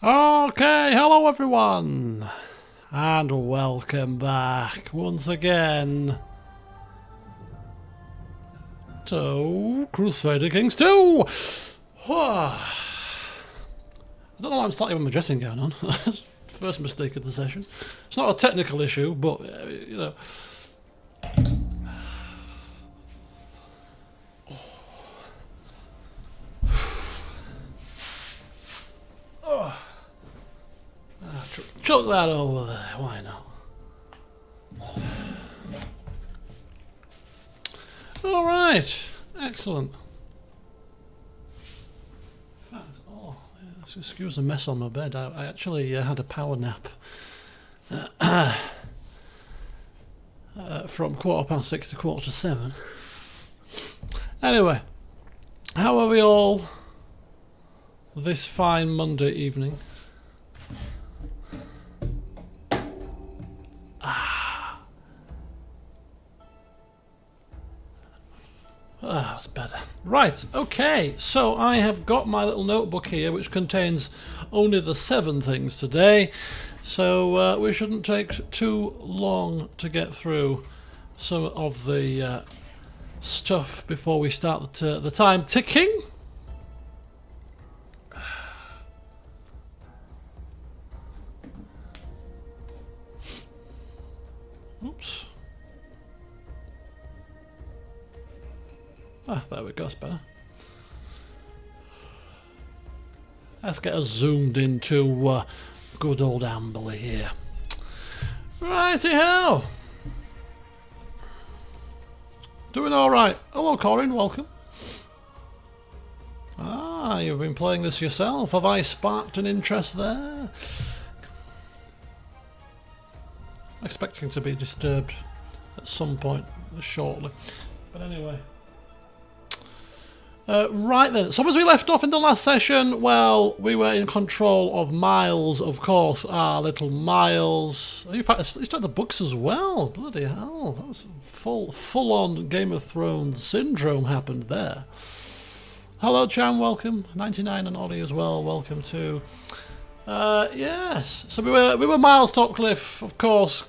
Okay, hello everyone, and welcome back once again to Crusader Kings 2! I don't know why I'm starting with my dressing gown on. First mistake of the session. It's not a technical issue, but, you know. Chuck that over there, why not? Alright, excellent. Oh, yes, excuse the mess on my bed. I actually had a power nap from 6:15 to 7:15. Anyway, how are we all this fine Monday evening? That's better. Right, okay, so I have got my little notebook here which contains only the 7 things today, so we shouldn't take too long to get through some of the stuff before we start the time ticking. Oops. There we go, it's better. Let's get us zoomed into good old Amberley here. Righty-ho! Doing alright. Hello Corin, welcome. You've been playing this yourself. Have I sparked an interest there? Expecting to be disturbed at some point shortly. But anyway. Right then, so as we left off in the last session, well, we were in control of Myles, of course, our little Myles. In fact, it's like the books as well. Bloody hell, that's full-on Game of Thrones syndrome happened there. Hello, Chan, welcome. 99 and Ollie as well, welcome too. Yes, so we were Myles Topcliffe, of course.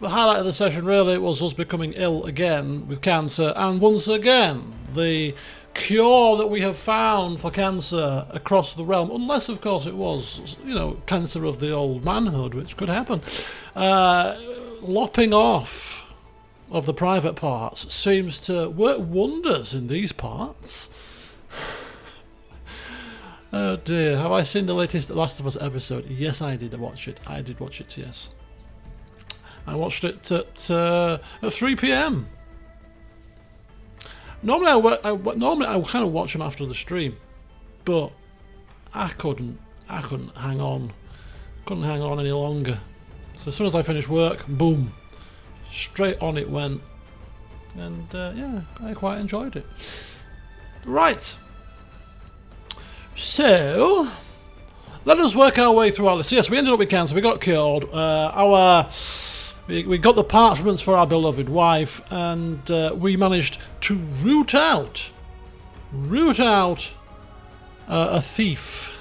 The highlight of the session really was us becoming ill again with cancer, and once again, the cure that we have found for cancer across the realm, unless of course it was, you know, cancer of the old manhood, which could happen, lopping off of the private parts seems to work wonders in these parts. Oh dear, have I seen the latest Last of Us episode? Yes, I did watch it. I did watch it, yes. I watched it at 3 PM. Normally I kind of watch them after the stream, but I couldn't hang on. Couldn't hang on any longer. So as soon as I finished work, boom, straight on it went, and yeah, I quite enjoyed it. Right. So let us work our way through our list. Yes, we ended up with cancer. We got cured. We got the parchments for our beloved wife, and we managed to root out a thief,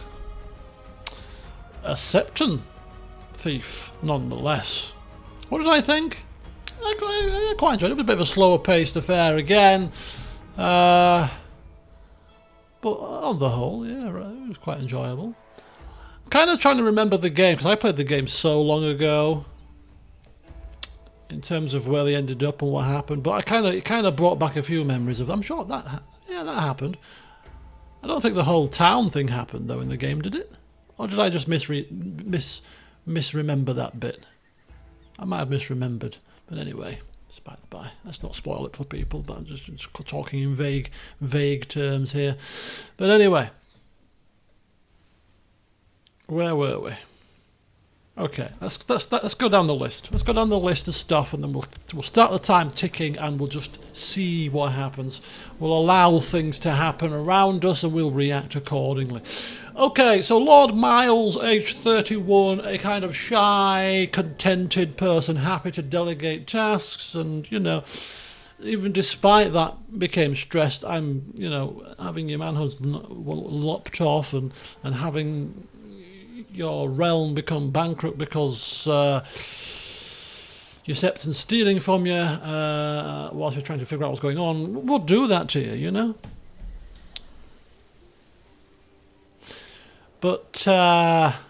a Septon thief, nonetheless. What did I think? I quite enjoyed it. It was a bit of a slower paced affair again, but on the whole, yeah, it was quite enjoyable. I'm kind of trying to remember the game because I played the game so long ago, in terms of where they ended up and what happened, but it kind of brought back a few memories of. I'm sure that happened. I don't think the whole town thing happened though in the game, did it? Or did I just misremember that bit? I might have misremembered, but anyway, it's by the by. Let's not spoil it for people. But I'm just talking in vague terms here. But anyway, where were we? Okay, let's go down the list. Let's go down the list of stuff, and then we'll start the time ticking, and we'll just see what happens. We'll allow things to happen around us, and we'll react accordingly. Okay, so Lord Myles, age 31, a kind of shy, contented person, happy to delegate tasks, and you know, even despite that, became stressed. I'm, you know, having your manhood lopped off, and having your realm become bankrupt because your Septon's stealing from you whilst you're trying to figure out what's going on, will do that to you, you know? But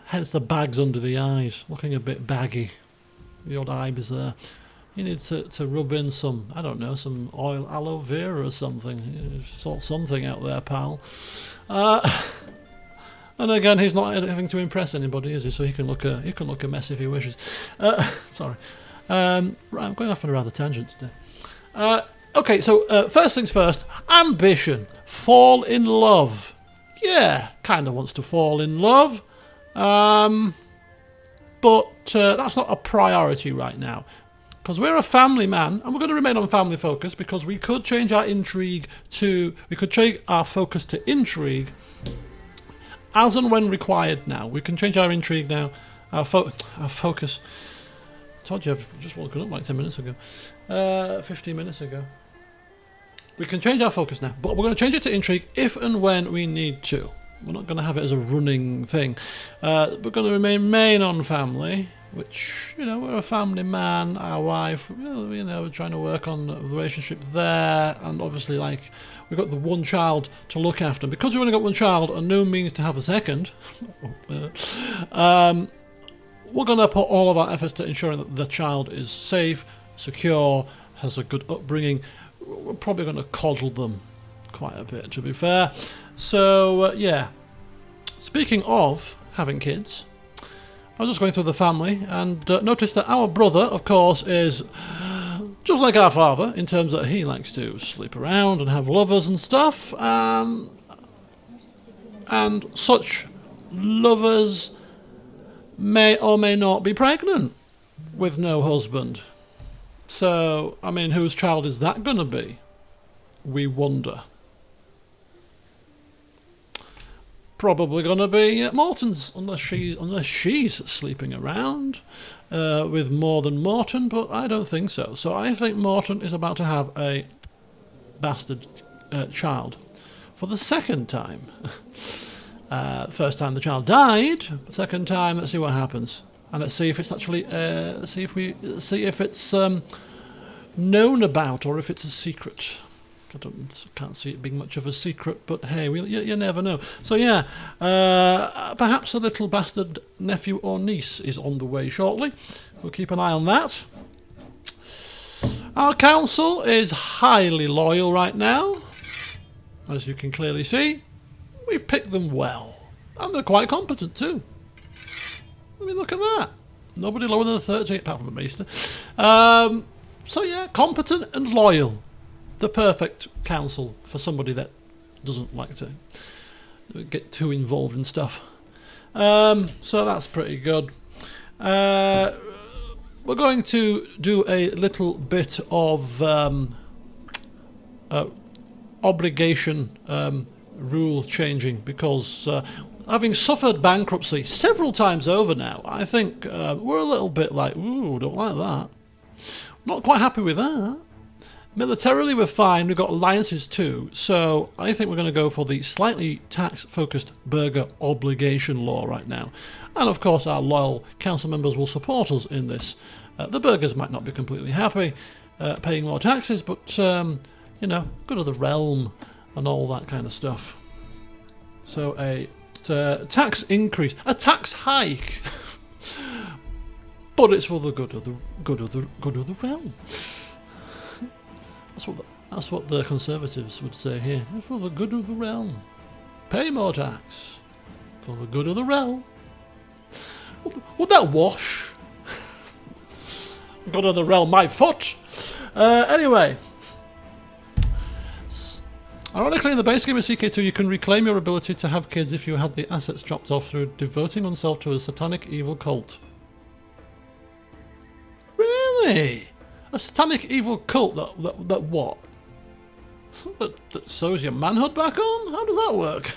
hence the bags under the eyes, looking a bit baggy. The odd eyes there. You need to rub in some, I don't know, some oil aloe vera or something. Sort something out there, pal. And again, he's not having to impress anybody, is he? So he can look a mess if he wishes. Sorry. Right, I'm going off on a rather tangent today. Okay, so first things first. Ambition. Fall in love. Yeah, kind of wants to fall in love. But that's not a priority right now. Because we're a family man, and we're going to remain on family focus, because we could change our intrigue to... We could change our focus to intrigue as and when required now. We can change our intrigue now. Our focus... I told you I've just woken up like 10 minutes ago. 15 minutes ago. We can change our focus now, but we're going to change it to intrigue if and when we need to. We're not going to have it as a running thing. We're going to remain on family, which, you know, we're a family man, our wife, you know, we're trying to work on the relationship there, and obviously, like, we've got the one child to look after. And because we've only got one child and no means to have a second, we're going to put all of our efforts to ensuring that the child is safe, secure, has a good upbringing. We're probably going to coddle them quite a bit, to be fair. So, yeah. Speaking of having kids, I was just going through the family and noticed that our brother, of course, is just like our father in terms that he likes to sleep around and have lovers and stuff. And such lovers may or may not be pregnant with no husband. So, I mean, whose child is that going to be? We wonder. Probably going to be Morton's, unless she's sleeping around with more than Morton, but I don't think so. So I think Morton is about to have a bastard child for the second time. First time the child died. Second time, let's see what happens, and let's see if it's actually see if it's known about or if it's a secret. Can't see it being much of a secret, but hey, you never know. So yeah, perhaps a little bastard nephew or niece is on the way shortly. We'll keep an eye on that. Our council is highly loyal right now, as you can clearly see. We've picked them well, and they're quite competent too. I mean, look at that. Nobody lower than a 30, apart from the Maester. So yeah, competent and loyal. The perfect council for somebody that doesn't like to get too involved in stuff. So that's pretty good. We're going to do a little bit of obligation rule changing, because having suffered bankruptcy several times over now, I think we're a little bit like, ooh, don't like that. Not quite happy with that. Militarily, we're fine. We've got alliances too. So I think we're going to go for the slightly tax-focused burgher obligation law right now. And of course, our loyal council members will support us in this. The burghers might not be completely happy paying more taxes, but, you know, good of the realm and all that kind of stuff. So a tax increase, a tax hike, but it's for the good of the realm. That's what the Conservatives would say here. It's for the good of the realm. Pay more tax. For the good of the realm. Would that wash? Good of the realm, my foot! Anyway. Ironically, in the base game of CK2, you can reclaim your ability to have kids if you had the assets chopped off through devoting oneself to a satanic evil cult. Really? A satanic evil cult that what? That sews your manhood back on? How does that work?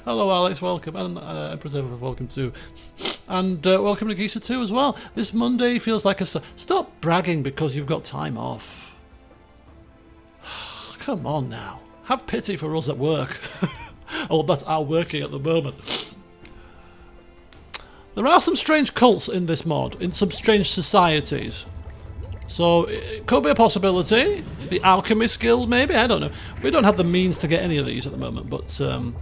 Hello Alex, welcome, and Empress Ever, welcome too. And welcome to Geezer too as well. This Monday feels like a... Stop bragging because you've got time off. Come on now. Have pity for us at work. Oh, that's our working at the moment. There are some strange cults in this mod, in some strange societies. So it could be a possibility. The Alchemist Guild, maybe? I don't know. We don't have the means to get any of these at the moment, but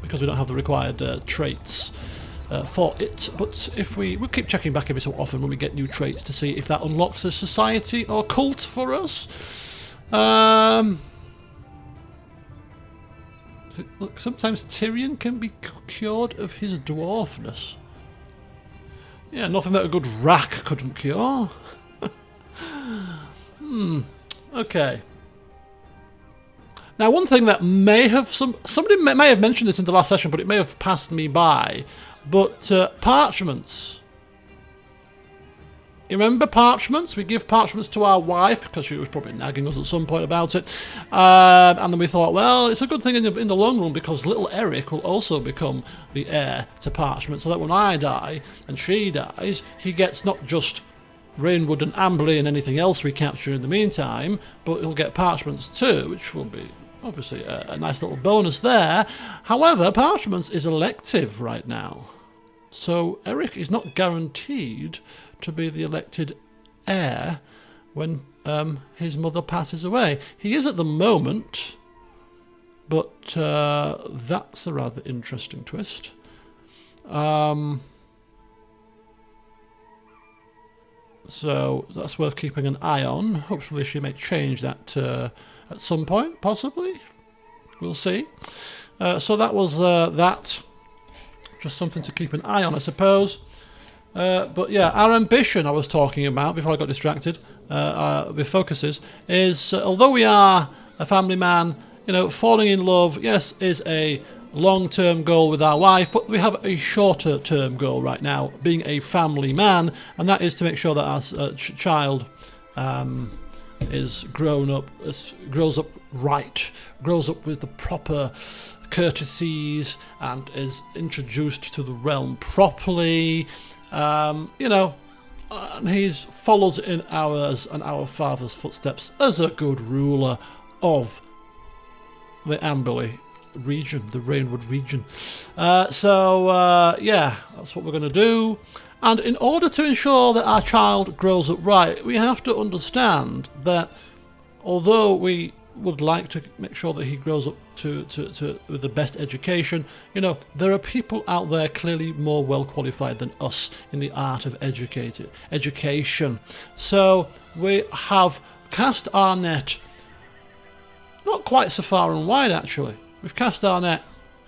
because we don't have the required traits for it. But if we'll keep checking back every so often when we get new traits to see if that unlocks a society or cult for us. Look, sometimes Tyrion can be cured of his dwarfness. Yeah, nothing that a good rack couldn't cure. Okay. Now, one thing that may have somebody may have mentioned this in the last session, but it may have passed me by. But parchments. You remember parchments? We give parchments to our wife because she was probably nagging us at some point about it, and then we thought, well, it's a good thing in the long run because little Eric will also become the heir to parchment, so that when I die and she dies, he gets not just Rainwood and Amberley and anything else we capture in the meantime, but he'll get parchments too, which will be obviously a nice little bonus there. However, parchments is elective right now, so Eric is not guaranteed to be the elected heir when his mother passes away. He is at the moment, but that's a rather interesting twist. So that's worth keeping an eye on. Hopefully she may change that at some point, possibly. We'll see. So that was that. Just something to keep an eye on, I suppose. But yeah, our ambition I was talking about before I got distracted with focuses is, although we are a family man, you know, falling in love, yes, is a long-term goal with our wife, but we have a shorter-term goal right now, being a family man, and that is to make sure that our child is grows up right, grows up with the proper courtesies, and is introduced to the realm properly. You know, and he follows in ours and our father's footsteps as a good ruler of the Amberley region, the Rainwood region. Yeah, that's what we're going to do. And in order to ensure that our child grows up right, we have to understand that although we would like to make sure that he grows up to with the best education, you know, there are people out there clearly more well qualified than us in the art of education. So we have cast our net not quite so far and wide, actually. We've cast our net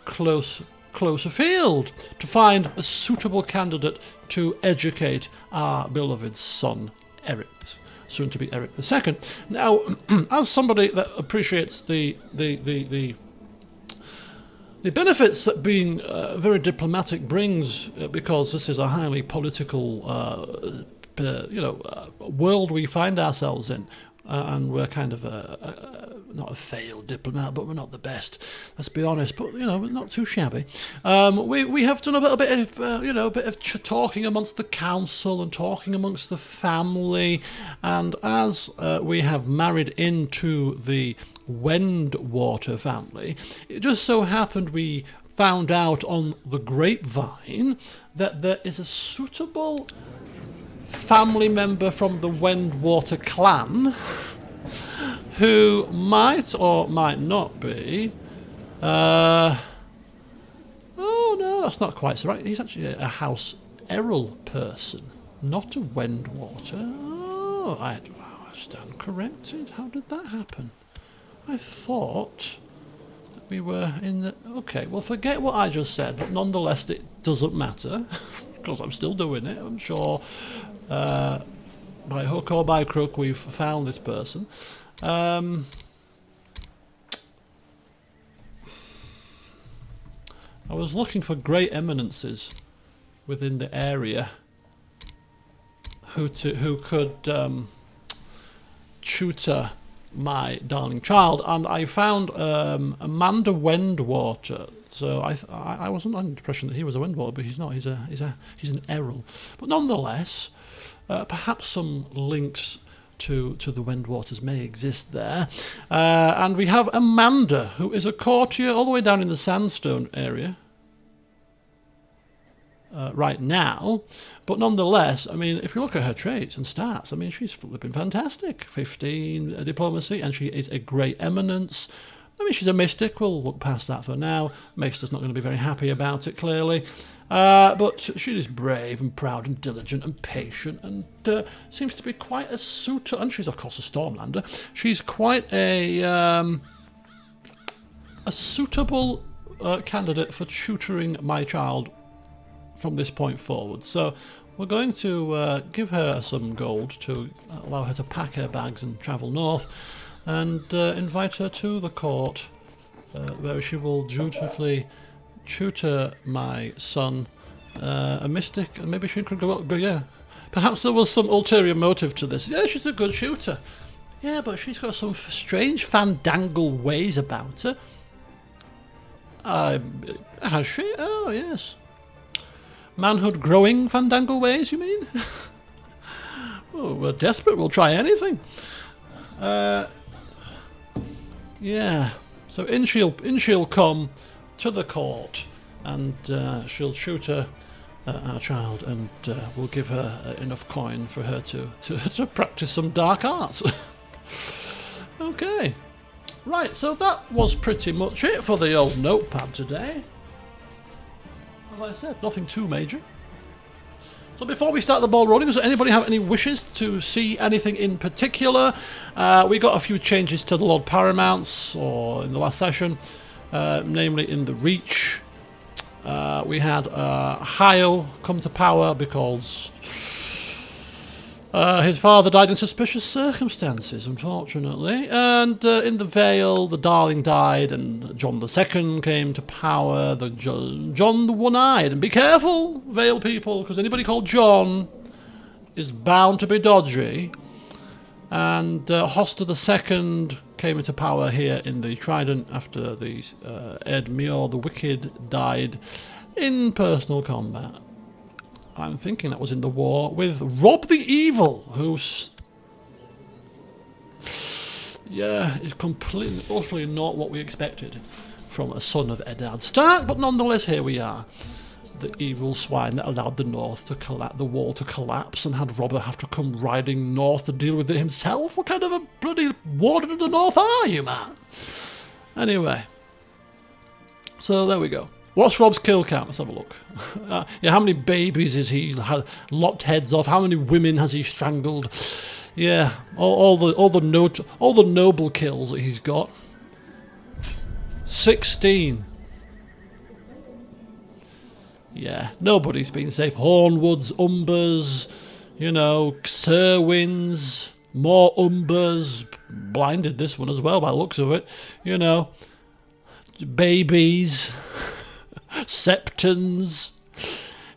close afield to find a suitable candidate to educate our beloved son, Eric, soon to be Eric II. Now, as somebody that appreciates the benefits that being very diplomatic brings, because this is a highly political, world we find ourselves in, and we're kind of not a failed diplomat, but we're not the best. Let's be honest. But you know, we're not too shabby. We have done a little bit of talking amongst the council and talking amongst the family, and as we have married into the Wendwater family, it just so happened we found out on the grapevine that there is a suitable family member from the Wendwater clan who might or might not be oh no, that's not quite so right. He's actually a House Errol person, not a Wendwater. Oh, I stand corrected. How did that happen? I thought that we were in the... Okay, well, forget what I just said, but nonetheless it doesn't matter because I'm still doing it. I'm sure by hook or by crook we've found this person. I was looking for great eminences within the area who could tutor my darling child, and I found Amanda Wendwater. So I wasn't under the impression that he was a Wendwater, but he's not. He's an Errol. But nonetheless, perhaps some links to the Wendwaters may exist there. And we have Amanda, who is a courtier all the way down in the Sandstone area. right now. But nonetheless, I mean, if you look at her traits and stats, I mean, she's flipping fantastic. 15 diplomacy, and she is a great eminence. I mean, she's a mystic. We'll look past that for now. Maester's not going to be very happy about it, clearly. But she is brave and proud and diligent and patient, and seems to be quite a suitor. And she's, of course, a Stormlander. She's quite a suitable candidate for tutoring my child from this point forward. So we're going to give her some gold to allow her to pack her bags and travel north, and invite her to the court, where she will dutifully tutor my son, a mystic, and maybe she could go, yeah. Perhaps there was some ulterior motive to this. Yeah, she's a good shooter. Yeah, but she's got some strange fandangle ways about her. Has she? Oh, yes. Manhood growing fandangle ways, you mean? Oh, we're desperate, we'll try anything. Yeah, so in she'll come to the court, and she'll tutor our child, and we'll give her enough coin for her to practice some dark arts. Okay, right, so that was pretty much it for the old notepad today. As I said, nothing too major. So before we start the ball rolling, does anybody have any wishes to see anything in particular? We got a few changes to the Lord Paramounts, or in the last session, namely in the Reach. We had Heil come to power because his father died in suspicious circumstances, unfortunately. And in the Vale, the Darling died, and John II came to power, John the One-Eyed. And be careful, Vale people, because anybody called John is bound to be dodgy. And Hoster II came into power here in the Trident after the Ed Muir the Wicked died in personal combat. I'm thinking that was in the war with Rob the Evil, who's... yeah, is completely, utterly not what we expected from a son of Eddard Stark, but nonetheless, here we are. The evil swine that allowed the North to collapse, the wall to collapse, and had Robert have to come riding north to deal with it himself. What kind of a bloody warden of the North are you, man? Anyway, so there we go. What's Rob's kill count? Let's have a look. Yeah, how many babies has he lopped heads off? How many women has he strangled? Yeah, all the noble kills that he's got. 16. Yeah, nobody's been safe. Hornwoods, Umbers, you know, Serwins, more Umbers. Blinded this one as well by the looks of it. You know, babies. Septons,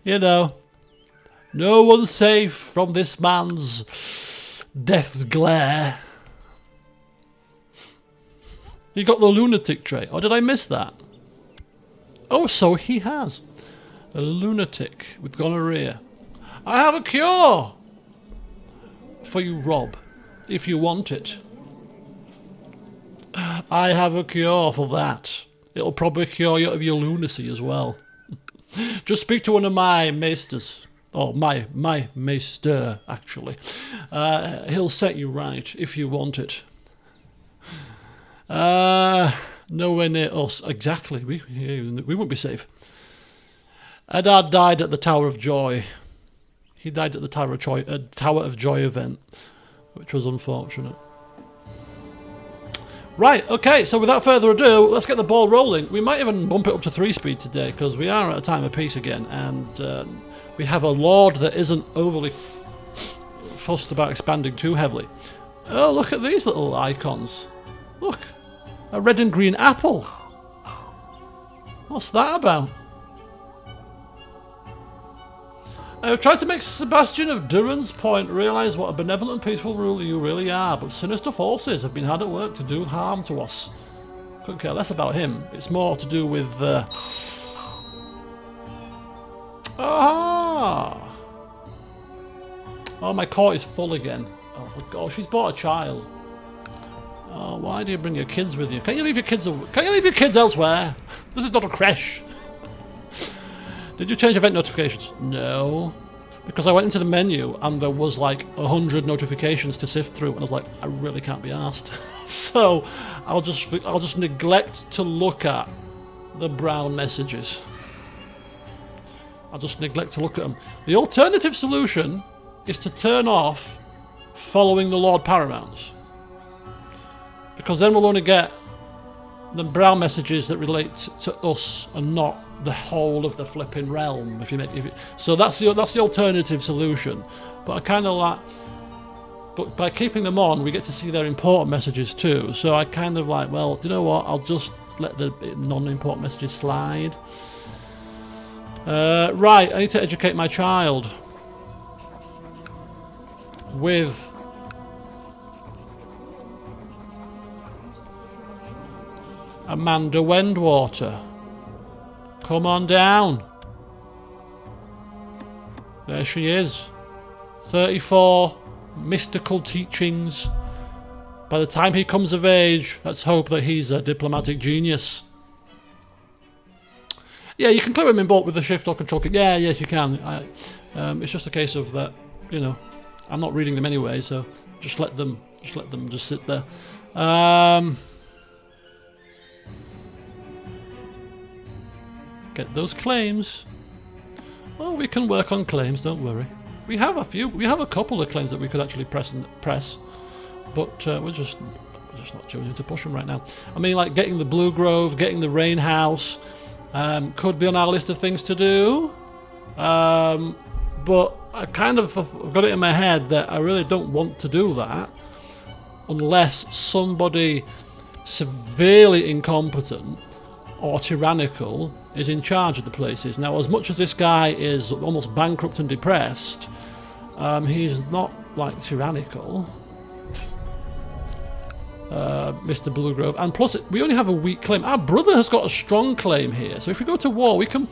you know, no one's safe from this man's death glare. He got the lunatic trait, or did I miss that? Oh, so he has. A lunatic with gonorrhea. I have a cure for you, Rob, if you want it. I have a cure for that. It'll probably cure you of your lunacy as well. Just speak to one of my maesters. Or my maester, actually. He'll set you right if you want it. Nowhere near us. Exactly. We won't be safe. Eddard died at the Tower of Joy. He died at the Tower of Joy event, which was unfortunate. Right, okay, so without further ado, let's get the ball rolling. We might even bump it up to 3-speed today, because we are at a time of peace again, and we have a lord that isn't overly fussed about expanding too heavily. Oh, look at these little icons. Look, a red and green apple. What's that about? I've tried to make Sebastian of Duran's Point realise what a benevolent and peaceful ruler you really are, but sinister forces have been hard at work to do harm to us. Couldn't care less about him. It's more to do with... Aha! Oh, my court is full again. Oh, God, she's bought a child. Oh, why do you bring your kids with you? Can't you leave your kids elsewhere? This is not a creche. Did you change event notifications? No. Because I went into the menu and there was like 100 notifications to sift through, and I was like, I really can't be asked. So I'll just neglect to look at the brown messages. I'll just neglect to look at them. The alternative solution is to turn off following the Lord Paramounts, because then we'll only get the brown messages that relate to us and not the whole of the flipping realm. So that's the alternative solution. But I kind of like, but by keeping them on, we get to see their important messages too. So I kind of like, well, do you know what? I'll just let the non-important messages slide. Right, I need to educate my child with Amanda Wendwater. Come on down. There she is. 34 mystical teachings. By the time he comes of age, let's hope that he's a diplomatic genius. Yeah, you can clear him in bulk with the shift or control key. Yeah, yes, you can. It's just a case of that, you know, I'm not reading them anyway, so just let them just sit there. Get those claims. Oh, we can work on claims, don't worry. We have a couple of claims that we could actually press, but we're just not choosing to push them right now. I mean, like getting the Blue Grove, getting the Rain House, could be on our list of things to do. But I kind of got it in my head that I really don't want to do that unless somebody severely incompetent or tyrannical is in charge of the places. Now, as much as this guy is almost bankrupt and depressed, he's not like tyrannical, Mr. Blue Grove. And plus, we only have a weak claim. Our brother has got a strong claim here, so if we go to war, we can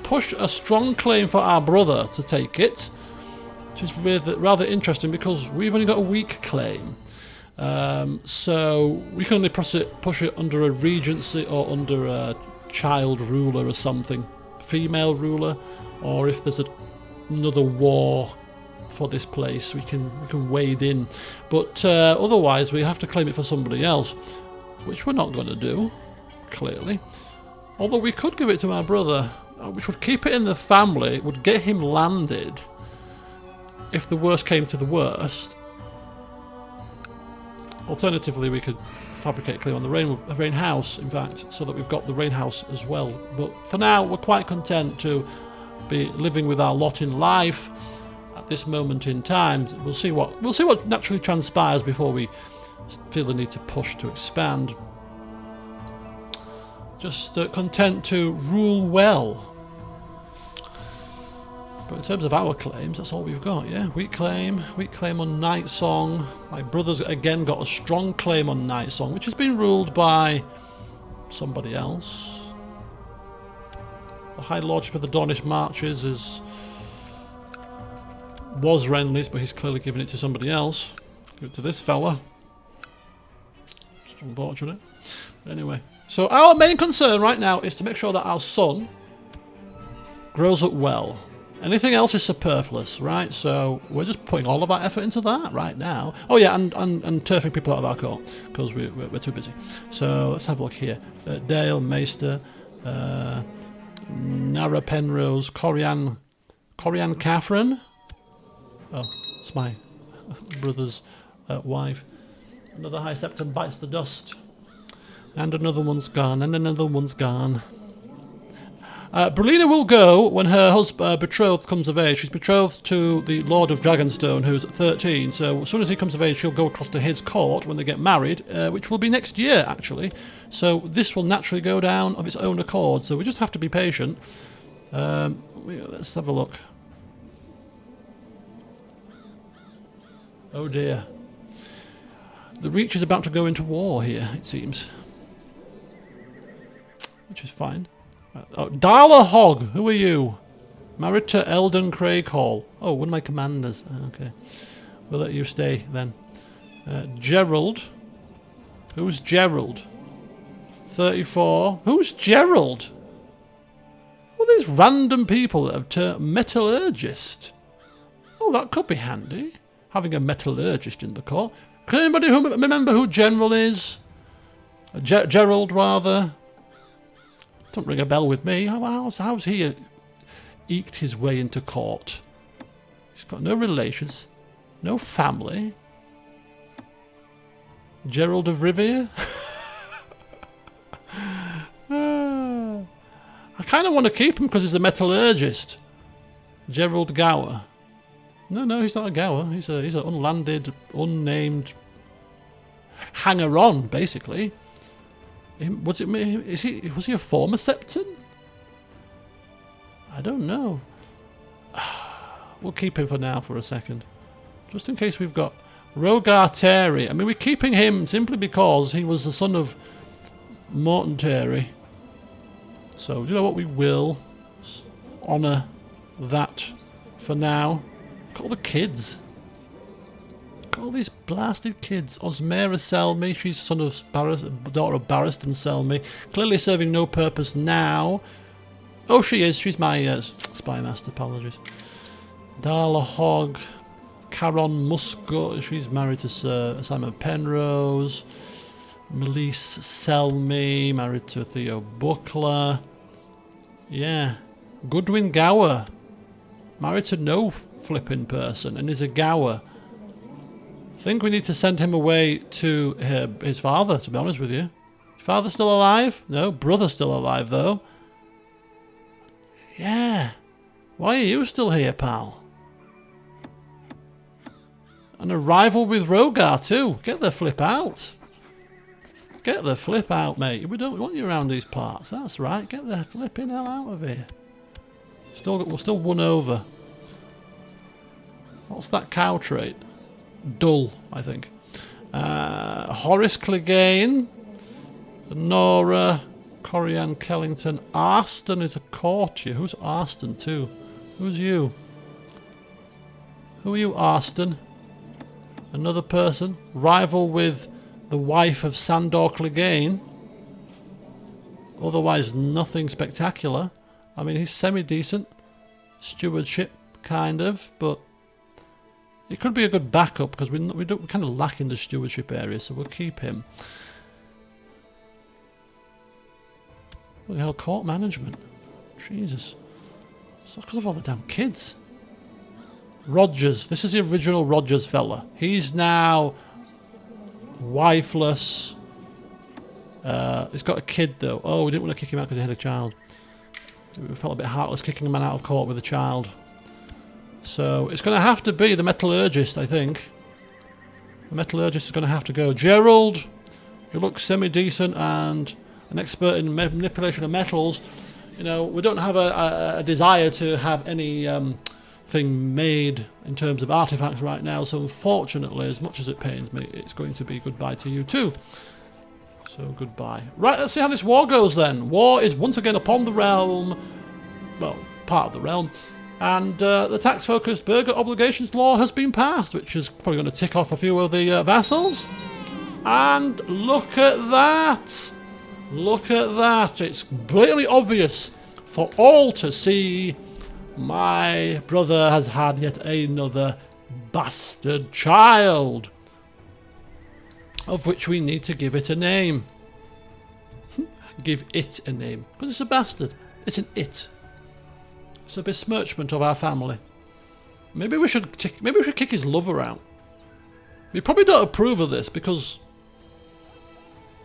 push a strong claim for our brother to take it, which is rather interesting because we've only got a weak claim. So we can only push it under a regency or under a child ruler or something, female ruler, or if there's another war for this place, we can wade in. But otherwise, we have to claim it for somebody else, which we're not going to do, clearly. Although we could give it to our brother, which would keep it in the family, would get him landed if the worst came to the worst. Alternatively, we could fabricate a claim on the Rain House, in fact, so that we've got the Rain House as well. But for now, we're quite content to be living with our lot in life at this moment in time. We'll see what naturally transpires before we feel the need to push to expand. Just content to rule well. But in terms of our claims, that's all we've got, yeah? Weak claim on Night Song. My brother's again got a strong claim on Night Song, which has been ruled by somebody else. The High Lordship of the Dornish Marches was Renly's, but he's clearly given it to somebody else. Give it to this fella. It's unfortunate. But anyway, so our main concern right now is to make sure that our son grows up well. Anything else is superfluous, right? So we're just putting all of our effort into that right now. Oh yeah, and turfing people out of our court, because we're too busy. So let's have a look here. Dale, Maester, Nara Penrose, Corian Catherine. Oh, it's my brother's wife. Another High Septon bites the dust. And another one's gone, and another one's gone. Brelina will go when her betrothed comes of age. She's betrothed to the Lord of Dragonstone, who's 13, so as soon as he comes of age, she'll go across to his court when they get married, which will be next year, actually. So this will naturally go down of its own accord, so we just have to be patient. Let's have a look. Oh dear. The Reach is about to go into war here, it seems. Which is fine. Darla Hogg, who are you? Married to Eldon Craig Hall. Oh, one of my commanders. Okay. We'll let you stay then. Gerald. Who's Gerald? 34. Who's Gerald? All these random people that have turned metallurgist. Oh, that could be handy, having a metallurgist in the court. Can anybody remember who General is? Gerald, rather. Don't ring a bell with me. How's he eked his way into court? He's got no relations, no family. Gerald of Rivia? I kind of want to keep him because he's a metallurgist. Gerald Gower. No, he's not a Gower. He's an unlanded, unnamed hanger-on, basically. Was he a former Septon? I don't know. We'll keep him for now for a second. Just in case we've got Rogar Terry. I mean, we're keeping him simply because he was the son of Morton Terry. So, you know what? We will honour that for now. Look at all the kids. Look at all these blasted kids. Osmera Selmy, she's son of daughter of Barristan Selmy. Clearly serving no purpose now. Oh, she is. She's my spy master. Apologies. Darla Hogg. Caron Musco. She's married to Sir Simon Penrose. Melise Selmy, married to Theo Buckler. Yeah. Goodwin Gower. Married to no flipping person and is a Gower. I think we need to send him away to his father, to be honest with you. Father still alive? No. Brother still alive, though. Yeah. Why are you still here, pal? And a rival with Rogar, too. Get the flip out. Get the flip out, mate. We don't want you around these parts. That's right. Get the flipping hell out of here. We're still won over. What's that cow trait? Dull, I think. Horace Clegane. Nora. Corianne Kellington. Arston is a courtier. Who's Arston, too? Who's you? Who are you, Arston? Another person. Rival with the wife of Sandor Clegane. Otherwise, nothing spectacular. I mean, he's semi-decent. Stewardship, kind of, but it could be a good backup because we kind of lack in the stewardship area, so we'll keep him. What the hell, court management? Jesus. It's because of all the damn kids. Rogers. This is the original Rogers fella. He's now wifeless. He's got a kid, though. Oh, we didn't want to kick him out because he had a child. We felt a bit heartless kicking a man out of court with a child. So it's going to have to be the metallurgist, I think. The metallurgist is going to have to go. Gerald, who looks semi-decent and an expert in manipulation of metals. You know, we don't have a desire to have any thing made in terms of artifacts right now. So unfortunately, as much as it pains me, it's going to be goodbye to you too. So goodbye. Right, let's see how this war goes then. War is once again upon the realm. Well, part of the realm. And the tax-focused burgher obligations law has been passed, which is probably going to tick off a few of the vassals. And look at that. Look at that. It's blatantly obvious for all to see. My brother has had yet another bastard child, of which we need to give it a name. Give it a name. Because it's a bastard. It's an it. It's a besmirchment of our family. Maybe we should kick his lover out. We probably don't approve of this because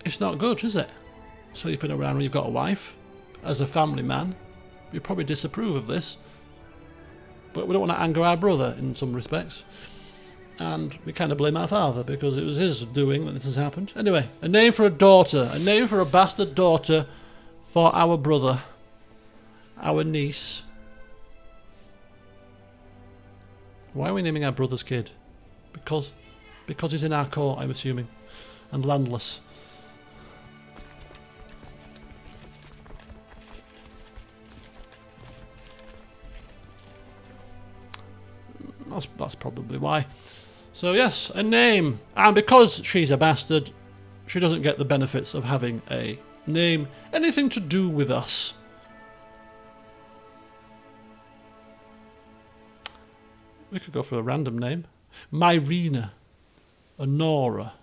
it's not good, is it? Sleeping around when you've got a wife. As a family man, we probably disapprove of this. But we don't want to anger our brother in some respects. And we kind of blame our father because it was his doing that this has happened. Anyway, a name for a daughter. A name for a bastard daughter for our brother. Our niece. Why are we naming our brother's kid? Because he's in our court, I'm assuming. And landless. That's probably why. So yes, a name. And because she's a bastard, she doesn't get the benefits of having a name anything to do with us. We could go for a random name. Myrina. Honora.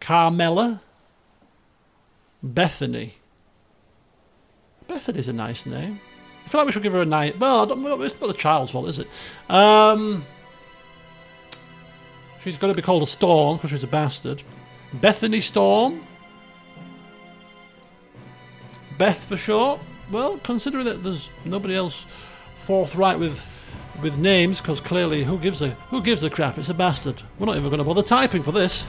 Carmela. Bethany. Bethany's a nice name. I feel like we should give her a night. Well, it's not the child's fault, is it? She's got to be called a Storm because she's a bastard. Bethany Storm. Beth for short. Well, considering that there's nobody else forthright with names, because clearly who gives a crap? It's a bastard. We're not even going to bother typing for this.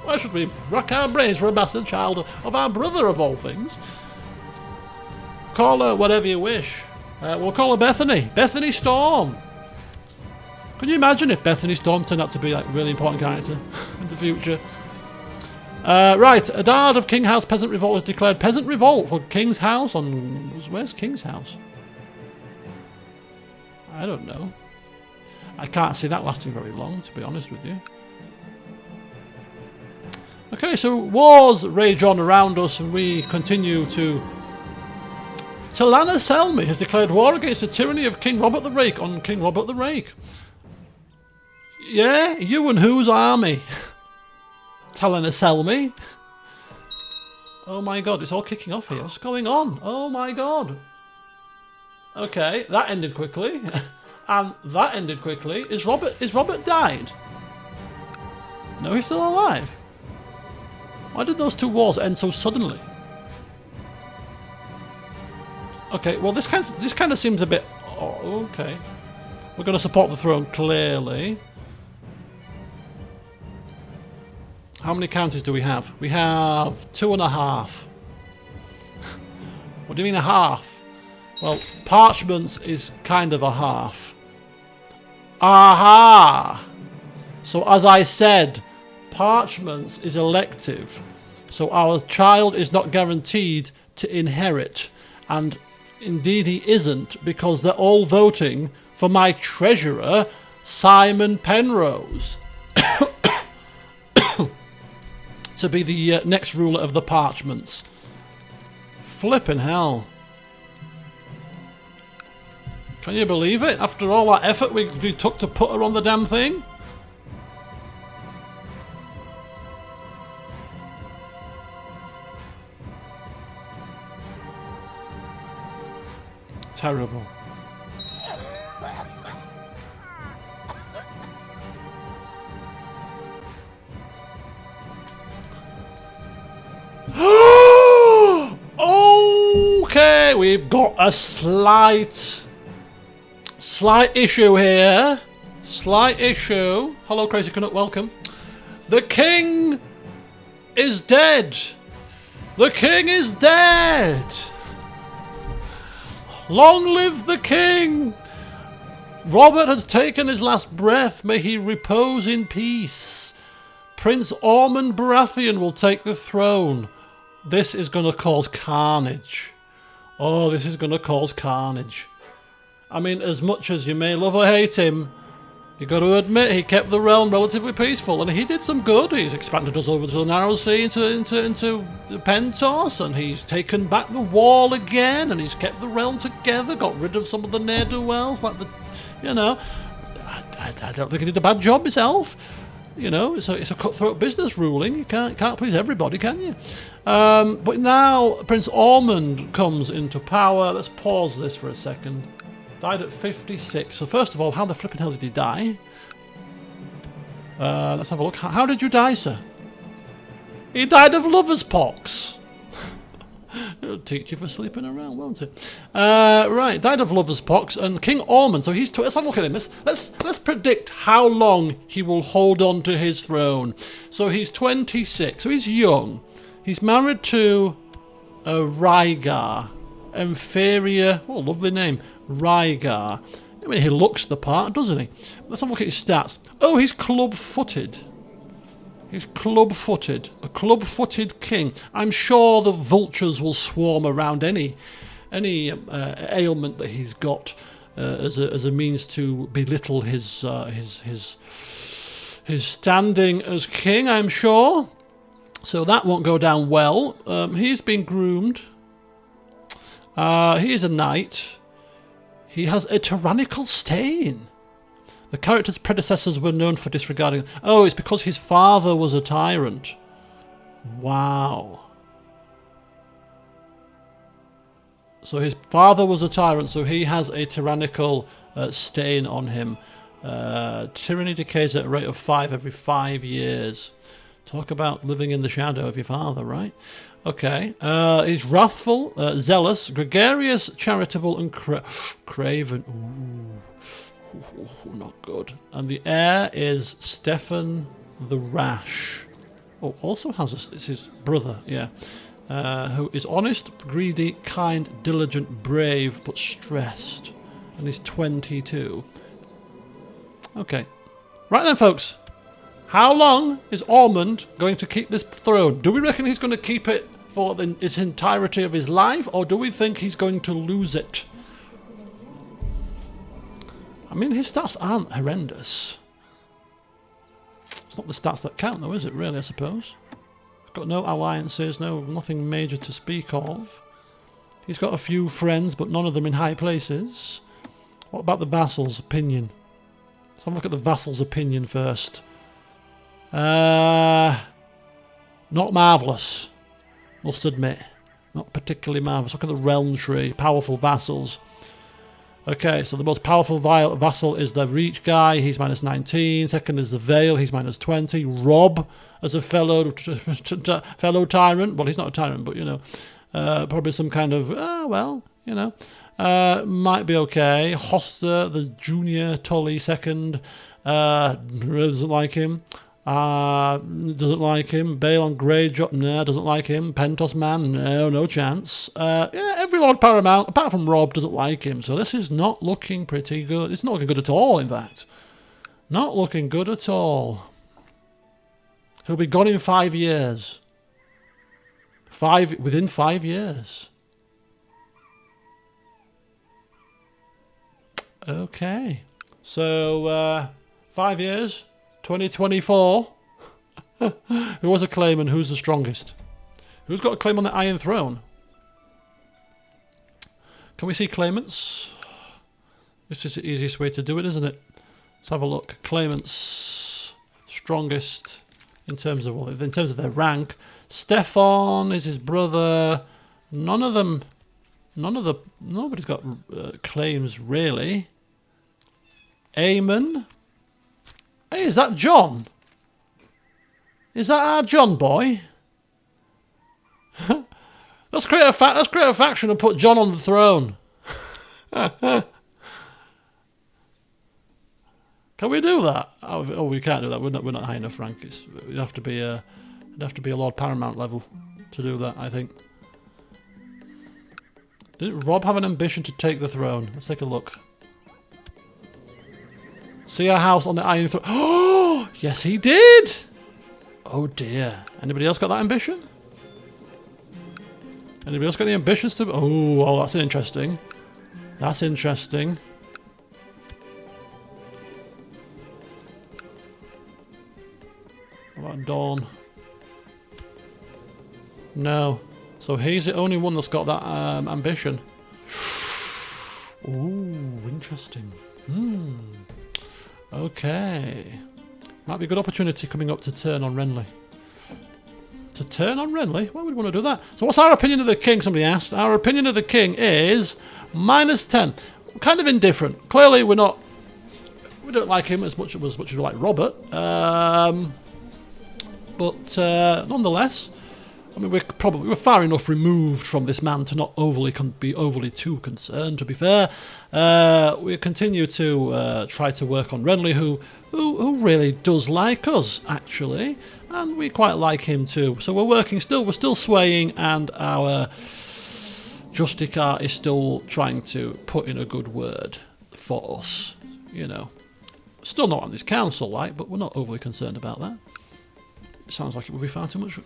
Why should we rack our brains for a bastard child of our brother of all things? Call her whatever you wish. We'll call her Bethany. Bethany Storm. Can you imagine if Bethany Storm turned out to be like a really important character in the future? Right, a Dard of King House Peasant Revolt is declared. Peasant Revolt for King's House on... Where's King's House? I don't know. I can't see that lasting very long, to be honest with you. Okay, so wars rage on around us and we continue to... Talana Selmy has declared war against the tyranny of King Robert the Rake on King Robert the Rake. Yeah, you and whose army? Talana Selmy. Oh my god, it's all kicking off here. What's going on? Oh my god. Okay, that ended quickly. And that ended quickly. Is Robert died? No, he's still alive. Why did those two wars end so suddenly? Okay, well this kind of seems a bit... Oh, okay. We're going to support the throne, clearly. How many counties do we have? We have 2.5. What do you mean a half? Well, parchments is kind of a half. Aha! So as I said, parchments is elective. So our child is not guaranteed to inherit. And indeed he isn't, because they're all voting for my treasurer, Simon Penrose, to be the next ruler of the parchments. Flippin' hell. Can you believe it? After all that effort we took to put her on the damn thing? Terrible. Okay, we've got a slight issue here. Slight issue. Hello, Crazy Canuck, welcome. The king is dead. The king is dead. Long live the king! Robert has taken his last breath. May he repose in peace. Prince Ormond Baratheon will take the throne. This is going to cause carnage. Oh, this is going to cause carnage. I mean, as much as you may love or hate him, you got to admit he kept the realm relatively peaceful, and he did some good. He's expanded us over to the Narrow Sea into Pentos, and he's taken back the wall again, and he's kept the realm together, got rid of some of the ne'er-do-wells, like the, you know, I don't think he did a bad job himself. You know, it's a cutthroat business ruling. You can't please everybody, can you? But now Prince Ormond comes into power. Let's pause this for a second. Died at 56. So first of all, how the flipping hell did he die? Let's have a look. How did you die, sir? He died of lover's pox. It'll teach you for sleeping around, won't it? Right, died of lover's pox, and King Ormond. So he's. Let's have a look at him. Let's predict how long he will hold on to his throne. So he's 26. So he's young. He's married to Rhaegar, inferior. Oh, lovely name, Rhaegar. I mean, he looks the part, doesn't he? Let's have a look at his stats. Oh, he's club-footed. He's club-footed. A club-footed king. I'm sure the vultures will swarm around any ailment that he's got as a means to belittle his standing as king, I'm sure. So that won't go down well. He's been groomed. He is a knight. He has a tyrannical stain. The character's predecessors were known for disregarding... Oh, it's because his father was a tyrant. Wow. So his father was a tyrant, so he has a tyrannical stain on him. Tyranny decays at a rate of 5 every 5 years. Talk about living in the shadow of your father, right? Okay. He's wrathful, zealous, gregarious, charitable, and craven. Ooh, not good. And the heir is Stefan the Rash. Oh, also has it's his brother, yeah. Who is honest, greedy, kind, diligent, brave, but stressed. And he's 22. Okay. Right then, folks. How long is Ormond going to keep this throne? Do we reckon he's going to keep it for its entirety of his life, or do we think he's going to lose it? I mean, his stats aren't horrendous. It's not the stats that count, though, is it, really, I suppose? He's got no alliances, nothing major to speak of. He's got a few friends, but none of them in high places. What about the vassal's opinion? Let's have a look at the vassal's opinion first. Not marvellous, must admit. Not particularly marvellous. Look at the realm tree. Powerful vassals. Okay, so the most powerful vassal is the Reach guy. He's minus 19. Second is the Vale. He's minus 20. Rob, as a fellow tyrant. Well, he's not a tyrant, but, you know, probably some kind of, well, you know, might be okay. Hoster, the junior Tully, second, doesn't like him. Doesn't like him. Bale on Greyjoy, no, doesn't like him. Pentos man, no chance. Yeah, every Lord Paramount, apart from Rob, doesn't like him. So this is not looking pretty good. It's not looking good at all, in fact. Not looking good at all. He'll be gone in 5 years. Within 5 years. Okay. So, 5 years. 2024. Who has a claim and who's the strongest? Who's got a claim on the Iron Throne? Can we see claimants? This is the easiest way to do it, isn't it? Let's have a look. Claimants strongest in terms of their rank. Stefan is his brother. Nobody's got claims really. Aemon. Hey, is that John? Is that our John boy? Let's create a faction and put John on the throne. Can we do that? Oh, we can't do that. We're not high enough rank. It'd have to be a Lord Paramount level to do that, I think. Didn't Rob have an ambition to take the throne? Let's take a look. See our house on the Iron Throne. Oh, yes, he did. Oh dear. Anybody else got that ambition? Anybody else got the ambitions to? Oh, that's interesting. That's interesting. What about Dawn? No. So he's the only one that's got that ambition. Ooh, interesting. Okay. Might be a good opportunity coming up to turn on Renly. To turn on Renly? Why would we want to do that? So what's our opinion of the king, somebody asked. Our opinion of the king is minus 10. Kind of indifferent. Clearly we don't like him as much as we like Robert. But nonetheless, I mean, we're far enough removed from this man to not be overly too concerned, to be fair. We continue to try to work on Renly, who really does like us, actually, and we quite like him too. So we're still swaying, and our Justicar is still trying to put in a good word for us, you know. Still not on this council, but we're not overly concerned about that. It sounds like it would be far too much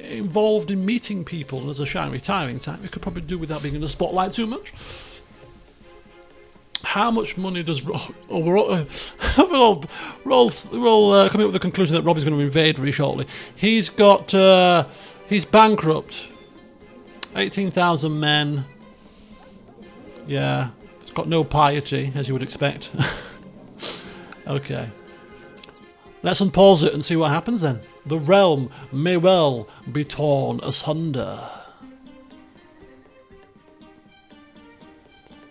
involved in meeting people, and as a shy retiring type, we could probably do without being in the spotlight too much. How much money does Rob... Oh, we're all coming up with the conclusion that Rob is going to invade very shortly. He's bankrupt. 18,000 men. Yeah. It's got no piety, as you would expect. Okay. Let's unpause it and see what happens then. The realm may well be torn asunder.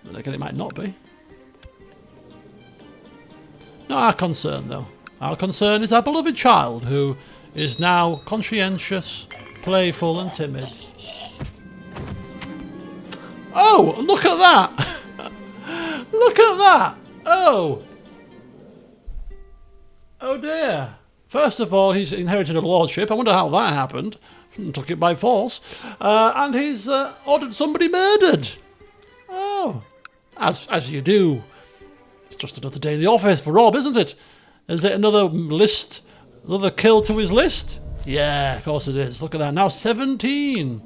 Then again, it might not be. Not our concern, though. Our concern is our beloved child, who is now conscientious, playful and timid. Oh, look at that! Look at that! Oh! Oh dear. First of all, he's inherited a lordship. I wonder how that happened. Took it by force. And he's ordered somebody murdered. Oh. As you do. It's just another day in the office for Rob, isn't it? Is it another list? Another kill to his list? Yeah, of course it is. Look at that. Now 17.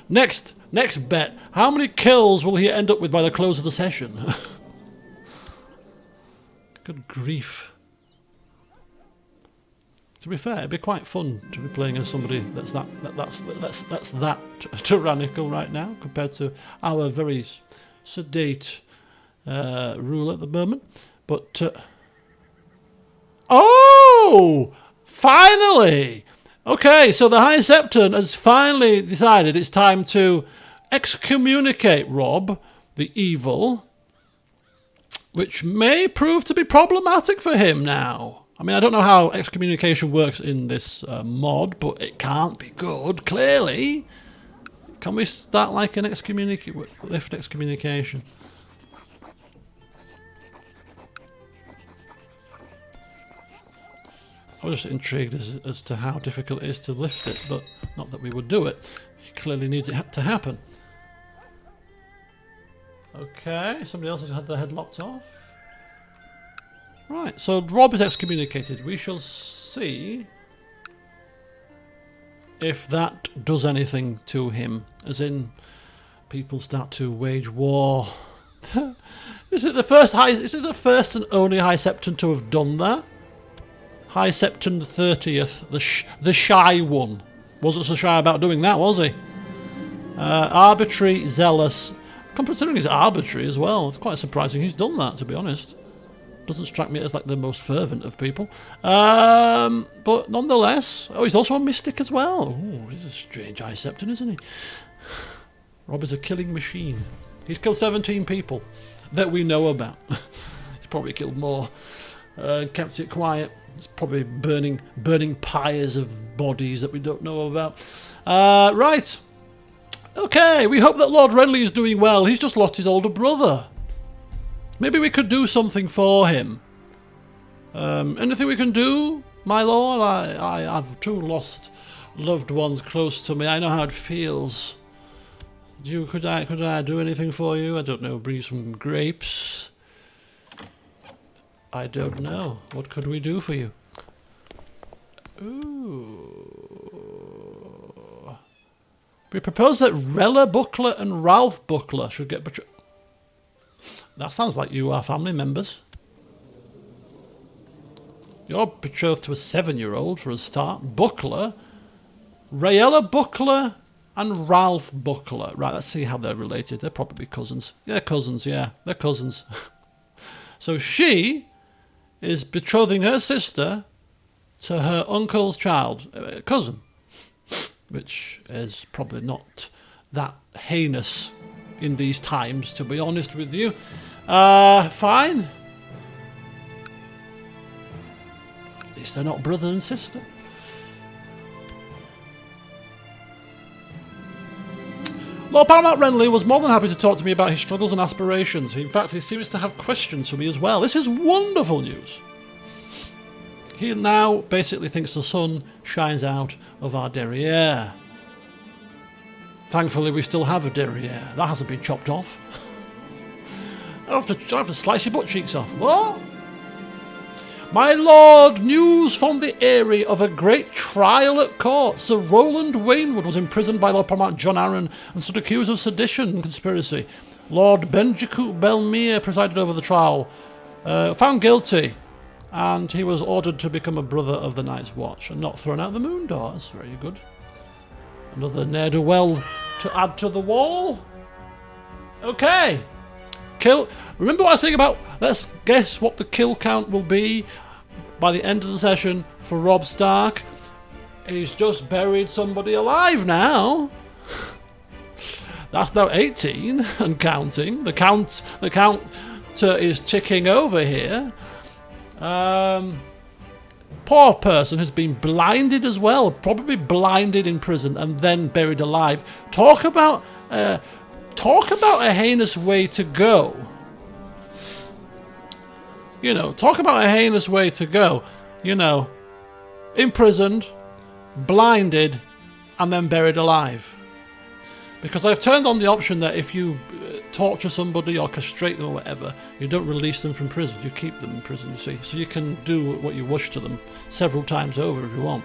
Next bet. How many kills will he end up with by the close of the session? Good grief. To be fair, it'd be quite fun to be playing as somebody that's that tyrannical right now, compared to our very sedate rule at the moment. But oh, finally! Okay, so the High Septon has finally decided it's time to excommunicate Rob, the evil, which may prove to be problematic for him now. I mean, I don't know how excommunication works in this mod, but it can't be good, clearly. Can we start like an lift excommunication? I was just intrigued as to how difficult it is to lift it, but not that we would do it. He clearly needs it to happen. Okay, somebody else has had their head locked off. Right, so Rob is excommunicated. We shall see if that does anything to him, as in people start to wage war. Is it the first and only High Septon to have done that? High Septon 30th, the shy one. Wasn't so shy about doing that, was he? Arbitrary, zealous. Considering he's arbitrary as well, it's quite surprising he's done that, to be honest. Doesn't strike me as like the most fervent of people. But nonetheless, he's also a mystic as well. Ooh, he's a strange High Septon, isn't he? Rob is a killing machine. He's killed 17 people that we know about. He's probably killed more. Kept it quiet. It's probably burning pyres of bodies that we don't know about. Right. Okay, we hope that Lord Renly is doing well. He's just lost his older brother. Maybe we could do something for him. Anything we can do, my lord? I have two lost loved ones close to me. I know how it feels. Could I do anything for you? I don't know. Bring you some grapes. I don't know. What could we do for you? Ooh. We propose that Rella Buckler and Ralph Buckler should get betrothed. That sounds like you are family members. You're betrothed to a 7-year-old for a start. Buckler. Rayella Buckler and Ralph Buckler. Right, let's see how they're related. They're probably cousins. Yeah, cousins, yeah. They're cousins. So she is betrothing her sister to her uncle's child, cousin, which is probably not that heinous in these times, to be honest with you. Fine. At least they're not brother and sister. Lord Paramount Renly was more than happy to talk to me about his struggles and aspirations. In fact, he seems to have questions for me as well. This is wonderful news. He now basically thinks the sun shines out of our derriere. Thankfully, we still have a derriere. That hasn't been chopped off. I have to slice your butt cheeks off. What? My lord, news from the eyrie of a great trial at court. Sir Roland Wainwood was imprisoned by Lord Paramount John Arryn and stood accused of sedition and conspiracy. Lord Benjacoot Belmere presided over the trial, found guilty, and he was ordered to become a brother of the Night's Watch and not thrown out the moon door. That's very good. Another ne'er-do-well to add to the wall. Okay. Kill. Remember what I was saying about, let's guess what the kill count will be by the end of the session for Robb Stark. He's just buried somebody alive now. That's now 18 and counting. The counter is ticking over here. Poor person has been blinded as well, probably blinded in prison and then buried alive. Talk about a heinous way to go. You know, talk about a heinous way to go. You know, imprisoned, blinded, and then buried alive. Because I've turned on the option that if you torture somebody or castrate them or whatever, you don't release them from prison. You keep them in prison, you see. So you can do what you wish to them several times over if you want.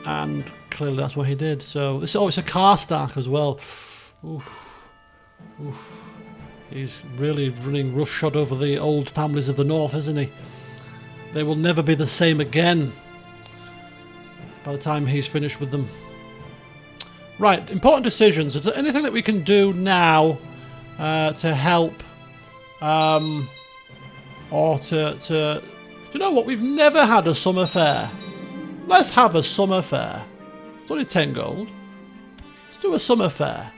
And clearly that's what he did. So this, it's a Karstark as well. Oof. Oof. He's really running roughshod over the old families of the North, isn't he? They will never be the same again by the time he's finished with them. Right, important decisions. Is there anything that we can do now to help, or to... Do you know what? We've never had a summer fair. Let's have a summer fair. It's only 10 gold. Let's do a summer fair.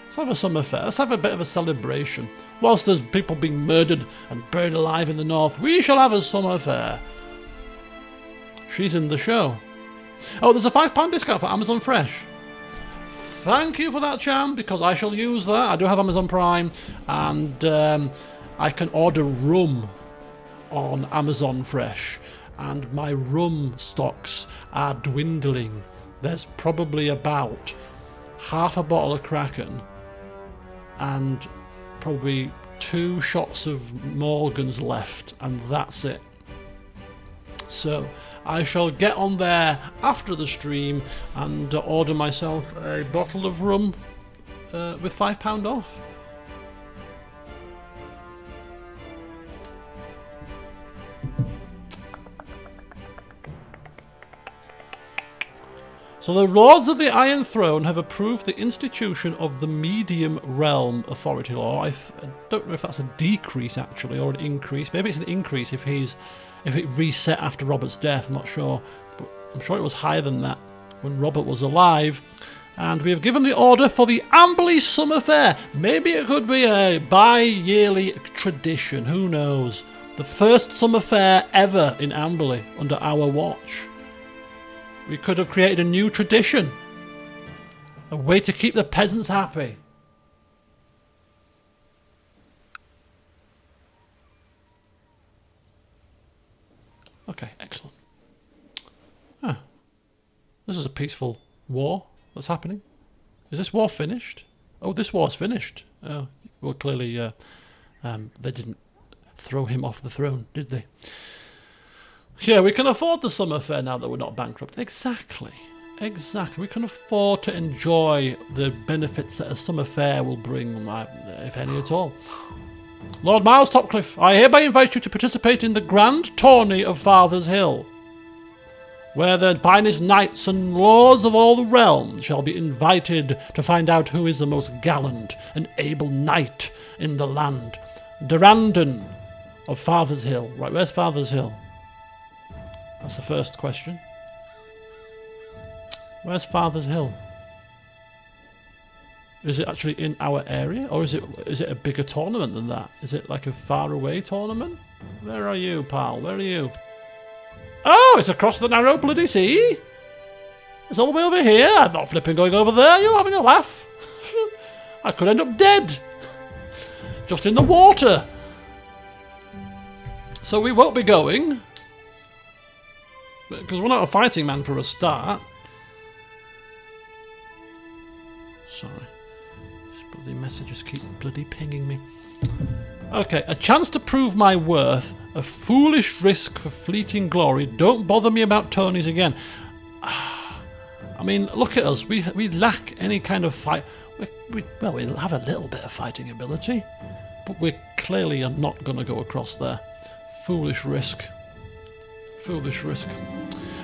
Let's have a summer fair. Let's have a bit of a celebration. Whilst there's people being murdered and buried alive in the north, we shall have a summer fair. She's in the show. Oh, there's a £5 discount for Amazon Fresh. Thank you for that, Cham, because I shall use that. I do have Amazon Prime, and I can order rum on Amazon Fresh, and my rum stocks are dwindling. There's probably about half a bottle of Kraken and probably 2 shots of Morgan's left, and that's it. So I shall get on there after the stream and order myself a bottle of rum with £5 off. So the Lords of the Iron Throne have approved the institution of the Medium Realm Authority Law. I don't know if that's a decrease actually or an increase. Maybe it's an increase if it reset after Robert's death. I'm not sure, but I'm sure it was higher than that when Robert was alive. And we have given the order for the Amberley Summer Fair. Maybe it could be a bi-yearly tradition. Who knows? The first summer fair ever in Amberley under our watch. We could have created a new tradition. A way to keep the peasants happy. Okay, excellent. Ah, this is a peaceful war that's happening. Is this war finished? Oh, this war's finished. Oh, well, clearly they didn't throw him off the throne, did they? Yeah, we can afford the summer fair now that we're not bankrupt. Exactly. We can afford to enjoy the benefits that a summer fair will bring, if any at all. Lord Myles Topcliffe, I hereby invite you to participate in the grand tourney of Father's Hill, where the finest knights and lords of all the realms shall be invited to find out who is the most gallant and able knight in the land. Durandon of Father's Hill. Right, where's Father's Hill? That's the first question. Where's Father's Hill? Is it actually in our area, or is it a bigger tournament than that? Is it like a far away tournament? Where are you, pal? Where are you? Oh, it's across the narrow bloody sea. It's all the way over here. I'm not flipping going over there. You're having a laugh. I could end up dead. Just in the water. So we won't be going, because we're not a fighting man for a start. Sorry. The messages keep bloody pinging me. Okay, a chance to prove my worth, a foolish risk for fleeting glory. Don't bother me about Tonys again. I mean, look at us. We lack any kind of fight. We have a little bit of fighting ability, but we clearly are not going to go across there. Foolish risk. Foolish risk.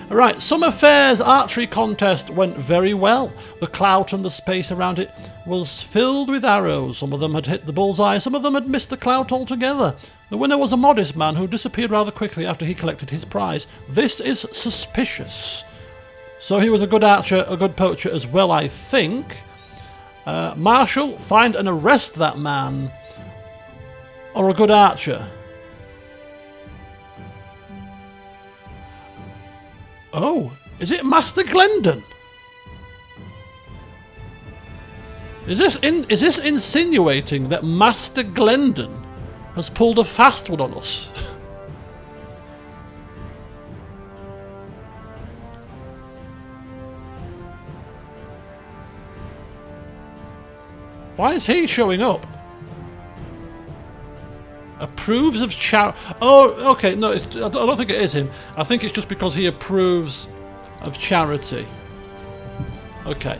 Right, Summer Fair's archery contest went very well. The clout and the space around it was filled with arrows. Some of them had hit the bullseye, some of them had missed the clout altogether. The winner was a modest man who disappeared rather quickly after he collected his prize. This is suspicious. So he was a good archer, a good poacher as well, I think. Marshal, find and arrest that man. Or a good archer. Oh, is it Master Glendon? Is this insinuating that Master Glendon has pulled a fast one on us? Why is he showing up? Approves of Oh, okay, no, I don't think it is him. I think it's just because he approves of charity. Okay.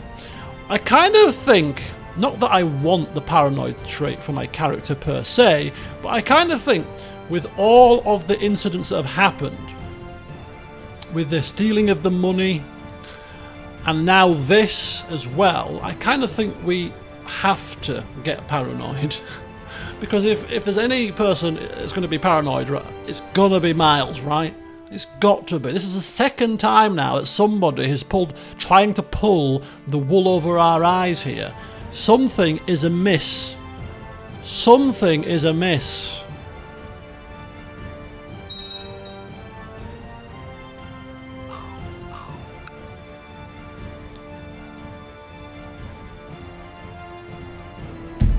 I kind of think, not that I want the paranoid trait for my character per se, but I kind of think with all of the incidents that have happened, with the stealing of the money, and now this as well, I kind of think we have to get paranoid. Because if there's any person that's going to be paranoid, it's going to be Myles, right? It's got to be. This is the second time now that somebody has trying to pull the wool over our eyes here. Something is amiss. Something is amiss.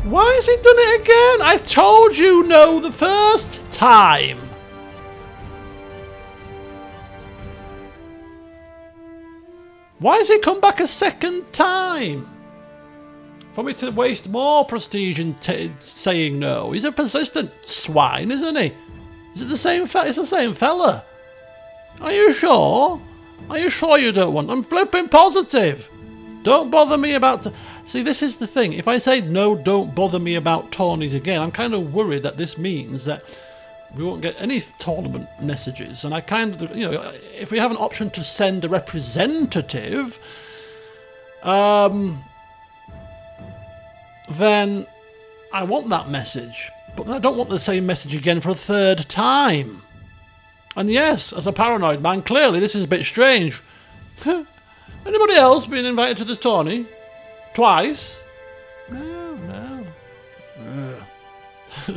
Why has he done it again? I told you no the first time. Why has he come back a second time? For me to waste more prestige in saying no. He's a persistent swine, isn't he? Is it the same fella? It's the same fella. Are you sure? Are you sure you don't want? I'm flipping positive. Don't bother me about... See, this is the thing. If I say, no, don't bother me about tourneys again, I'm kind of worried that this means that we won't get any tournament messages. And I kind of, if we have an option to send a representative, then I want that message. But I don't want the same message again for a third time. And yes, as a paranoid man, clearly this is a bit strange. Anybody else been invited to this tourney? Twice? No.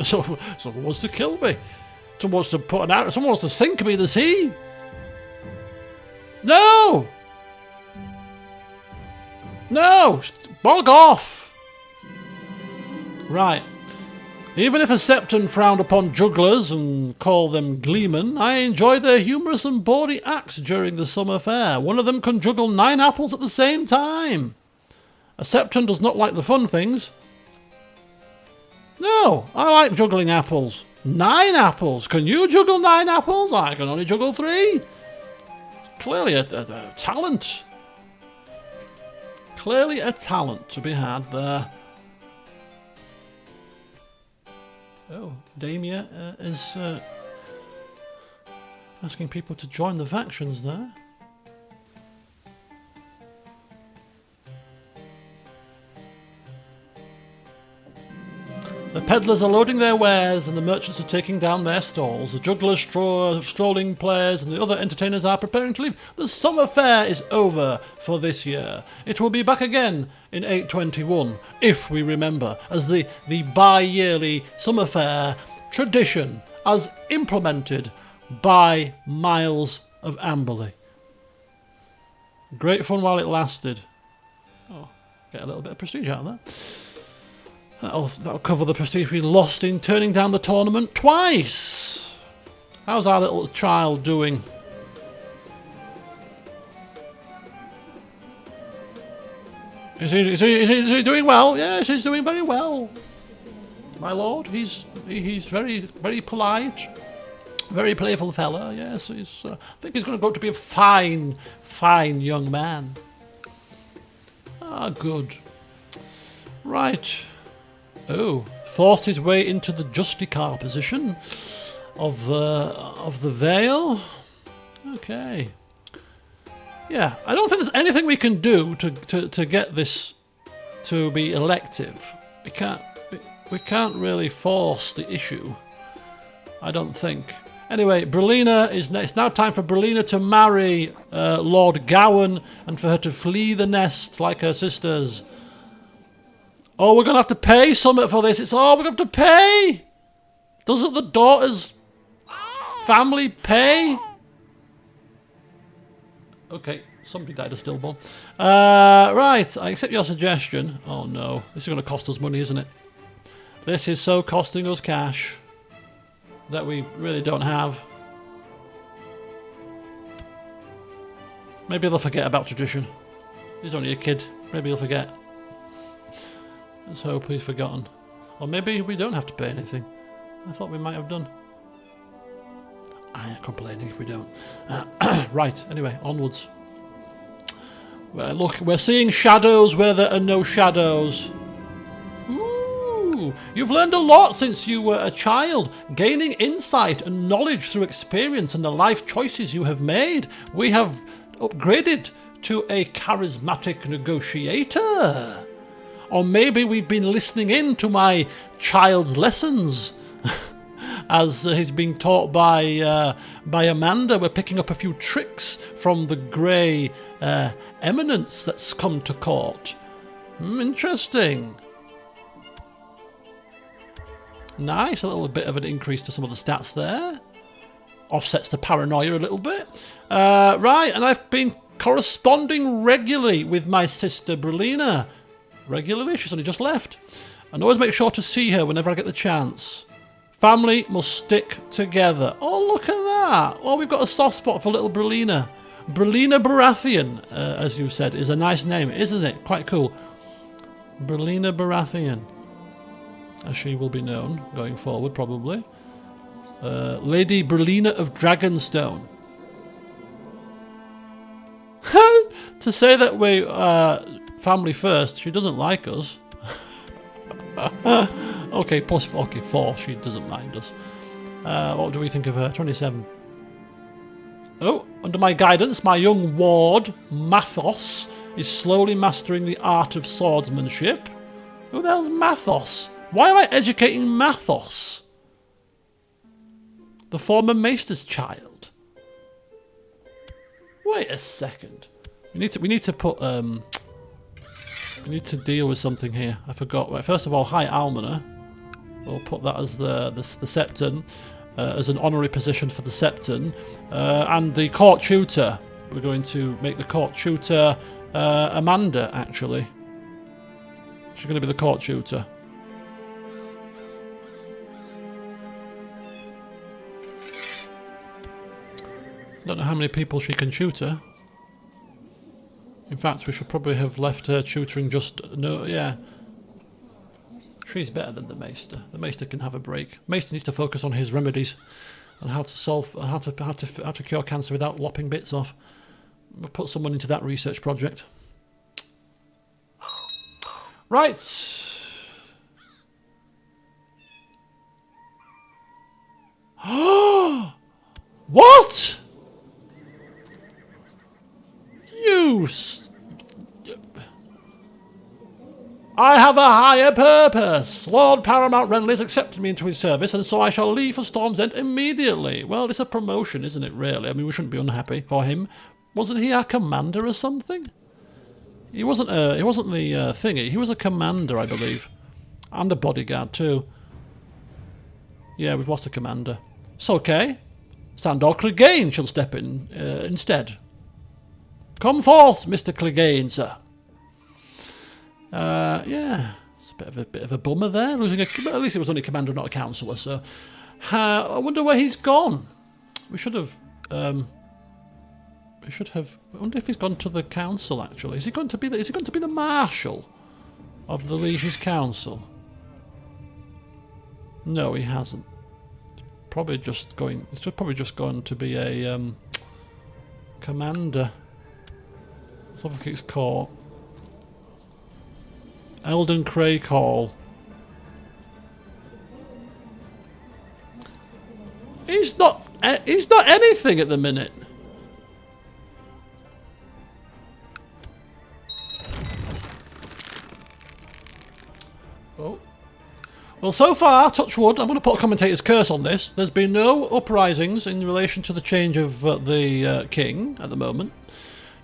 Someone wants to kill me. Someone wants to put an arrow. Someone wants to sink me in the sea. No! No! Bog off! Right. Even if a Septon frowned upon jugglers and called them gleemen, I enjoy their humorous and bawdy acts during the summer fair. One of them can juggle 9 apples at the same time. A Septon does not like the fun things. No, I like juggling apples. 9 apples. Can you juggle 9 apples? I can only juggle 3. Clearly a talent. Clearly a talent to be had there. Oh, Damia is asking people to join the factions there. The peddlers are loading their wares and the merchants are taking down their stalls. The jugglers, strolling players and the other entertainers are preparing to leave. The summer fair is over for this year. It will be back again in 821, if we remember, as the bi-yearly summer fair tradition as implemented by Myles of Amberley. Great fun while it lasted. Oh, get a little bit of prestige out of that. That'll cover the prestige we lost in turning down the tournament twice. How's our little child doing? Is he doing well? Yes, he's doing very well. My lord, he's very, very polite, very playful fella. Yes, I think he's going to grow to be a fine young man. Ah, good. Right. Oh, forced his way into the Justicar position of the Vale. Okay. Yeah, I don't think there's anything we can do to get this to be elective. We can't really force the issue. I don't think. Anyway, Brelina it's now time for Brelina to marry Lord Gowan and for her to flee the nest like her sisters. Oh, we're gonna have to pay something for this. We're gonna have to pay. Doesn't the daughter's family pay? Okay, somebody died of stillborn. Right, I accept your suggestion. Oh no, this is going to cost us money, isn't it? This is so costing us cash that we really don't have. Maybe they'll forget about tradition. He's only a kid. Maybe he'll forget. Let's hope he's forgotten. Or maybe we don't have to pay anything. I thought we might have done. I ain't complaining if we don't. Right, anyway, onwards. Well, look, we're seeing shadows where there are no shadows. Ooh, you've learned a lot since you were a child, gaining insight and knowledge through experience and the life choices you have made. We have upgraded to a charismatic negotiator. Or maybe we've been listening in to my child's lessons. As he's being taught by Amanda, we're picking up a few tricks from the grey eminence that's come to court. Interesting. Nice, a little bit of an increase to some of the stats there. Offsets the paranoia a little bit. Right, and I've been corresponding regularly with my sister Brelina. Regularly? She's only just left. And always make sure to see her whenever I get the chance. Family must stick together. Oh, look at that. Oh, we've got a soft spot for little Brelina. Brelina Baratheon, as you said, is a nice name, isn't it? Quite cool. Brelina Baratheon, as she will be known going forward, probably. Lady Brelina of Dragonstone. To say that we family first, she doesn't like us. Okay, plus 4, she doesn't mind us. What do we think of her? 27. Oh, under my guidance, my young ward, Mathos, is slowly mastering the art of swordsmanship. Who the hell's Mathos? Why am I educating Mathos? The former maester's child. Wait a second. We need to put we need to deal with something here. I forgot. Right, first of all, hi Almoner. We'll put that as the Septon, as an honorary position for the Septon. And the court tutor. We're going to make the court tutor Amanda, actually. She's going to be the court tutor. Don't know how many people she can tutor. In fact, we should probably have left her tutoring just... No, yeah. She's better than the Maester. The Maester can have a break. Maester needs to focus on his remedies and how to solve, how to cure cancer without lopping bits off. We'll put someone into that research project. Right. What? I have a higher purpose. Lord Paramount Renly has accepted me into his service, and so I shall leave for Storm's End immediately. Well, it's a promotion, isn't it, really? I mean, we shouldn't be unhappy for him. Wasn't he our commander or something? He wasn't the thingy. He was a commander, I believe. And a bodyguard, too. Yeah, we've lost a commander. It's okay. Sandor Clegane shall step in instead. Come forth, Mr. Clegane, sir. Yeah, it's a bit of a bummer there. Losing at least it was only a commander, not a councillor. So, I wonder where he's gone. We should have. I wonder if he's gone to the council. Actually, is he going to be the marshal of the Liege's council? No, he hasn't. He's probably just going to be a commander. Suffolk's Court. Eldon Craig Hall. He's not anything at the minute. Well, so far, touch wood, I'm going to put a commentator's curse on this. There's been no uprisings in relation to the change of the king at the moment.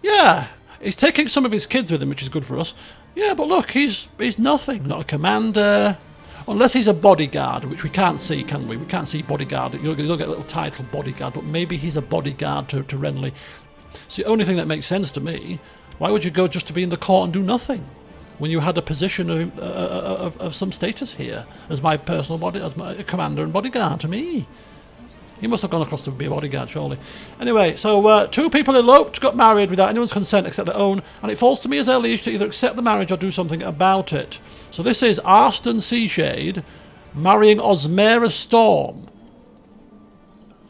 Yeah, he's taking some of his kids with him, which is good for us. Yeah, but look, he's nothing. Not a commander. Unless he's a bodyguard, which we can't see, can we? We can't see bodyguard. You'll get a little title, bodyguard, but maybe he's a bodyguard to Renly. It's the only thing that makes sense to me. Why would you go just to be in the court and do nothing when you had a position of some status here as my as my commander and bodyguard to me? He must have gone across to be a bodyguard, surely. Anyway, so 2 people eloped, got married without anyone's consent except their own, and it falls to me as their liege to either accept the marriage or do something about it. So this is Arston Seashade marrying Osmera Storm.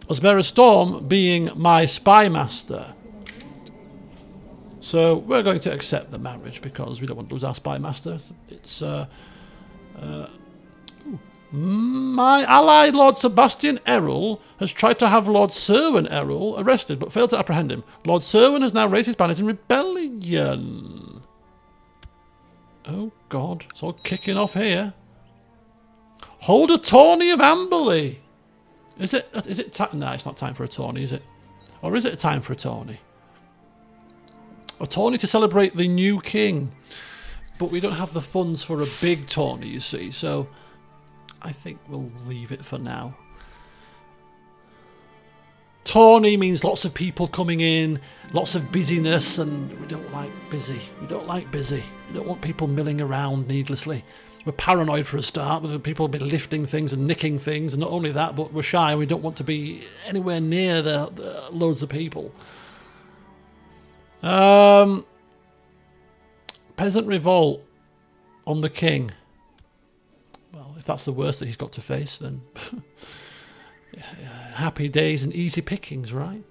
Osmera Storm being my spy master. So we're going to accept the marriage because we don't want to lose our spy master. It's my ally Lord Sebastian Errol has tried to have Lord Serwyn Errol arrested but failed to apprehend him. Lord Serwyn has now raised his banners in rebellion. Oh God, it's all kicking off here. Hold a tourney of Amberley. Is it no, it's not time for a tourney, is it? Or is it a time for a tourney? A tourney to celebrate the new king. But we don't have the funds for a big tourney, you see, so I think we'll leave it for now. Tourney means lots of people coming in, lots of busyness, and we don't like busy. We don't like busy. We don't want people milling around needlessly. We're paranoid for a start, with people be lifting things and nicking things, and not only that, but we're shy. We don't want to be anywhere near the loads of people. Peasant revolt on the king. Well, if that's the worst that he's got to face, then happy days and easy pickings, right?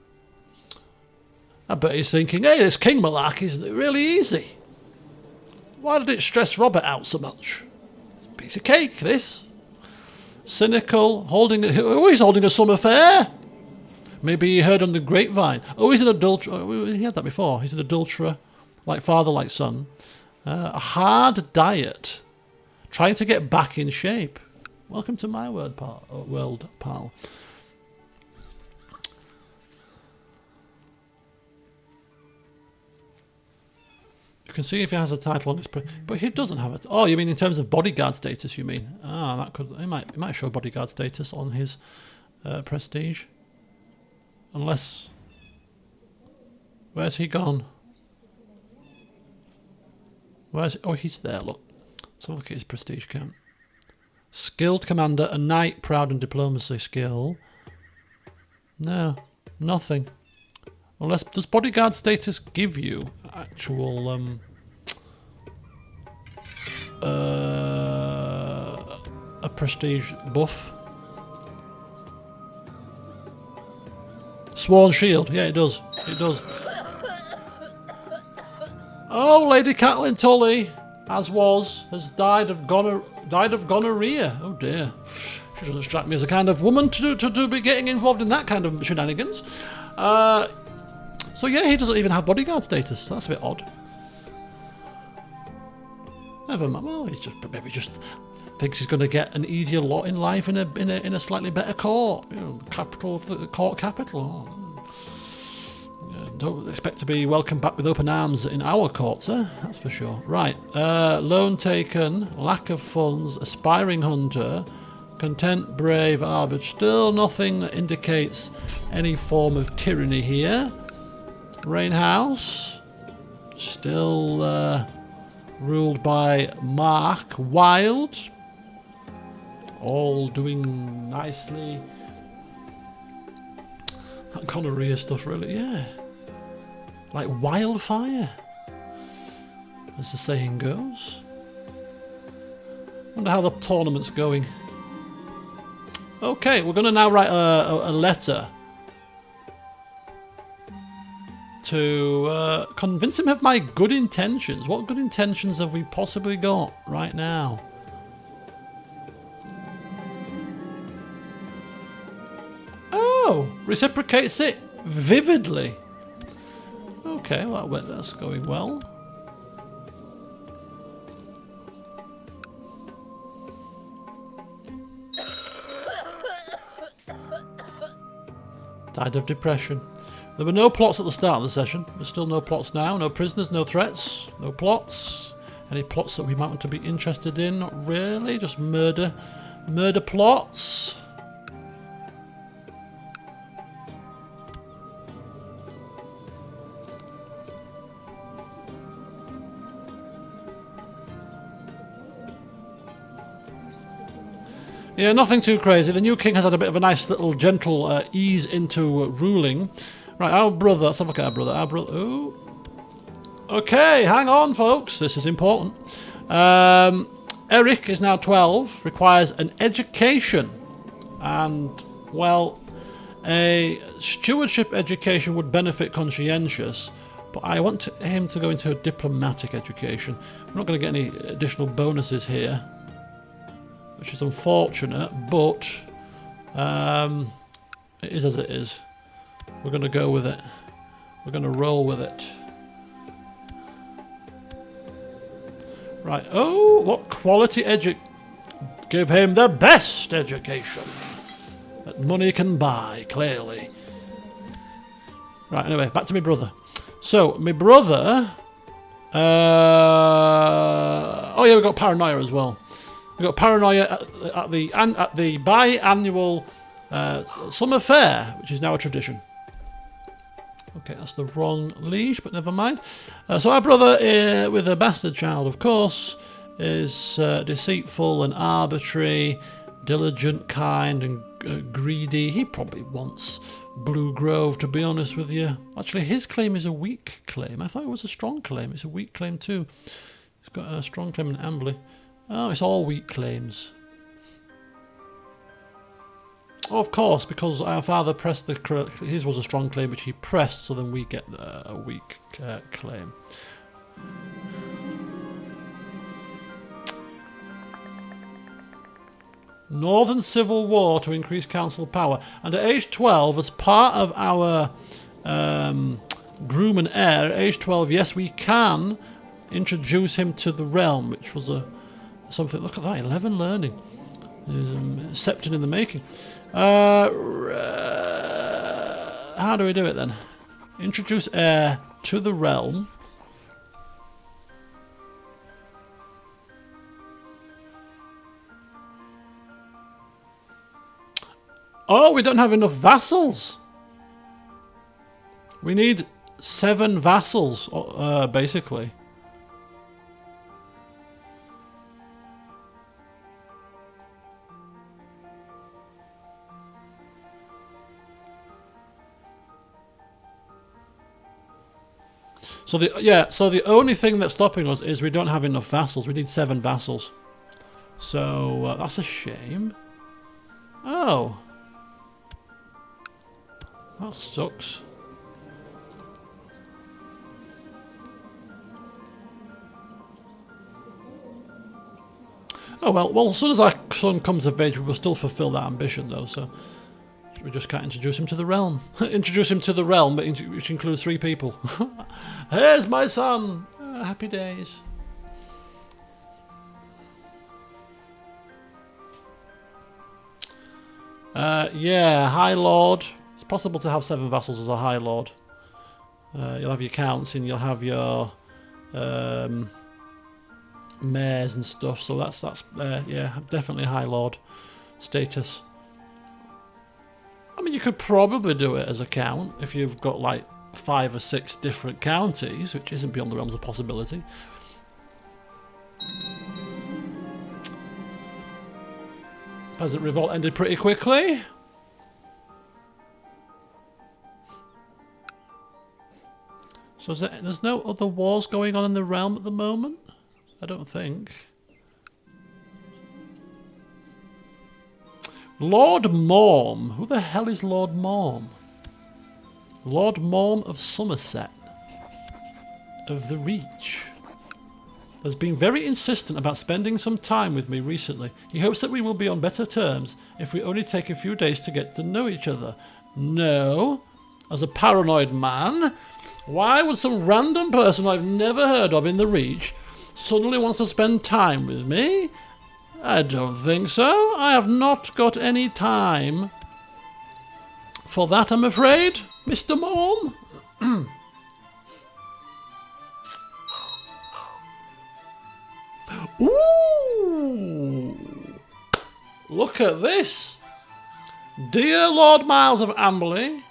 I bet he's thinking, hey, this king malarkey isn't it really easy? Why did it stress Robert out so much? It's a piece of cake, this. Cynical, he's holding a summer fair. Maybe he heard on the grapevine. Oh, he's an adulterer. He had that before. He's an adulterer, like father, like son. A hard diet. Trying to get back in shape. Welcome to my world, pal. You can see if he has a title on his... But he doesn't have it. Oh, you mean in terms of bodyguard status, you mean? Ah, that could... He might show bodyguard status on his prestige. Unless... Where's he gone? Oh, he's there, look. Let's have a look at his prestige count. Skilled commander, a knight, proud in diplomacy skill. No, nothing. Unless, does bodyguard status give you actual a prestige buff? Sworn shield, yeah, it does. It does. Oh, Lady Catelyn Tully, has died of gonorrhea. Oh dear. She doesn't strike me as a kind of woman to be getting involved in that kind of shenanigans. So yeah, he doesn't even have bodyguard status. That's a bit odd. Never mind. Well, he's just thinks he's going to get an easier lot in life in a slightly better court. You know, capital of the court capital. Don't expect to be welcomed back with open arms in our court, sir. That's for sure. Right. Loan taken, lack of funds, aspiring hunter, content, brave, but still nothing that indicates any form of tyranny here. Rain House, still ruled by Mark Wild. All doing nicely. That gonorrhea stuff, really, yeah. Like wildfire, as the saying goes. Wonder how the tournament's going. Okay, we're going to now write a letter to convince him of my good intentions. What good intentions have we possibly got right now? Oh, reciprocates it vividly. Okay, well, that's going well. Died of depression. There were no plots at the start of the session. There's still no plots now. No prisoners, no threats, no plots. Any plots that we might want to be interested in? Not really. Just murder. Murder plots. Yeah, nothing too crazy. The new king has had a bit of a nice little gentle ease into ruling. Right, our brother. Let's have a look at our brother. Our brother. Ooh. Okay, hang on, folks. This is important. Eric is now 12. Requires an education, and well, a stewardship education would benefit conscientious. But I want him to go into a diplomatic education. We're not going to get any additional bonuses here, which is unfortunate, but it is as it is. We're going to go with it. We're going to roll with it. Right. Oh, what quality give him the best education that money can buy, clearly. Right, anyway, back to my brother. So, my brother... oh yeah, we've got paranoia as well. We've got paranoia at the biannual summer fair, which is now a tradition. Okay, that's the wrong liege, but never mind. So our brother, with a bastard child, of course, is deceitful and arbitrary, diligent, kind, and greedy. He probably wants Blue Grove, to be honest with you. Actually, his claim is a weak claim. I thought it was a strong claim. It's a weak claim too. He's got a strong claim in Amberley. Oh, it's all weak claims. Oh, of course, because our father pressed the correct... His was a strong claim, which he pressed, so then we get a weak claim. Northern Civil War to increase council power. And at age 12, as part of our groom and heir, at age 12, yes, we can introduce him to the realm, which was something... Look at that, 11 learning. Septon in the making. How do we do it then? Introduce heir to the realm. Oh, we don't have enough vassals. We need 7 vassals, basically. So the only thing that's stopping us is we don't have enough vassals. We need 7 vassals. So that's a shame. Oh. That sucks. Oh well, as soon as our son comes of age, we will still fulfill that ambition though, so we just can't introduce him to the realm. Introduce him to the realm, which includes 3 people. Here's my son! Happy days. Yeah, High Lord. It's possible to have 7 vassals as a High Lord. You'll have your counts and you'll have your mayors and stuff, so that's yeah, definitely High Lord status. I mean, you could probably do it as a count if you've got like 5 or 6 different counties, which isn't beyond the realms of possibility. Peasant revolt ended pretty quickly. So there's no other wars going on in the realm at the moment? I don't think. Lord Morm. Who the hell is Lord Morm? Lord Morm of Somerset. Of the Reach. Has been very insistent about spending some time with me recently. He hopes that we will be on better terms if we only take a few days to get to know each other. No. As a paranoid man, why would some random person I've never heard of in the Reach suddenly wants to spend time with me? I don't think so. I have not got any time for that, I'm afraid, Mr. Morm. Ooh! Look at this. Dear Lord Myles of Amberley,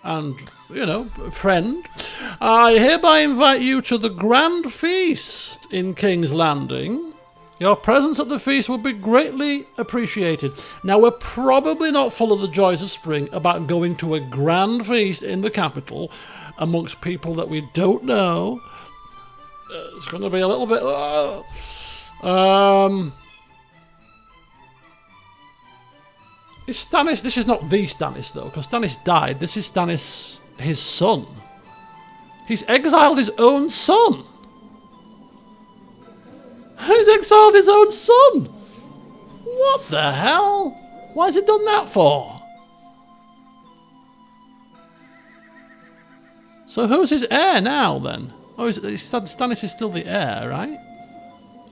and, you know, friend, I hereby invite you to the grand feast in King's Landing. Your presence at the feast will be greatly appreciated. Now, we're probably not full of the joys of spring about going to a grand feast in the capital amongst people that we don't know. It's going to be a little bit... Is Stannis... This is not the Stannis, though, because Stannis died. This is Stannis, his son. He's exiled his own son. He's exiled his own son. What the hell? Why has he done that for? So who's his heir now, then? Oh, Stannis is still the heir, right?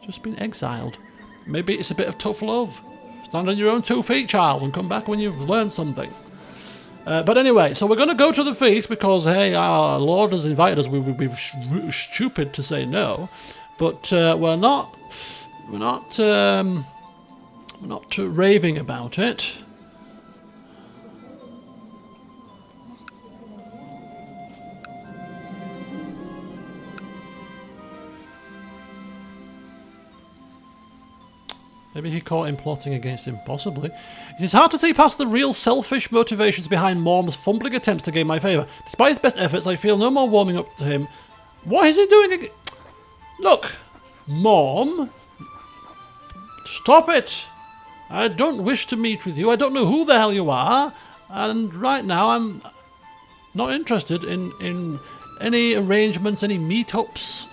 Just been exiled. Maybe it's a bit of tough love. Stand on your own 2 feet, child, and come back when you've learned something. But anyway, so we're going to go to the feast because, hey, our Lord has invited us. We would be stupid to say no. But we're not raving about it. Maybe he caught him plotting against him, possibly. It is hard to see past the real selfish motivations behind Morm's fumbling attempts to gain my favour. Despite his best efforts, I feel no more warming up to him. What is he doing? Look, Morm, stop it. I don't wish to meet with you. I don't know who the hell you are. And right now I'm not interested in any arrangements, any meetups.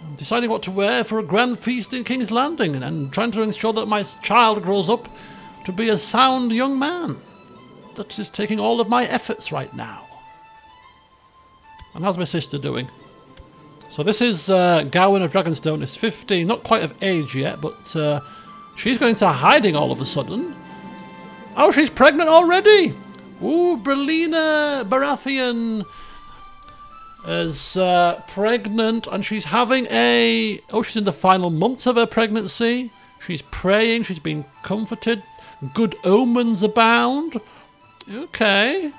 I'm deciding what to wear for a grand feast in King's Landing and trying to ensure that my child grows up to be a sound young man. That is taking all of my efforts right now. And how's my sister doing? So this is Gawain of Dragonstone, is 15, not quite of age yet, but she's going to hiding all of a sudden. Oh, she's pregnant already! Ooh, Brelina Baratheon is pregnant, and she's having a... Oh, she's in the final months of her pregnancy. She's praying, she's being comforted. Good omens abound. Okay.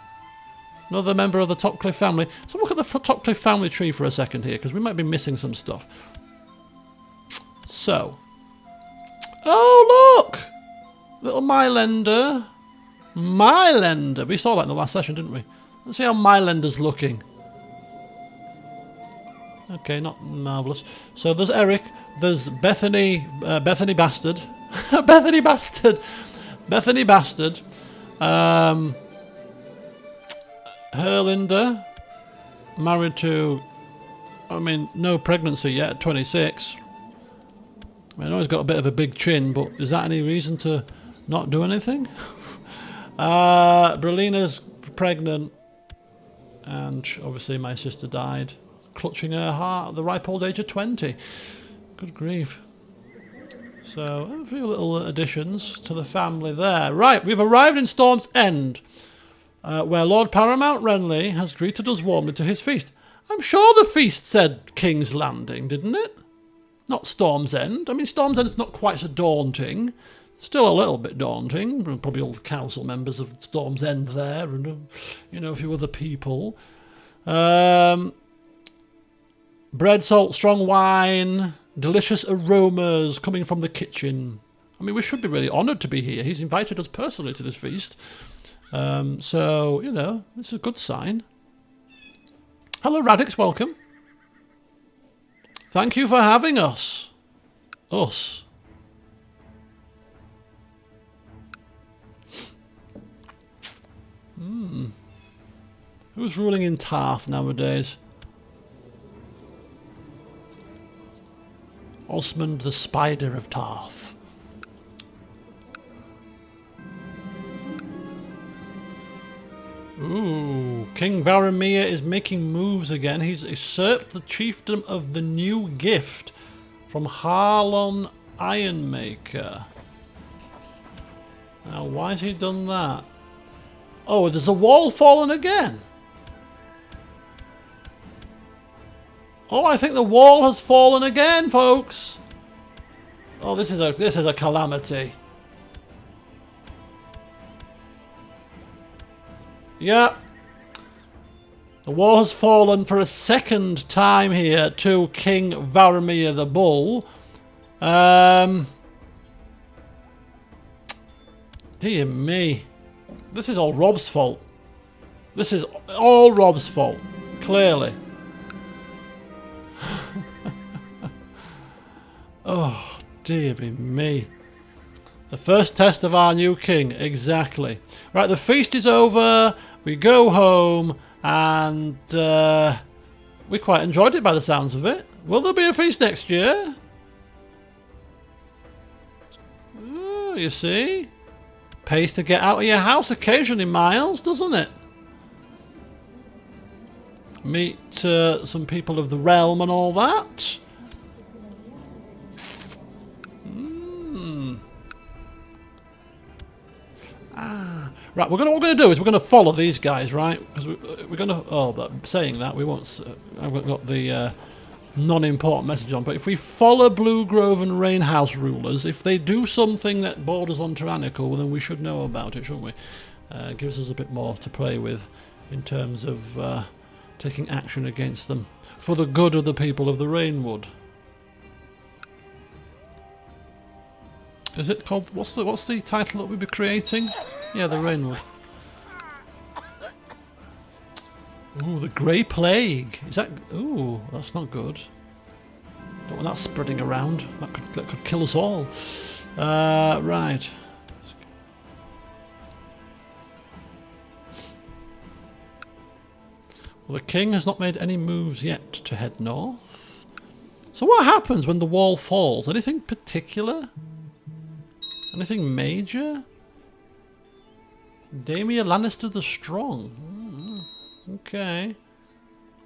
Another member of the Topcliffe family. So look at the Topcliffe family tree for a second here, because we might be missing some stuff. So. Oh, look! Little Mylender. Mylender. We saw that in the last session, didn't we? Let's see how Mylender's looking. Okay, not marvellous. So there's Eric. There's Bethany. Bethany Bastard. Bethany Bastard. Bethany Bastard. Herlinder, married to, I mean, no pregnancy yet, at 26. I know he's got a bit of a big chin, but is that any reason to not do anything? Brelina's pregnant, and obviously my sister died, clutching her heart at the ripe old age of 20. Good grief. So, a few little additions to the family there. Right, we've arrived in Storm's End, where Lord Paramount Renly has greeted us warmly to his feast. I'm sure the feast said King's Landing, didn't it? Not Storm's End. I mean, Storm's End is not quite so daunting. Still a little bit daunting. Probably all the council members of Storm's End there, and you know, a few other people. Bread, salt, strong wine, delicious aromas coming from the kitchen. I mean, we should be really honoured to be here. He's invited us personally to this feast. So, you know, this is a good sign. Hello, Radix, welcome. Thank you for having us. Us. Who's ruling in Tarth nowadays? Osmond the Spider of Tarth. Ooh, King Varamir is making moves again. He's usurped the chiefdom of the New Gift from Harlon Ironmaker. Now, why has he done that? Oh, there's a wall fallen again. Oh, I think the wall has fallen again, folks. Oh, this is a calamity. Yeah. The wall has fallen for a second time here to King Varamir the Bull. Dear me. This is all Rob's fault. This is all Rob's fault. Clearly. Oh, dear me. The first test of our new king. Exactly. Right, the feast is over. We go home. And we quite enjoyed it by the sounds of it. Will there be a feast next year? Oh, you see? Pays to get out of your house occasionally, Myles, doesn't it? Meet some people of the realm and all that. Right, what we're going to do is we're going to follow these guys, right? Because we're going to... Oh, but saying that, we won't... I've got the non-important message on. But if we follow Blue Grove and Rainhouse rulers, if they do something that borders on tyrannical, well, then we should know about it, shouldn't we? It gives us a bit more to play with in terms of taking action against them for the good of the people of the Rainwood. Is it called... What's the title that we'll be creating? Yeah, the Rainwood. Ooh, the Grey Plague. Is that... Ooh, that's not good. Don't want that spreading around. That could kill us all. Right. Well, the king has not made any moves yet to head north. So what happens when the wall falls? Anything particular? Anything major? Daemir Lannister the Strong. Okay.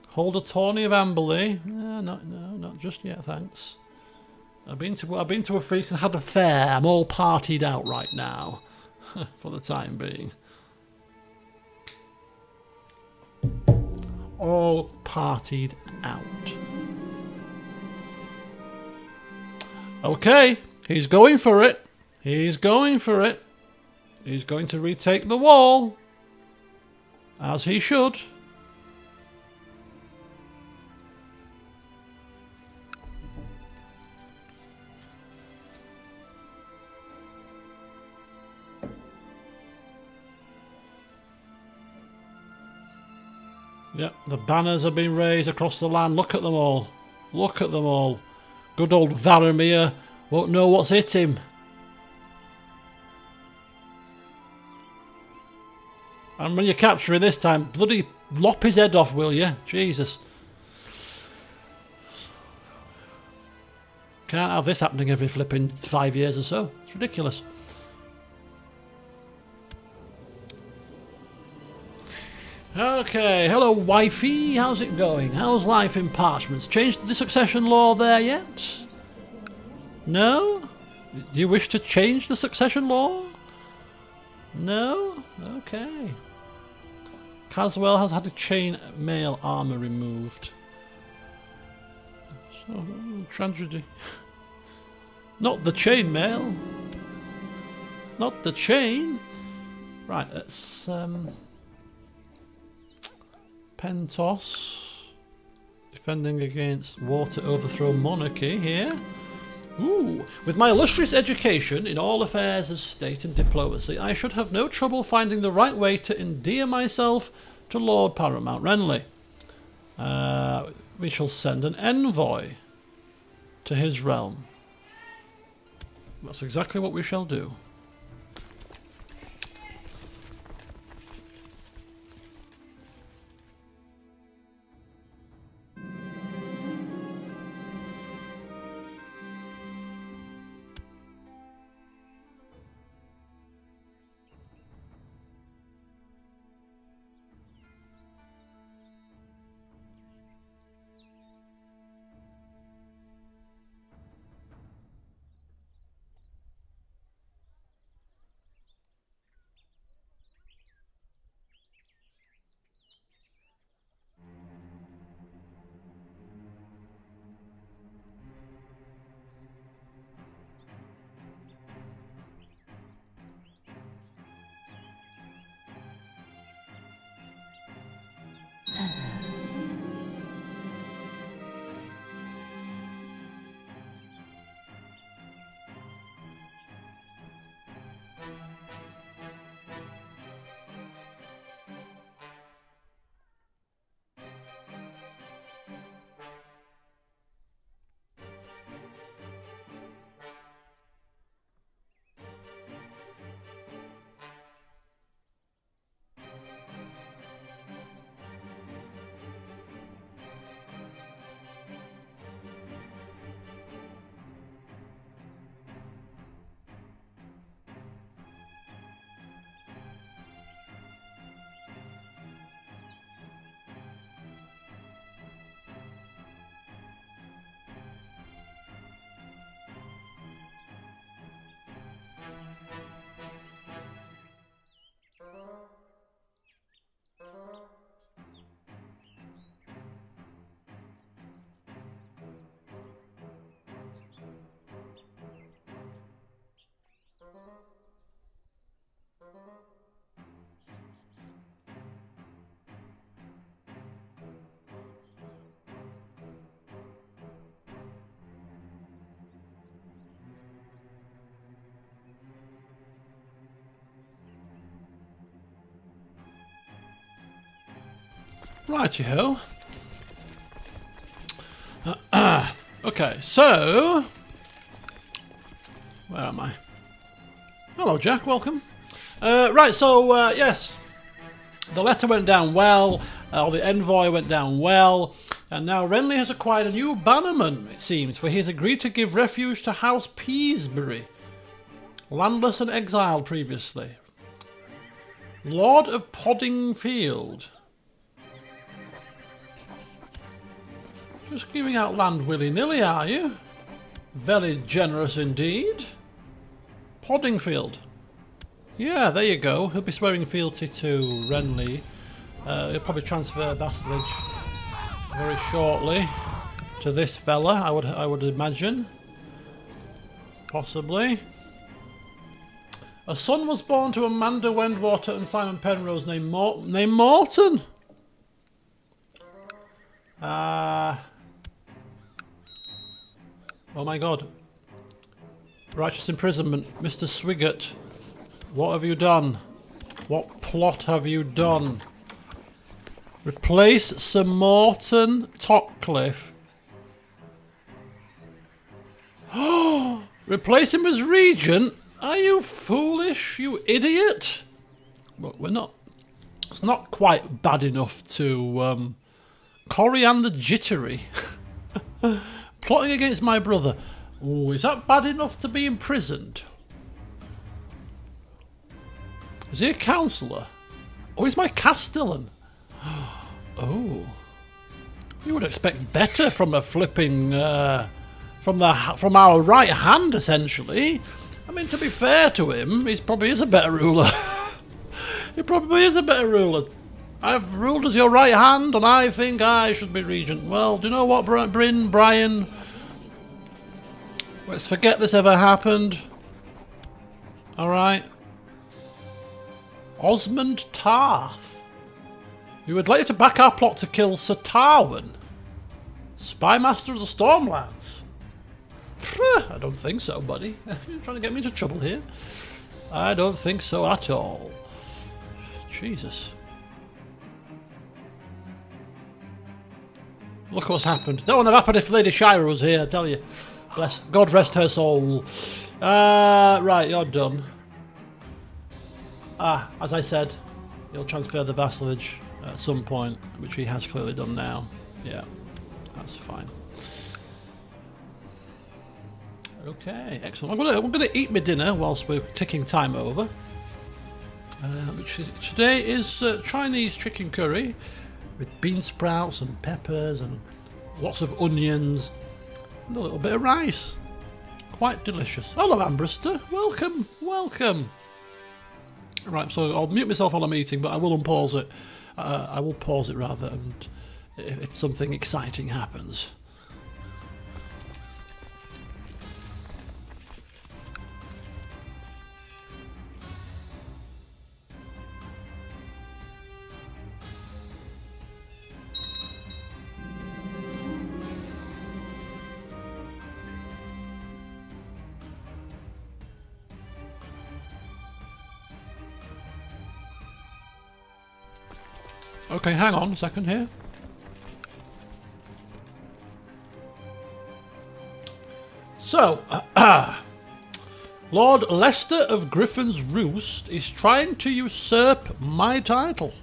Hold a tourney of Amberley. No, not just yet, thanks. I've been to a feast and had a fair. I'm all partied out right now, for the time being. All partied out. Okay, he's going for it. He's going for it. He's going to retake the wall. As he should. Yep, the banners have been raised across the land. Look at them all. Look at them all. Good old Varamir won't know what's hit him. And when you capture it this time, bloody lop his head off, will you? Jesus. Can't have this happening every flipping 5 years or so. It's ridiculous. Okay, hello wifey, how's it going? How's life in Parchments? Changed the succession law there yet? No? Do you wish to change the succession law? No? Okay. Caswell has had a chain mail armour removed. So, tragedy. Not the chain mail. Not the chain. Right, let's... Pentos. Defending against war to overthrow monarchy here. Ooh, with my illustrious education in all affairs of state and diplomacy, I should have no trouble finding the right way to endear myself to Lord Paramount Renly. We shall send an envoy to his realm. That's exactly what we shall do. Righty-ho. Okay, so... Where am I? Hello, Jack, welcome. Right, so, yes. The letter went down well, or the envoy went down well, and now Renly has acquired a new bannerman, it seems, for he has agreed to give refuge to House Peasbury, landless and exiled previously. Lord of Poddingfield. Just giving out land willy-nilly, are you? Very generous indeed. Poddingfield. Yeah, there you go. He'll be swearing fealty to Renly. He'll probably transfer vassalage very shortly to this fella, I would imagine. Possibly. A son was born to Amanda Wendwater and Simon Penrose named Morton. Oh my god. Righteous imprisonment. Mr. Swiggert. What have you done? What plot have you done? Replace Sir Morton Topcliffe. Oh! Replace him as regent? Are you foolish, you idiot? Look, we're not... It's not quite bad enough to... Coriander Jittery. Plotting against my brother. Ooh, is that bad enough to be imprisoned? Is he a councillor? Oh, he's my castellan. Oh. You would expect better from a flipping... from our right hand, essentially. I mean, to be fair to him, he probably is a better ruler. He probably is a better ruler. I've ruled as your right hand, and I think I should be regent. Well, do you know what, Brian? Let's forget this ever happened. Alright. Osmond Tarth. You would like to back our plot to kill Sir Tarwin, Spymaster of the Stormlands. I don't think so, buddy. You're trying to get me into trouble here. I don't think so at all. Jesus. Look what's happened. That wouldn't have happened if Lady Shira was here, I tell you. Bless. God rest her soul. Right, you're done. As I said, he'll transfer the vassalage at some point, which he has clearly done now. Yeah, that's fine. Okay, excellent. I'm gonna eat my dinner whilst we're ticking time over. Which today is Chinese chicken curry with bean sprouts and peppers and lots of onions and a little bit of rice. Quite delicious. Hello, Ambrister. Welcome, welcome. Right, so I'll mute myself while I'm eating, but I will unpause it. I will pause it rather, and if something exciting happens. Okay, hang on a second here. So, Lord Leicester of Griffin's Roost is trying to usurp my title.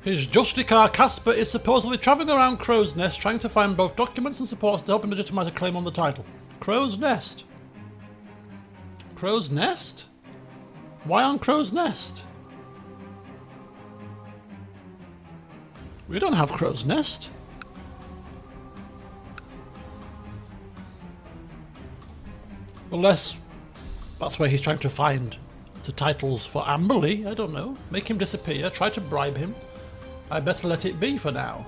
His Justicar Casper is supposedly travelling around Crow's Nest trying to find both documents and supports to help him legitimise a claim on the title. Crow's Nest? Crow's Nest? Why on Crow's Nest? We don't have Crow's Nest. Unless that's where he's trying to find the titles for Amberley. I don't know. Make him disappear. Try to bribe him. I better let it be for now.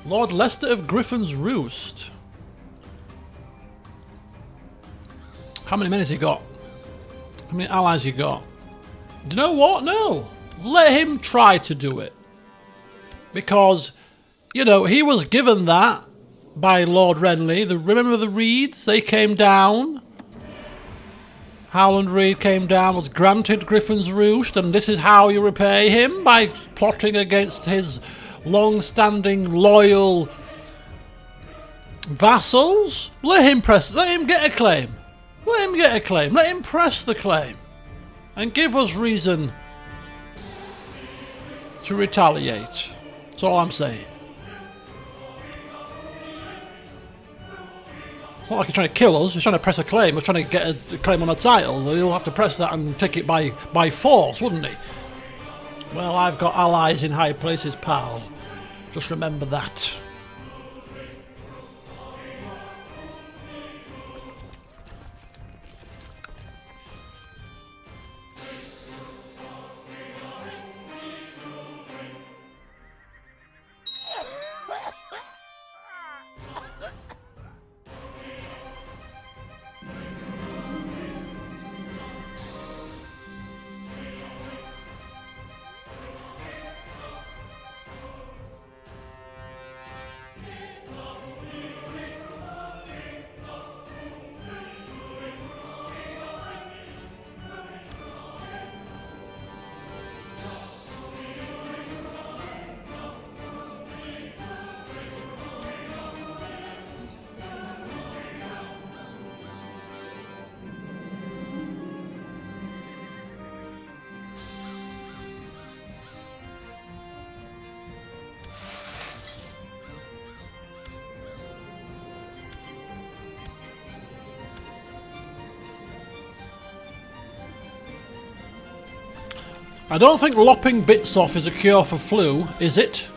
Lord Leicester of Griffin's Roost. How many men has he got? How many allies you got? Do you know what? No. Let him try to do it. Because, you know, he was given that by Lord Renly. Remember the Reeds? They came down. Howland Reed came down, was granted Griffin's Roost, and this is how you repay him, by plotting against his long-standing, loyal vassals. Let him get a claim. Let him get a claim. Let him press the claim. And give us reason to retaliate. That's all I'm saying. It's not like he's trying to kill us, he's trying to press a claim, he's trying to get a claim on a title. He'll have to press that and take it by force, wouldn't he? Well, I've got allies in high places, pal. Just remember that. I don't think lopping bits off is a cure for flu, is it?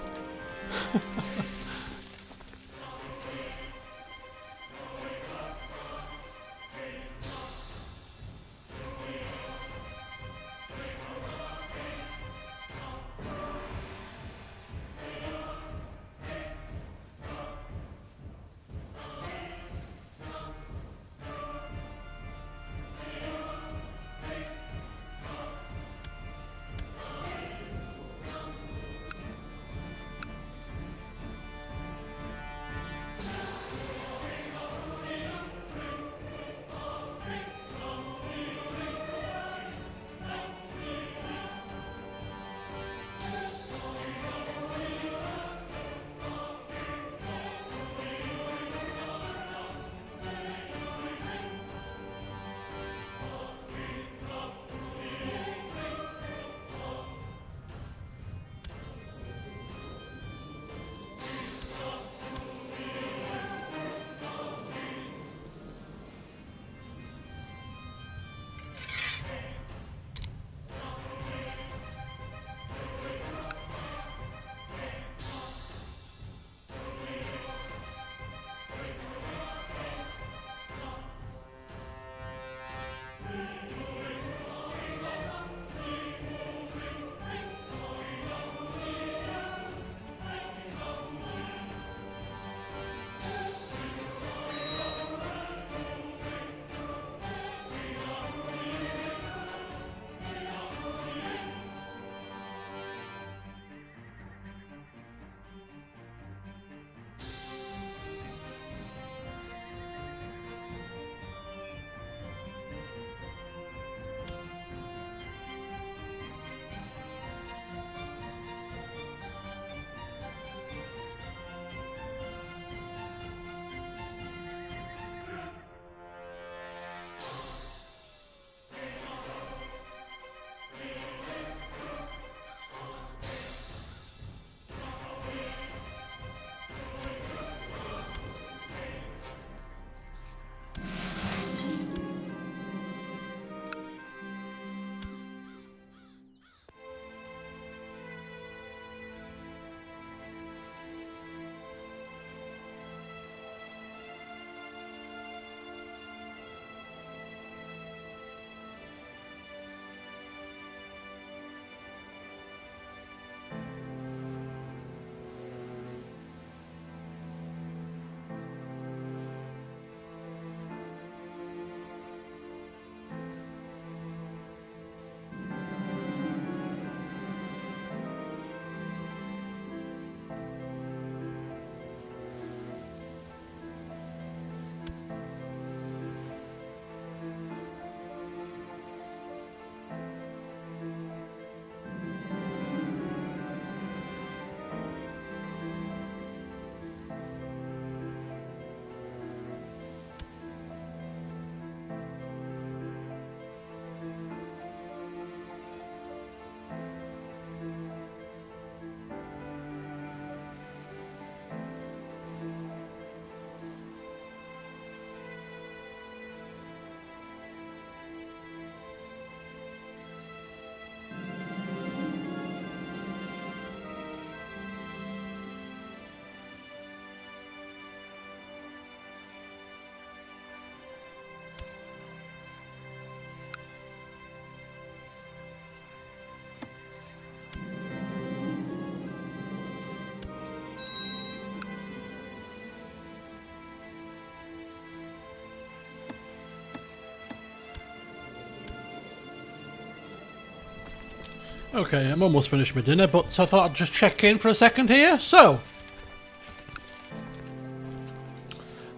Okay, I'm almost finished my dinner, but I thought I'd just check in for a second here. So,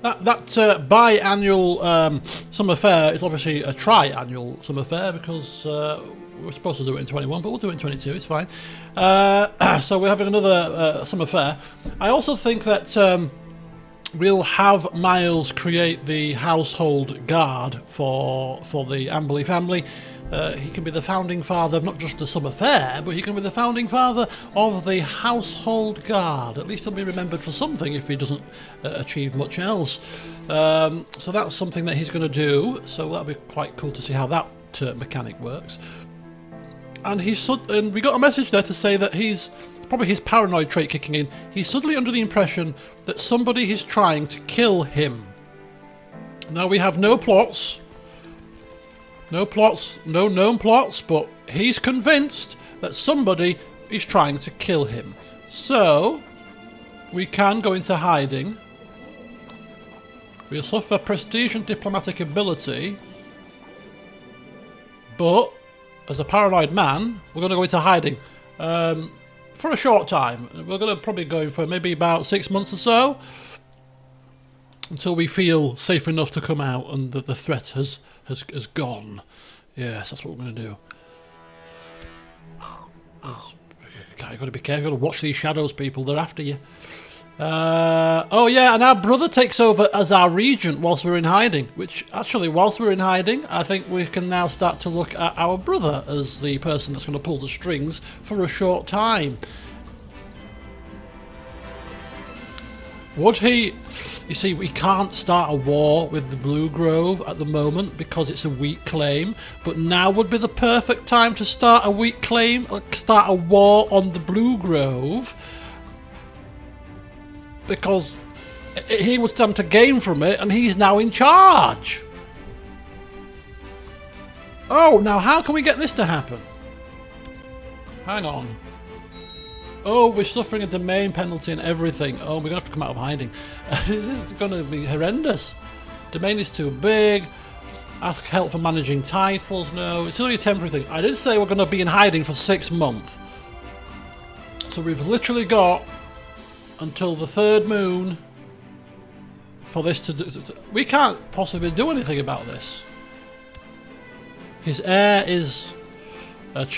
that biannual summer fair is obviously a tri-annual summer fair because we're supposed to do it in 21, but we'll do it in 22, it's fine. So we're having another summer fair. I also think that we'll have Myles create the household guard for the Amberley family. He can be the founding father of not just the summer fair, but he can be the founding father of the household guard. At least he'll be remembered for something if he doesn't achieve much else. So that's something that he's going to do. So that'll be quite cool to see how that mechanic works. And we got a message there to say that he's probably his paranoid trait kicking in. He's suddenly under the impression that somebody is trying to kill him. Now we have no plots. No plots, no known plots, but he's convinced that somebody is trying to kill him. So, we can go into hiding. We'll suffer prestige and diplomatic ability. But, as a paranoid man, we're going to go into hiding. For a short time. We're going to probably go in for maybe about 6 months or so. Until we feel safe enough to come out and that the threat has gone. Yes, that's what we're going to do. You've got to be careful. You've got to watch these shadows, people. They're after you. Oh, yeah, and our brother takes over as our regent whilst we're in hiding. Which, actually, whilst we're in hiding, I think we can now start to look at our brother as the person that's going to pull the strings for a short time. Would he... You see, we can't start a war with the Blue Grove at the moment because it's a weak claim, but now would be the perfect time to start a weak claim, start a war on the Blue Grove, because he would stand to gain from it and he's now in charge. Oh, now how can we get this to happen? Hang on. Oh, we're suffering a domain penalty and everything. Oh, we're going to have to come out of hiding. This is going to be horrendous. Domain is too big. Ask help for managing titles. No, it's only a temporary thing. I did say we're going to be in hiding for 6 months. So we've literally got until the 3rd moon for this to do. We can't possibly do anything about this. His heir is...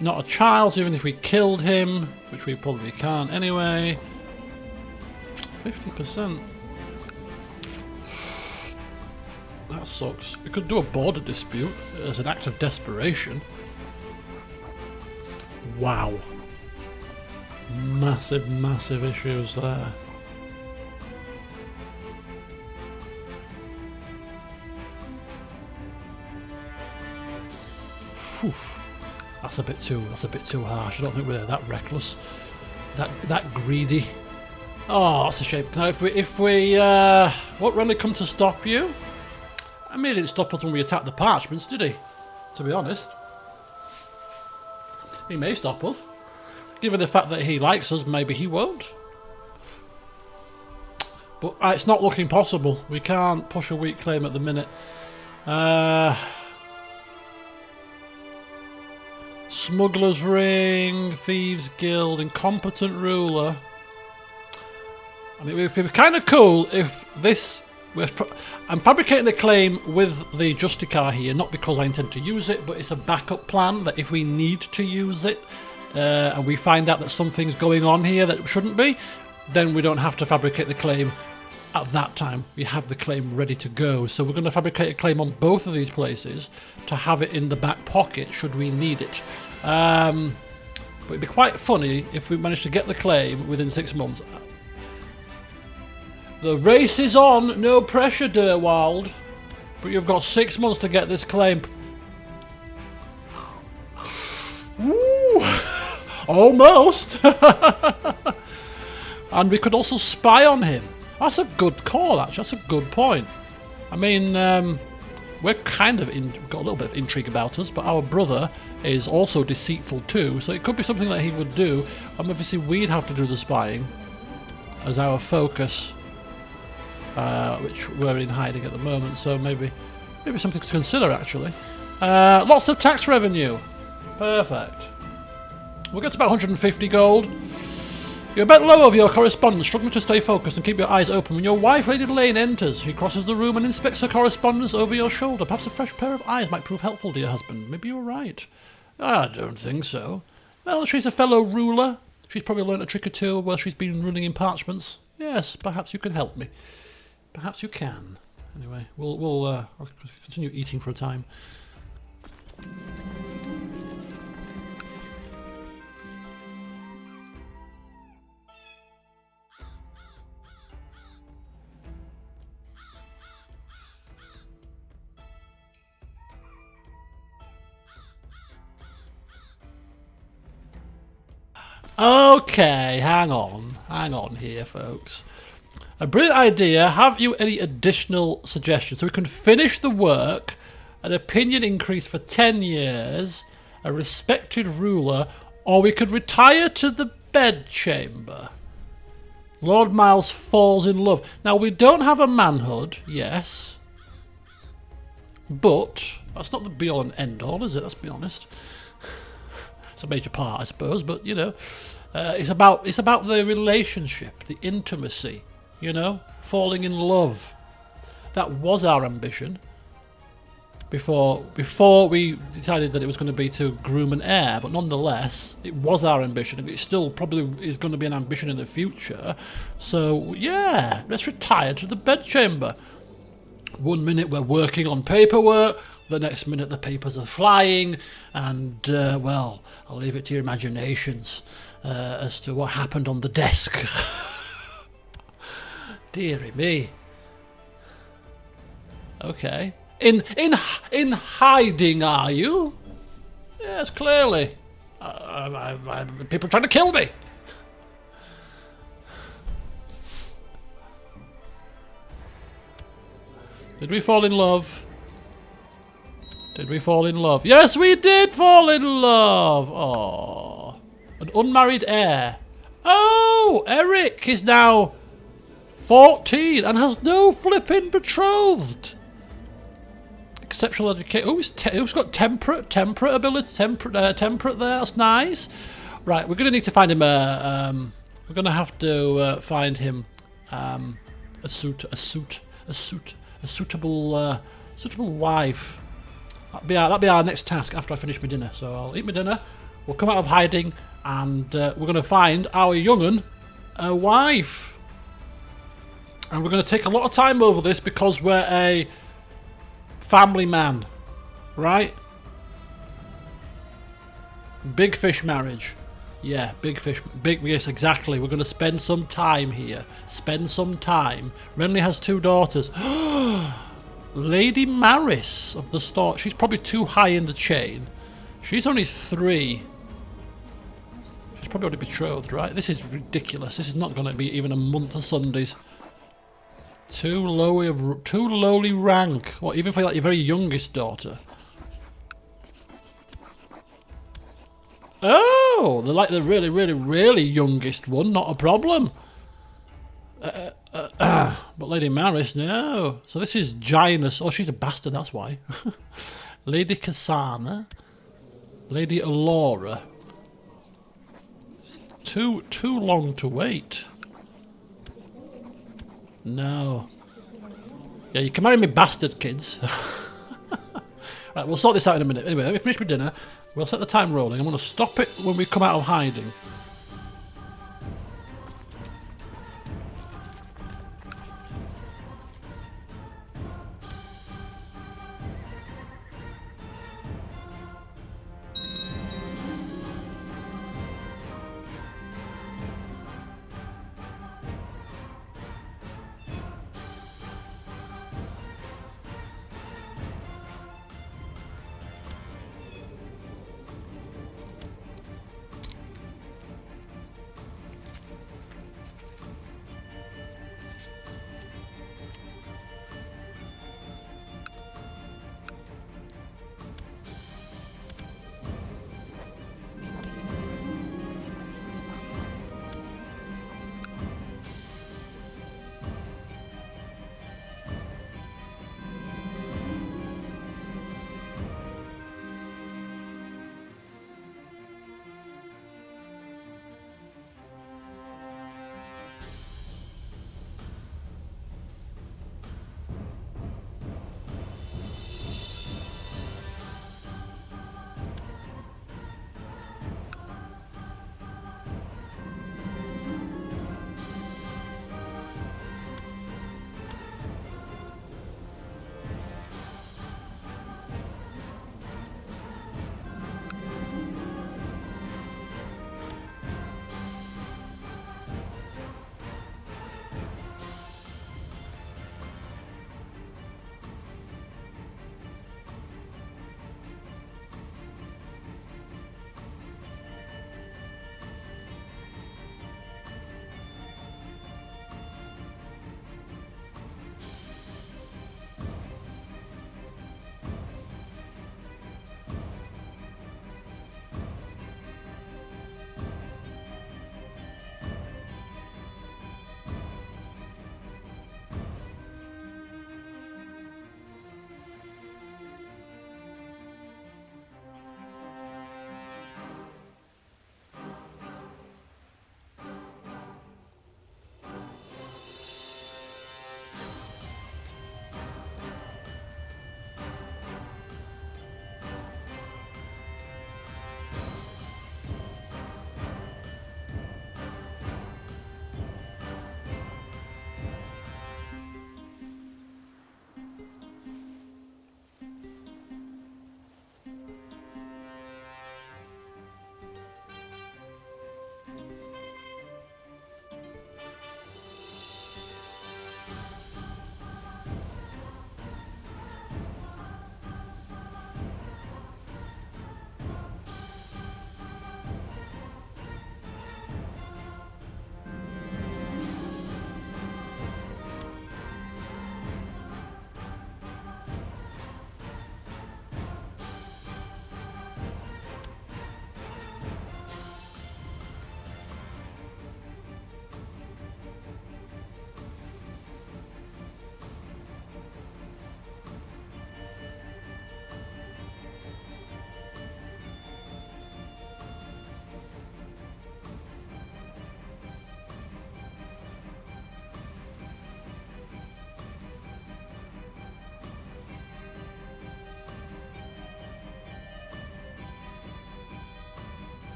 not a child, so even if we killed him, which we probably can't anyway. 50%. That sucks. We could do a border dispute as an act of desperation. Wow. Massive, massive issues there. Phew. That's a bit too harsh. I don't think we're that reckless, that greedy. Oh, that's a shame. Now, if we won't really come to stop you. I mean, he didn't stop us when we attacked the parchments, did he? To be honest, he may stop us. Given the fact that he likes us, maybe he won't. But it's not looking possible. We can't push a weak claim at the minute. Smuggler's Ring, Thieves Guild, Incompetent Ruler. I mean, it would be kind of cool if this... I'm fabricating the claim with the Justicar here, not because I intend to use it, but it's a backup plan that if we need to use it, and we find out that something's going on here that shouldn't be, then we don't have to fabricate the claim at that time. We have the claim ready to go. So we're going to fabricate a claim on both of these places to have it in the back pocket should we need it. But it'd be quite funny if we managed to get the claim within 6 months. The race is on, no pressure, Derwald. But you've got 6 months to get this claim. Woo! Almost! And we could also spy on him. That's a good call, actually. That's a good point. I mean, we're kind of we've got a little bit of intrigue about us, but our brother is also deceitful too, so it could be something that he would do. And obviously we'd have to do the spying as our focus, which we're in hiding at the moment, so maybe something to consider, actually. Lots of tax revenue. Perfect. We'll get to about 150 gold. You're a bit low over your correspondence, struggling to stay focused and keep your eyes open when your wife, Lady Lane, enters. She crosses the room and inspects her correspondence over your shoulder. Perhaps a fresh pair of eyes might prove helpful to your husband. Maybe you're right. I don't think so. Well, she's a fellow ruler. She's probably learnt a trick or two while she's been running in parchments. Yes, perhaps you can help me. Perhaps you can. Anyway, I'll continue eating for a time. Okay, hang on here, folks. A brilliant idea. Have you any additional suggestions? So we can finish the work, an opinion increase for 10 years, a respected ruler, or we could retire to the bedchamber. Lord Myles falls in love. Now, we don't have a manhood, yes, but that's not the be-all and end-all, is it? Let's be honest. It's a major part, I suppose, but, you know, it's about the relationship, the intimacy, you know, falling in love. That was our ambition before we decided that it was going to be to groom an heir, but nonetheless, it was our ambition, and it still probably is going to be an ambition in the future. So, yeah, let's retire to the bedchamber. 1 minute we're working on paperwork, the next minute the papers are flying, and, well, I'll leave it to your imaginations as to what happened on the desk. Dearie me. Okay. In hiding, are you? Yes, clearly. People are trying to kill me. Did we fall in love? Did we fall in love? Yes, we did fall in love! Oh, an unmarried heir. Oh, Eric is now 14 and has no flipping betrothed. Exceptional education. Who's got temperate ability? Temperate there. That's nice. Right, we're going to need to find him we're going to have to find him a suitable wife. That'll be our next task after I finish my dinner. So I'll eat my dinner, we'll come out of hiding, and we're going to find our young'un a wife. And we're going to take a lot of time over this because we're a family man, right? Big fish marriage. Yeah, yes, exactly. We're going to spend some time here. Renly has 2 daughters. Lady Maris of the Stork. She's probably too high in the chain. She's only 3. She's probably already betrothed, right? This is ridiculous. This is not going to be even a month of Sundays. Too lowly rank. What, even for like your very youngest daughter? Oh, they're like the really, really, really youngest one. Not a problem. But Lady Maris, no. So this is Gynus. Oh, she's a bastard, that's why. Lady Cassana. Lady Alora. It's too long to wait. No. Yeah, you can marry me, bastard kids. Right, we'll sort this out in a minute. Anyway, let me finish my dinner. We'll set the time rolling. I'm going to stop it when we come out of hiding.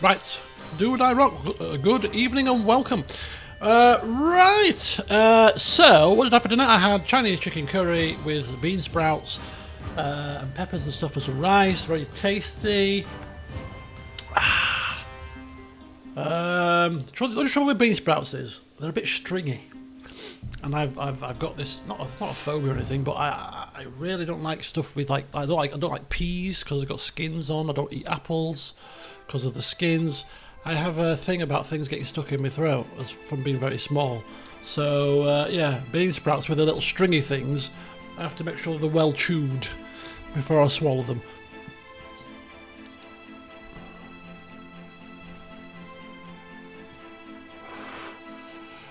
Right, Dude I Rock, good evening and welcome. So, what did I have for dinner? I had Chinese chicken curry with bean sprouts and peppers and stuff as rice, very tasty. The trouble with bean sprouts is they're a bit stringy, and I've got this not a phobia or anything, but I really don't like stuff with like I don't like peas because they've got skins on. I don't eat apples because of the skins. I have a thing about things getting stuck in my throat from being very small. So yeah, bean sprouts with the little stringy things, I have to make sure they're well chewed before I swallow them.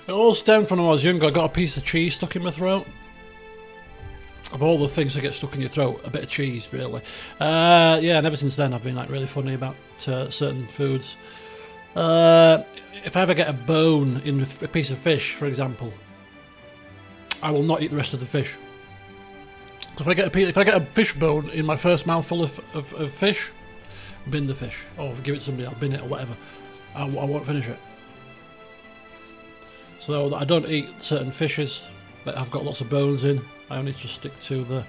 It all stemmed from when I was younger. I got a piece of cheese stuck in my throat. Of all the things that get stuck in your throat, a bit of cheese, really. Yeah, and ever since then I've been like really funny about certain foods. If I ever get a bone in a piece of fish, for example, I will not eat the rest of the fish. So if I get a fish bone in my first mouthful of fish, bin the fish, or give it to somebody, I'll bin it or whatever. I won't finish it. So I don't eat certain fishes that have got lots of bones in. I only just stick to the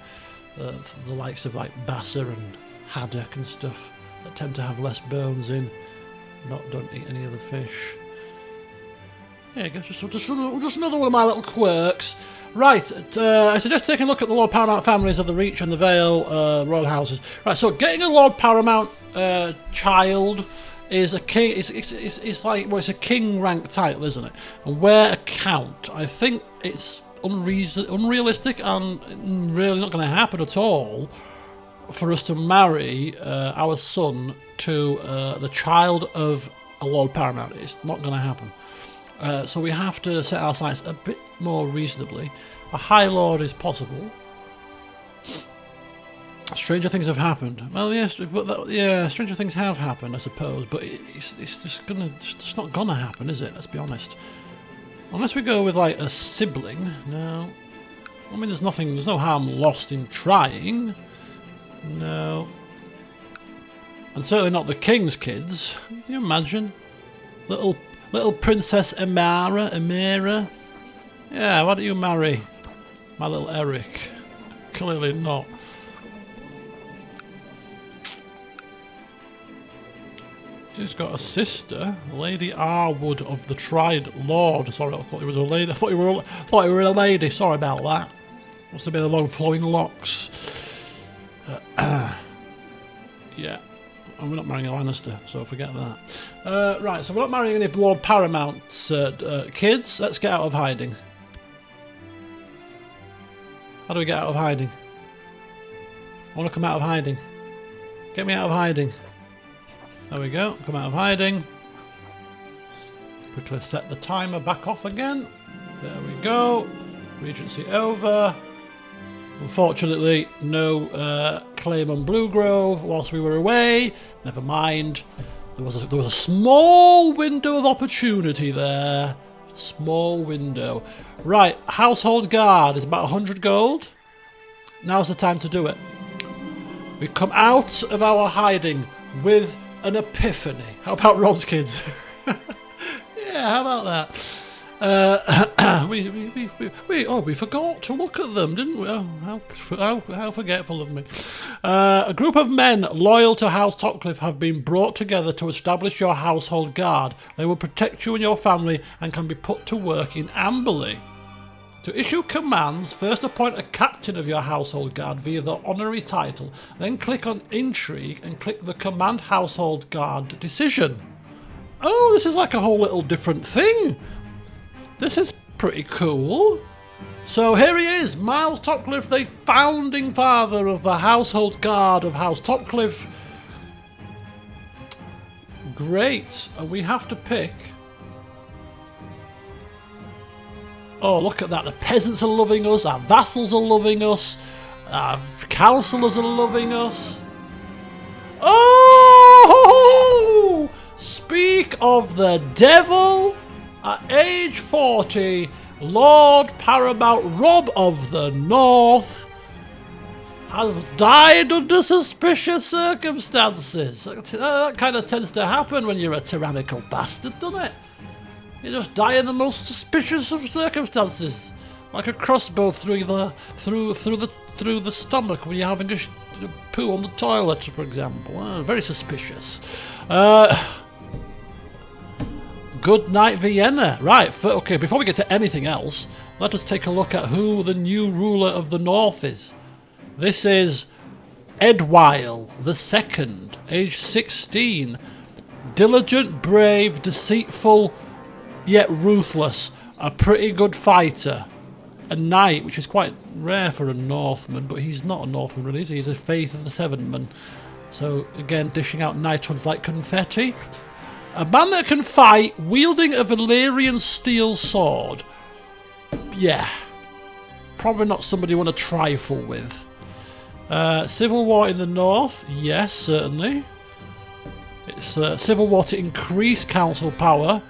likes of like bassa and haddock and stuff that tend to have less bones in. Don't eat any other fish. Yeah, just another one of my little quirks. Right, I suggest taking a look at the Lord Paramount families of the Reach and the Vale royal houses. Right, so getting a Lord Paramount child is a king. It's like, well, it's a king rank title, isn't it? And where a count, I think it's unrealistic and really not going to happen at all for us to marry our son to the child of a Lord Paramount. It's not going to happen. So we have to set our sights a bit more reasonably. A High Lord is possible. Stranger things have happened. Well, yes, but yeah, stranger things have happened, I suppose. But it's just not gonna happen, is it? Let's be honest. Unless we go with like a sibling. No. I mean, there's no harm lost in trying. No. And certainly not the king's kids. Can you imagine? Little Princess Emira. Yeah, why don't you marry my little Eric? Clearly not. He's got a sister, Lady Arwood of the Tried Lord. Sorry, I thought he was a lady. I thought you were a lady. Sorry about that. Must have been the long flowing locks. Yeah, and we're not marrying a Lannister, so forget that. Right, so we're not marrying any Lord Paramount kids. Let's get out of hiding. How do we get out of hiding? I want to come out of hiding. Get me out of hiding. There we go, come out of hiding. Quickly set the timer back off again. There we go. Regency over. Unfortunately, no claim on Blue Grove whilst we were away. Never mind. There was a small window of opportunity there. Small window. Right, Household Guard is about 100 gold. Now's the time to do it. We come out of our hiding with an epiphany. How about Rob's kids? Yeah, how about that? We forgot to look at them, didn't we? Oh, how forgetful of me. A group of men loyal to House Topcliffe have been brought together to establish your household guard. They will protect you and your family and can be put to work in Amberley. To issue commands, first appoint a captain of your household guard via the honorary title, then click on Intrigue and click the Command Household Guard decision. Oh, this is like a whole little different thing. This is pretty cool. So here he is, Myles Topcliffe, the founding father of the Household Guard of House Topcliffe. Great, and we have to pick... Oh, look at that. The peasants are loving us. Our vassals are loving us. Our councillors are loving us. Oh! Speak of the devil. At age 40, Lord Paramount Rob of the North has died under suspicious circumstances. That kind of tends to happen when you're a tyrannical bastard, doesn't it? You just die in the most suspicious of circumstances, like a crossbow through the stomach when you're having a poo on the toilet, for example. Very suspicious. Good night, Vienna. Right. Okay. Before we get to anything else, let us take a look at who the new ruler of the North is. This is Edwile II, age 16. Diligent, brave, deceitful, yet ruthless. A pretty good fighter. A knight, which is quite rare for a Northman, but he's not a Northman really, is he? He's a Faith of the Sevenman. So, again, dishing out knighthoods like confetti. A man that can fight, wielding a Valyrian steel sword. Yeah. Probably not somebody you want to trifle with. Civil war in the North? Yes, certainly. It's civil war to increase council power,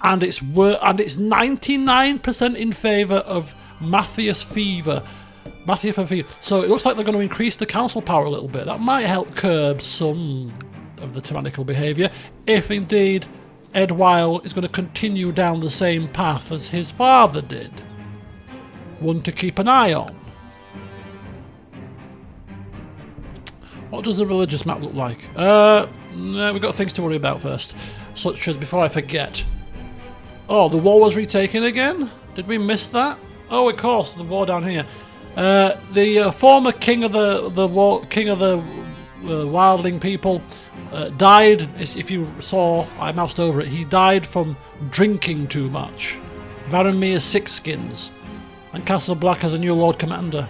and it's 99% in favour of Matthias Fever. So it looks like they're going to increase the council power a little bit. That might help curb some of the tyrannical behaviour, if indeed Edwile is going to continue down the same path as his father did. One to keep an eye on. What does the religious map look like? No, we've got things to worry about first. Such as, before I forget... Oh, the war was retaken again? Did we miss that? Oh, of course, the war down here. The former king of the wildling people died. If you saw, I moused over it. He died from drinking too much. Varanmir Sixskins, and Castle Black has a new Lord Commander.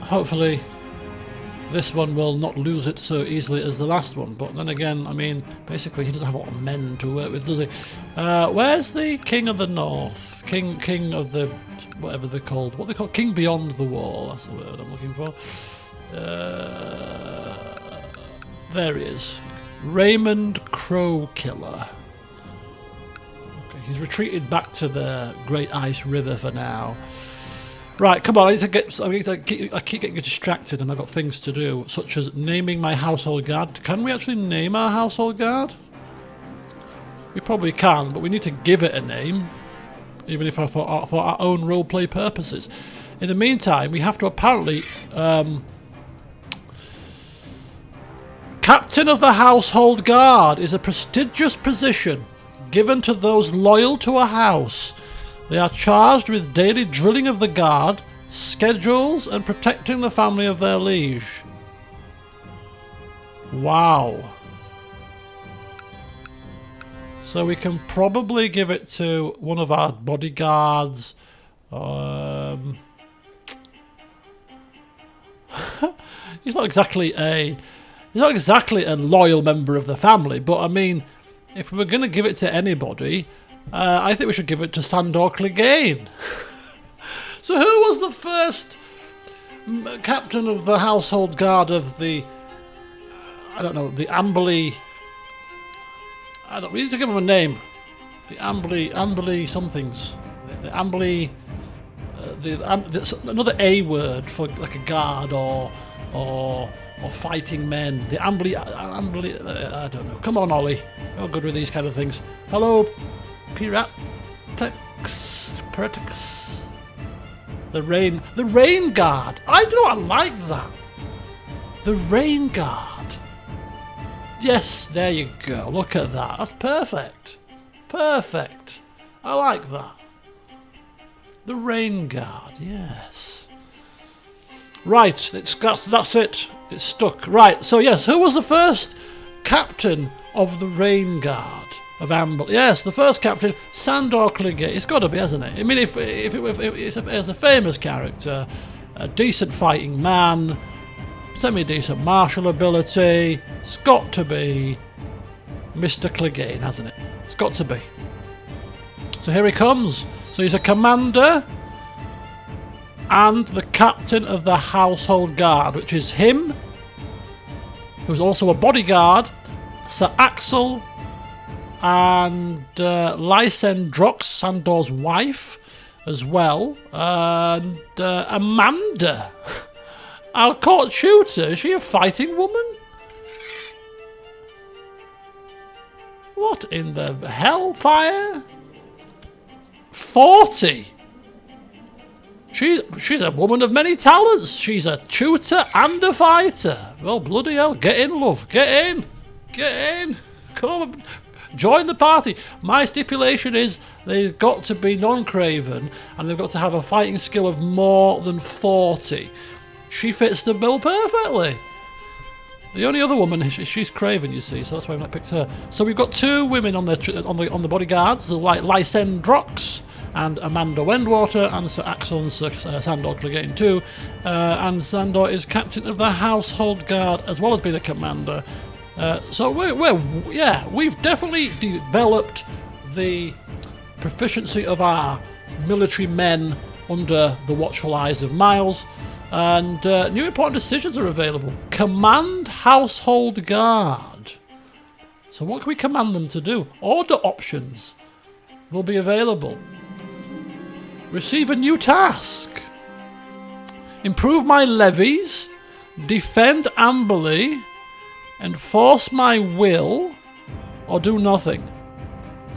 Hopefully, this one will not lose it so easily as the last one. But then again, I mean, basically he doesn't have a lot of men to work with, does he? Where's the King of the North? King of the... whatever they're called. What they call King Beyond the Wall. That's the word I'm looking for. There he is. Raymond Crowkiller. Okay, he's retreated back to the Great Ice River for now. Right, come on, I keep getting distracted and I've got things to do, such as naming my household guard. Can we actually name our household guard? We probably can, but we need to give it a name, even if for our own roleplay purposes. In the meantime, we have to apparently... Captain of the Household Guard is a prestigious position given to those loyal to a house. They are charged with daily drilling of the guard, schedules, and protecting the family of their liege. Wow. So we can probably give it to one of our bodyguards. He's not exactly a loyal member of the family, but I mean, if we were going to give it to anybody, I think we should give it to Sandor Clegane. So who was the first captain of the household guard of the... I don't know, the Amberley... we need to give him a name. The Amberley somethings. The Amberley... another A word for like a guard or fighting men. The Amberley... I don't know. Come on, Ollie. You're good with these kind of things. Hello... Piratix. The Rain Guard. I like that. The Rain Guard. Yes, there you go. Look at that. That's perfect. Perfect. I like that. The Rain Guard. Yes. Right. That's it. It's stuck. Right. So yes, who was the first captain of the Rain Guard? Of Amber, yes, the first captain, Sandor Clegane. It's got to be, hasn't it? I mean, if it's a famous character, a decent fighting man, semi-decent martial ability, it's got to be Mr. Clegane, hasn't it? It's got to be. So here he comes. So he's a commander and the captain of the household guard, which is him, who's also a bodyguard, Sir Axel, and Lysendrox, Sandor's wife, as well. And Amanda, our court tutor, is she a fighting woman? What in the hellfire? 40. She's a woman of many talents. She's a tutor and a fighter. Well, bloody hell, get in, love. Get in. Get in. Come on. Join the party. My stipulation is they've got to be non-craven and they've got to have a fighting skill of more than 40. She fits the bill perfectly. The only other woman, she's craven, you see, so that's why I've not picked her. So we've got two women on the bodyguards, the Lysendrox and Amanda Wendwater, and Sir Axel and Sir Sandor Clegane too. And Sandor is captain of the household guard as well as being a commander. So we've definitely developed the proficiency of our military men under the watchful eyes of Myles. And new important decisions are available. Command household guard. So what can we command them to do? Order options will be available. Receive a new task. Improve my levies. Defend Amberley. Enforce my will. Or do nothing.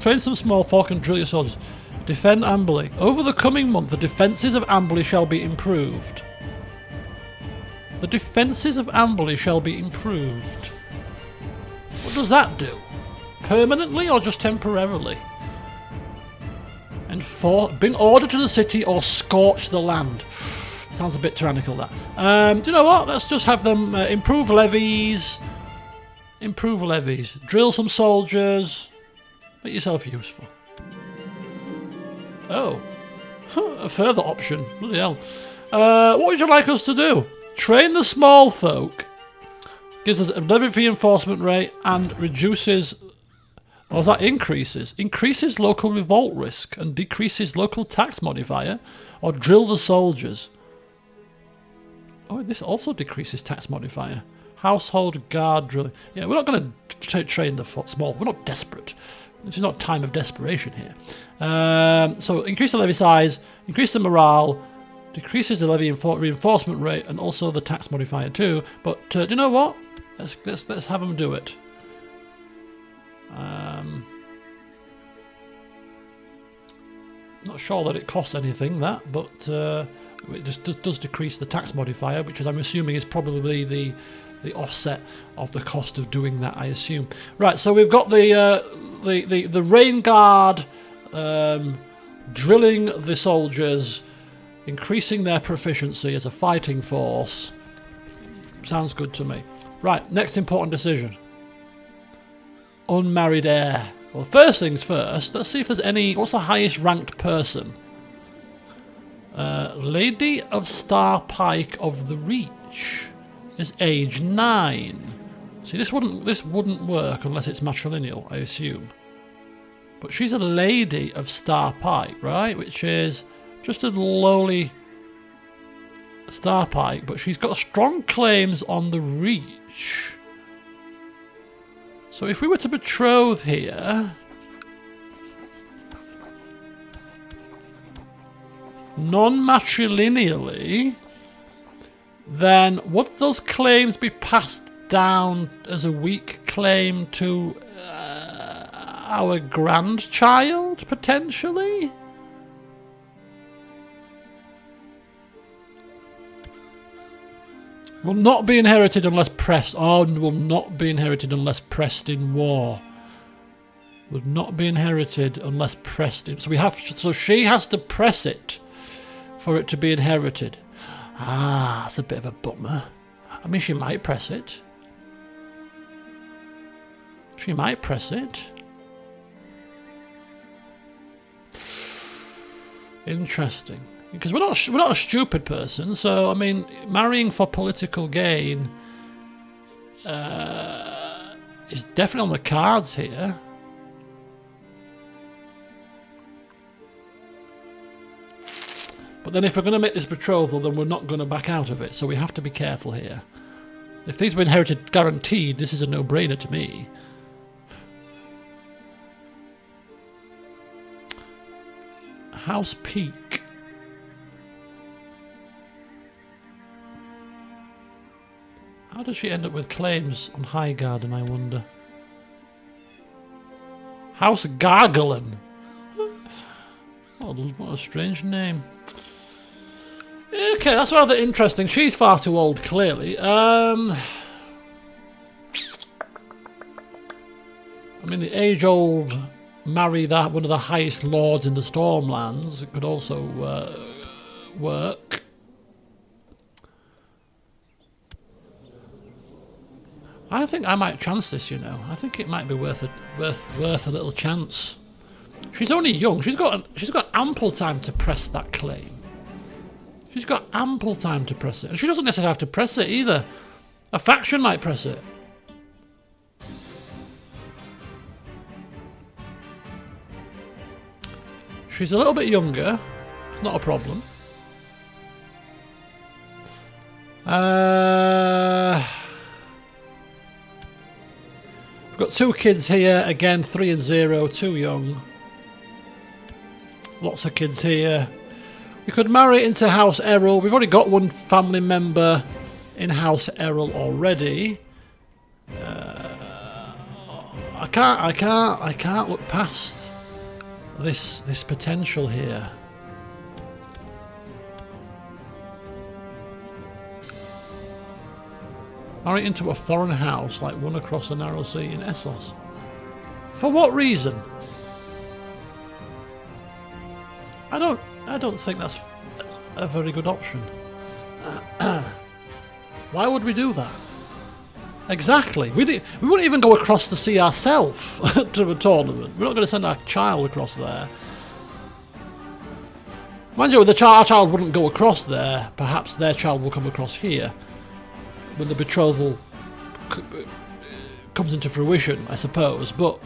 Train some small folk and drill your soldiers. Defend Amberley. Over the coming month, the defences of Amberley shall be improved. The defences of Amberley shall be improved. What does that do? Permanently or just temporarily? And bring order to the city or scorch the land. Sounds a bit tyrannical, that. Do you know what? Let's just have them improve levies. Improve levies. Drill some soldiers. Make yourself useful. Oh. A further option. Bloody hell. What would you like us to do? Train the small folk. Gives us a levy reinforcement rate and reduces... Or is that increases? Increases local revolt risk and decreases local tax modifier. Or drill the soldiers. Oh, this also decreases tax modifier. Household guard drilling. Yeah, we're not going to train the small. We're not desperate. This is not time of desperation here. So increase the levy size, increase the morale, decreases the levy reinforcement rate, and also the tax modifier too. But do you know what? Let's have them do it. Not sure that it costs anything, that, but it just does decrease the tax modifier, which is, I'm assuming, is probably the offset of the cost of doing that, I assume. Right, so we've got the rain guard drilling the soldiers, increasing their proficiency as a fighting force. Sounds good to me. Right, next important decision. Unmarried heir. Well, first things first, let's see if there's any... What's the highest ranked person? Lady of Star Pike of the Reach is age 9. See, this wouldn't work unless it's matrilineal, I assume. But she's a Lady of Star Pike, right? Which is just a lowly Star Pike, but she's got strong claims on the Reach. So if we were to betroth here... non-matrilineally, then would those claims be passed down as a weak claim to our grandchild, potentially? Will not be inherited unless pressed. Oh, will not be inherited unless pressed in war. Would not be inherited unless pressed in... So she has to press it for it to be inherited. Ah, that's a bit of a bummer. I mean, she might press it. She might press it. Interesting. Because we're not a stupid person, so I mean, marrying for political gain is definitely on the cards here. But then if we're going to make this betrothal, then we're not going to back out of it, so we have to be careful here. If these were inherited guaranteed, this is a no-brainer to me. House Peak. How does she end up with claims on High Garden, I wonder? House Gargolin. What a strange name. Okay, that's rather interesting. She's far too old, clearly. I mean, the age-old marry one of the highest lords in the Stormlands. It could also work. I think I might chance this, you know. I think it might be worth a little chance. She's only young. She's got ample time to press that claim. She's got ample time to press it. And she doesn't necessarily have to press it either. A faction might press it. She's a little bit younger. It's not a problem. We've got 2 kids here. Again, 3 and 0. Too young. Lots of kids here. We could marry into House Errol. We've already got 1 family member in House Errol already. I can't look past this potential here. Marry into a foreign house like one across the narrow sea in Essos. For what reason? I don't think that's a very good option. Why would we do that? Exactly. We wouldn't even go across the sea ourselves to a tournament. We're not going to send our child across there. Mind you, our child wouldn't go across there. Perhaps their child will come across here when the betrothal comes into fruition, I suppose. But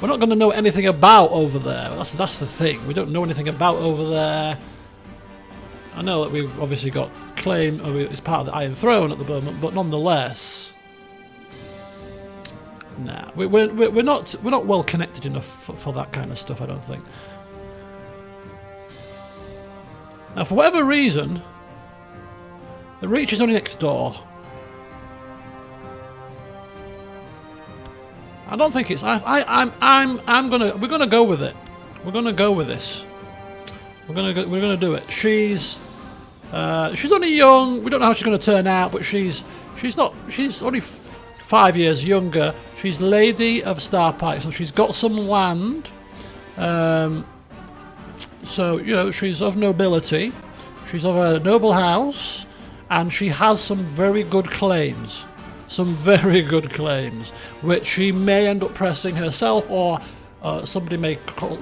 we're not going to know anything about over there. That's the thing. We don't know anything about over there. I know that we've obviously got claim. It's part of the Iron Throne at the moment, but nonetheless, nah. We're not well connected enough for that kind of stuff. I don't think. Now, for whatever reason, the Reach is only next door. I don't think it's. We're gonna go with it. We're gonna go with this. We're gonna do it. She's only young. We don't know how she's gonna turn out, but she's only 5 years younger. She's Lady of Starpike, so she's got some land. So you know she's of nobility. She's of a noble house, and she has some very good claims. Some very good claims, which she may end up pressing herself, or somebody may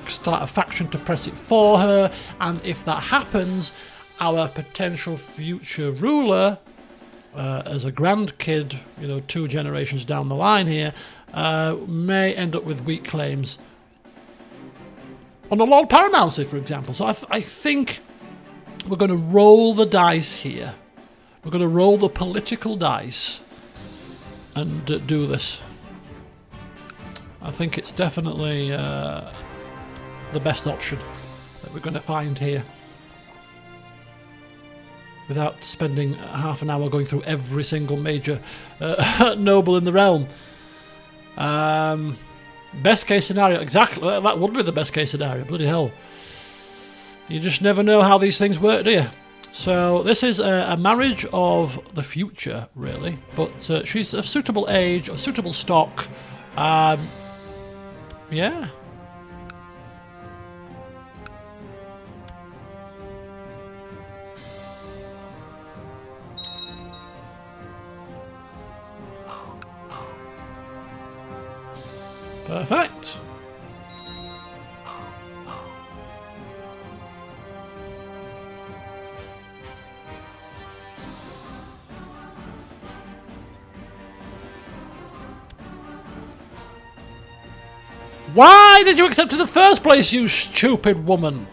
start a faction to press it for her. And if that happens, our potential future ruler, as a grandkid, you know, 2 generations down the line here, may end up with weak claims on a Lord Paramountcy, for example. So I think we're going to roll the dice here. We're going to roll the political dice and do this. I think it's definitely the best option that we're going to find here, without spending half an hour going through every single major noble in the realm. Best case scenario, exactly, that would be the best case scenario. Bloody hell, you just never know how these things work, do you? So this is a marriage of the future, really, but she's of suitable age, of suitable stock. Yeah. Perfect. Why did you accept in the first place, you stupid woman?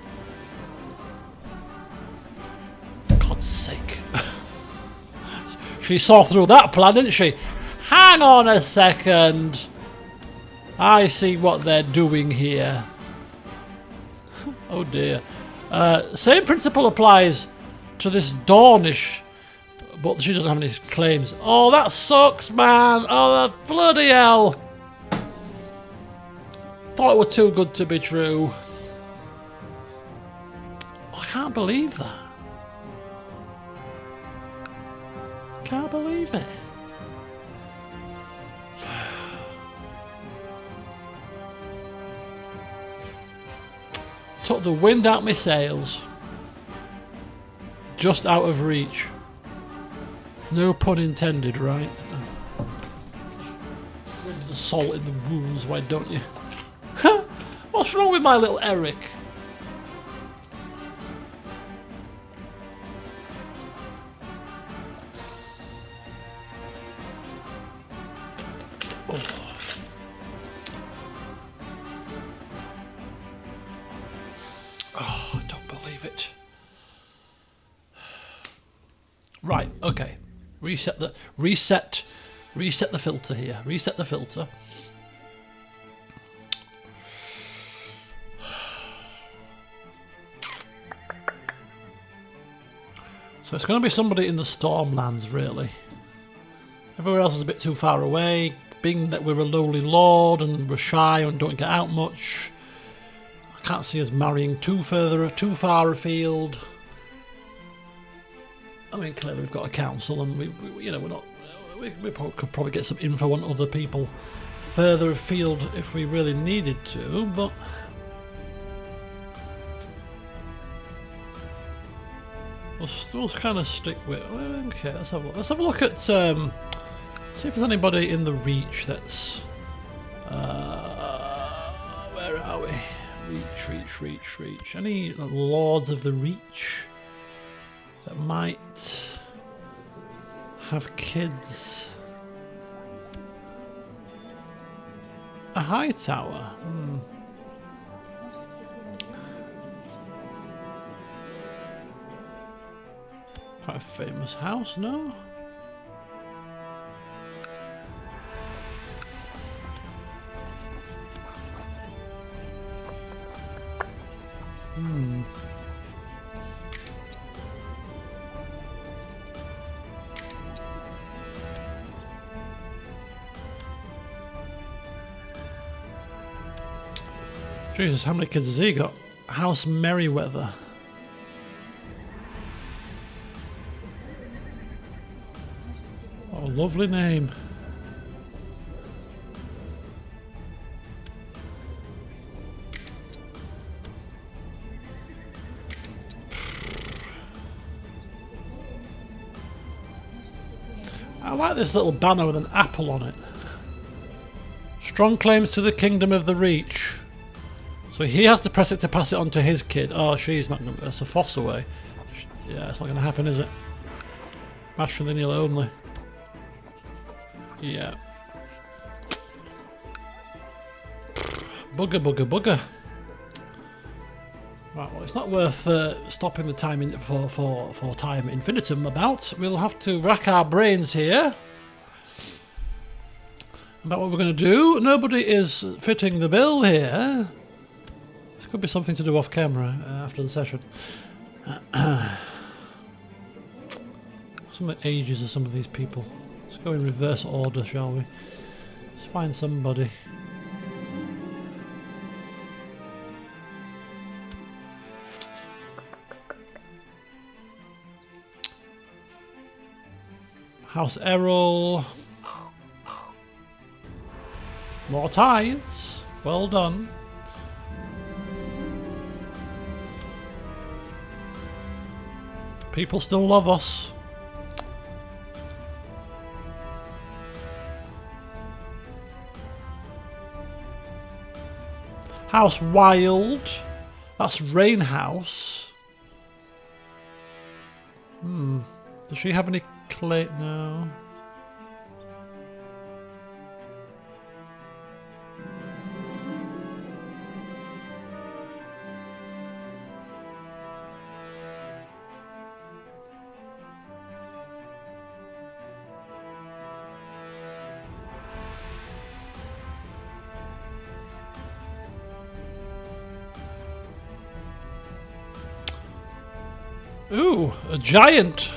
God's sake. She saw through that plan, didn't she? Hang on a second. I see what they're doing here. Oh dear. Same principle applies to this Dornish But she doesn't have any claims. Oh, that sucks, man. Oh, that bloody hell. Thought it was too good to be true. I can't believe that. Can't believe it. Took the wind out my sails. Just out of reach. No pun intended, right? The salt in the wounds, why don't you? What's wrong with my little Eric? Oh, I don't believe it. Right, okay. Reset the filter here. Reset the filter. So it's going to be somebody in the Stormlands, really. Everywhere else is a bit too far away. Being that we're a lowly lord and we're shy and don't get out much, I can't see us marrying too far afield. I mean, clearly we've got a council, and we could probably get some info on other people further afield if we really needed to, but we'll kind of stick with. Okay, let's have a look at see if there's anybody in the Reach that's where are we? Reach. Any lords of the Reach that might have kids? A high tower. Quite a famous house, no? Jesus, how many kids has he got? House Merryweather. Oh, lovely name. I like this little banner with an apple on it. Strong claims to the kingdom of the Reach. So he has to press it to pass it on to his kid. Oh, she's not going to... That's a foss away. Yeah, it's not going to happen, is it? Matrilineal only. Yeah. Bugger. Right, well, it's not worth stopping the time for time infinitum about. We'll have to rack our brains here about what we're going to do. Nobody is fitting the bill here. This could be something to do off camera after the session. Some of the ages of some of these people. Let's go in reverse order, shall we? Let's find somebody. House Errol. More tithes. Well done. People still love us. House Wild. That's Rain House. Does she have any clay? No. Ooh, a giant.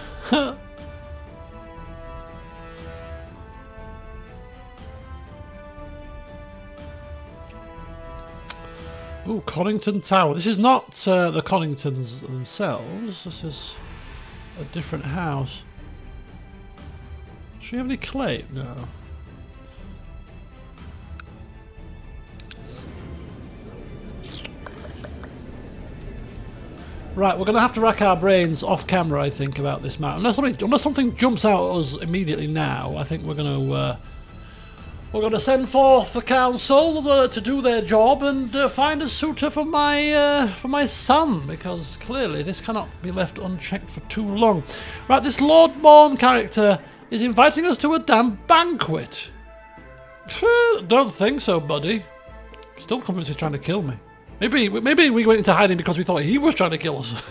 Ooh, Connington Tower. This is not the Conningtons themselves. This is a different house. Does she have any clay? No. Right, we're going to have to rack our brains off camera, I think, about this matter. Unless something jumps out at us immediately now, I think we're going to send forth the council to do their job and find a suitor for my son, because clearly this cannot be left unchecked for too long. Right, this Lord Morn character is inviting us to a damn banquet. Don't think so, buddy. Still convinced he's trying to kill me. Maybe we went into hiding because we thought he was trying to kill us.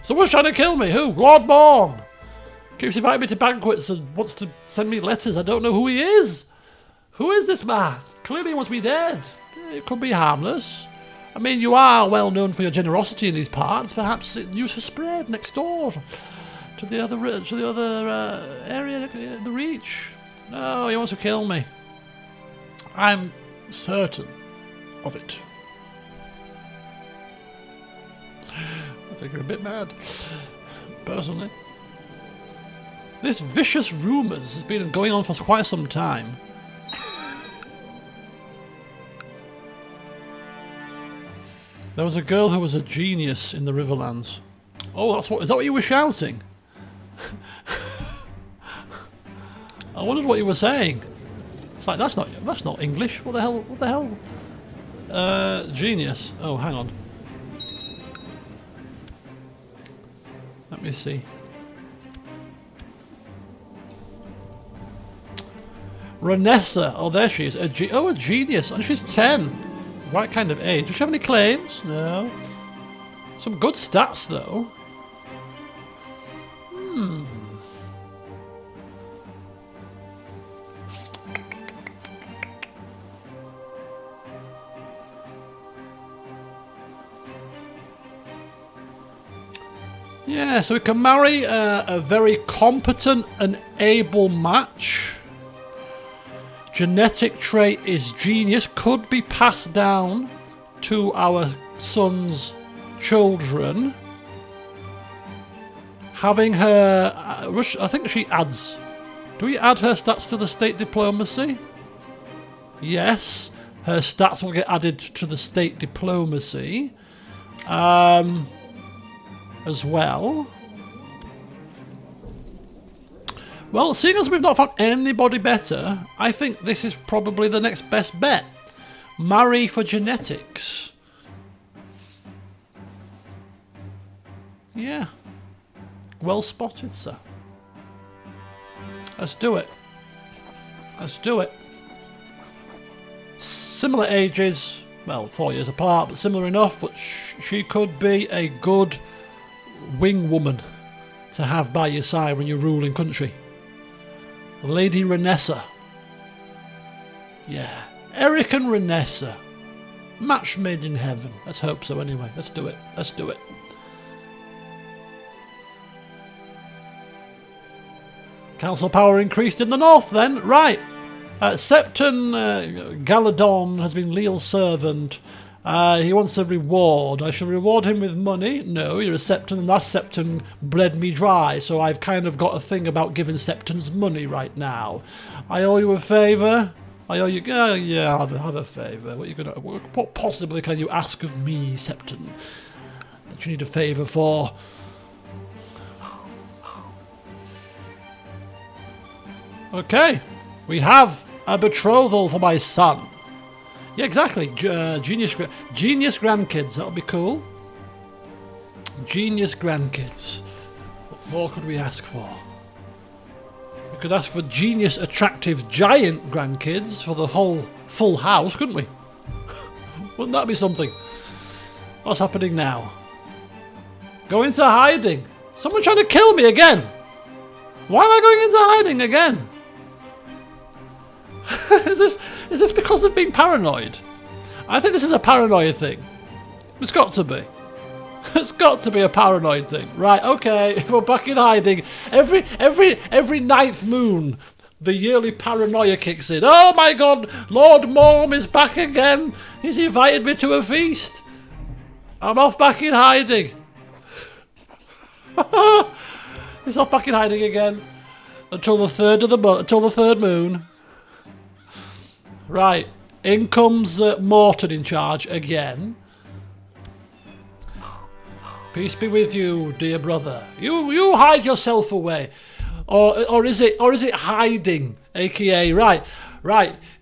Someone's trying to kill me. Who? Lord Morn. Keeps inviting me to banquets and wants to send me letters. I don't know who he is. Who is this man? Clearly he wants me dead. It could be harmless. I mean, you are well known for your generosity in these parts. Perhaps news has spread next door to the other area, the Reach. No, he wants to kill me. I'm certain of it. I think you're a bit mad, personally. This vicious rumours has been going on for quite some time. There was a girl who was a genius in the Riverlands. Oh, is that what you were shouting? I wondered what you were saying. It's like that's not English. What the hell? Genius. Oh, hang on. Let me see. Renessa. Oh, there she is. A genius. And she's 10. Right kind of age. Does she have any claims? No. Some good stats, though. Yeah, so we can marry a very competent and able match. Genetic trait is genius, could be passed down to our son's children. Having her, I think she adds, do we add her stats to the state diplomacy? Yes, her stats will get added to the state diplomacy. As well. Well, seeing as we've not found anybody better, I think this is probably the next best bet. Marry for genetics. Yeah. Well spotted, sir. Let's do it. Let's do it. Similar ages, well, 4 years apart, but similar enough, but she could be a good wing woman to have by your side when you're ruling country. Lady Renessa. Yeah. Eric and Renessa. Match made in heaven. Let's hope so anyway. Let's do it. Let's do it. Council power increased in the north then. Right. Septon Galadon has been Leal's servant. He wants a reward. I shall reward him with money. No, you're a Septon, and that Septon bled me dry, so I've kind of got a thing about giving Septons money right now. I owe you a favour. I owe you... yeah, have a favour. What possibly can you ask of me, Septon, that you need a favour for? Okay, we have a betrothal for my son. Yeah, exactly. Genius grandkids. That'll be cool. Genius grandkids. What more could we ask for? We could ask for genius, attractive, giant grandkids for the whole full house, couldn't we? Wouldn't that be something? What's happening now? Go into hiding. Someone's trying to kill me again. Why am I going into hiding again? Is this because of being paranoid? I think this is a paranoia thing. It's got to be. It's got to be a paranoid thing. Right, okay, we're back in hiding. Every ninth moon, The yearly paranoia kicks in. Oh my God, Lord Morm is back again. He's invited me to a feast. I'm off back in hiding. He's off back in hiding again until the third moon. Right, in comes Morton in charge again. Peace be with you, dear brother. You hide yourself away, or is it hiding? AKA right.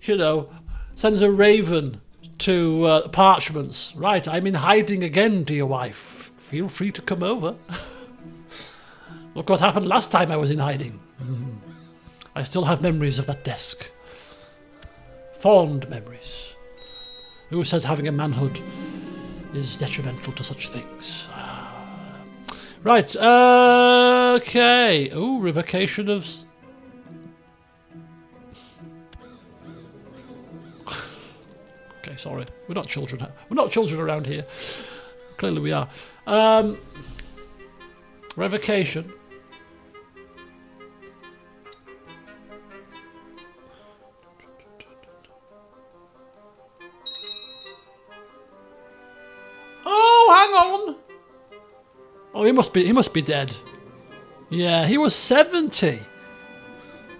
You know, sends a raven to parchments. Right, I'm in hiding again, dear wife. Feel free to come over. Look what happened last time I was in hiding. I still have memories of that desk. Fond memories. Who says having a manhood is detrimental to such things? Right, okay. Ooh, revocation of... Okay, sorry. We're not children. We're not children around here. Clearly we are. Revocation. Oh, hang on. Oh, he must be dead. Yeah, he was 70.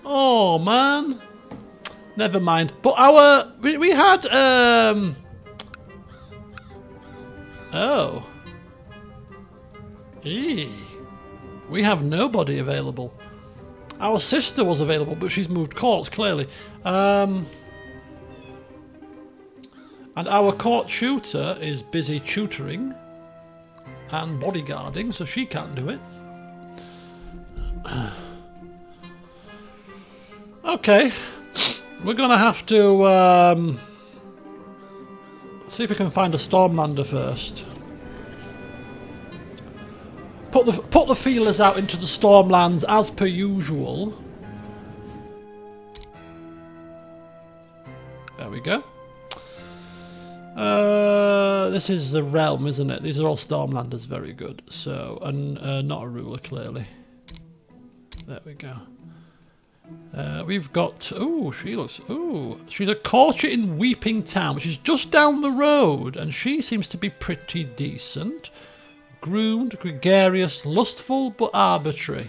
Oh man. Never mind. But we had oh. Eee. We have nobody available. Our sister was available, but she's moved courts, clearly. And our court tutor is busy tutoring and bodyguarding, so she can't do it. Okay. We're going to have to see if we can find a Stormlander first. Put the feelers out into the Stormlands as per usual. There we go. This is the realm, isn't it? These are all Stormlanders, very good. So, and not a ruler, clearly. There we go. We've got... Ooh, she looks... Ooh, she's a courtier in Weeping Town, which is just down the road, and she seems to be pretty decent. Groomed, gregarious, lustful, but arbitrary.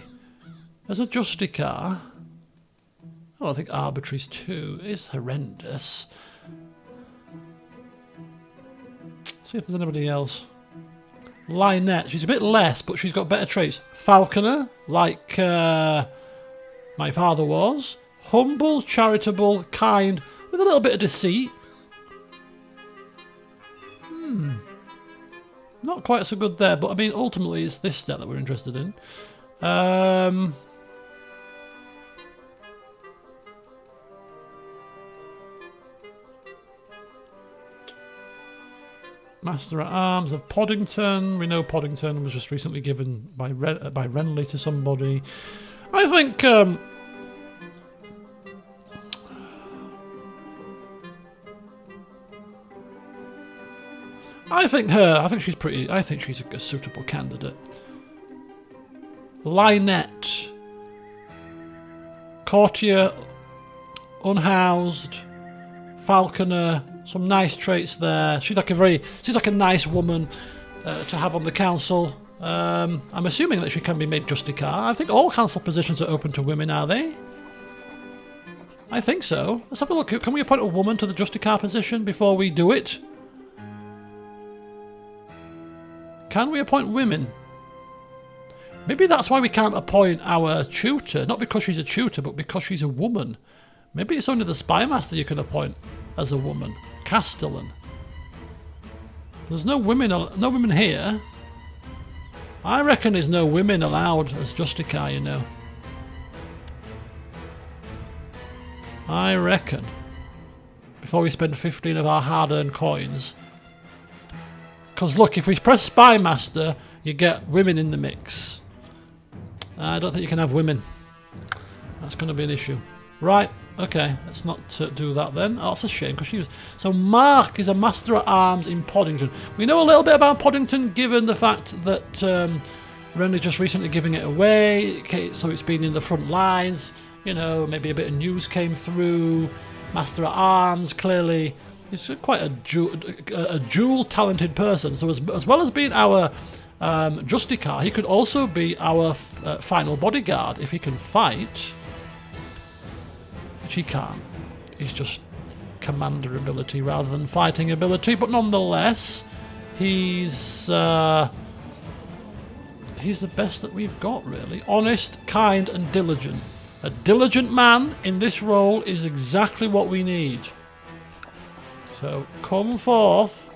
There's a Justicar. I don't think arbitrary's too. It's horrendous. See if there's anybody else. Lynette, she's a bit less, but she's got better traits. Falconer, like my father was. Humble, charitable, kind, with a little bit of deceit. Not quite so good there, but I mean, ultimately it's this stat that we're interested in. Master at Arms of Poddington. We know Poddington was just recently given by Renly to somebody. I think I think she's pretty. I think she's a suitable candidate. Lynette, courtier, unhoused, falconer. Some nice traits there. She's like a nice woman to have on the council. I'm assuming that she can be made Justicar. I think all council positions are open to women, are they? I think so. Let's have a look. Can we appoint a woman to the Justicar position before we do it? Can we appoint women? Maybe that's why we can't appoint our tutor. Not because she's a tutor, but because she's a woman. Maybe it's only the Spymaster you can appoint as a woman. Castellan. There's no women here. I reckon there's no women allowed as Justicar, you know. I reckon. Before we spend 15 of our hard-earned coins. Because look, if we press Spymaster, you get women in the mix. I don't think you can have women. That's going to be an issue. Right, okay, let's not do that then. Oh, that's a shame, because she was... So Mark is a Master at Arms in Poddington. We know a little bit about Poddington, given the fact that Renly's just recently giving it away, so it's been in the front lines. you know, maybe a bit of news came through. Master at Arms, clearly. He's quite a dual-talented person. So as well as being our Justicar, he could also be our final bodyguard if he can fight. Which he can't. He's just commander ability rather than fighting ability. But nonetheless, he's the best that we've got, really. Honest, kind, and diligent. A diligent man in this role is exactly what we need. So, come forth.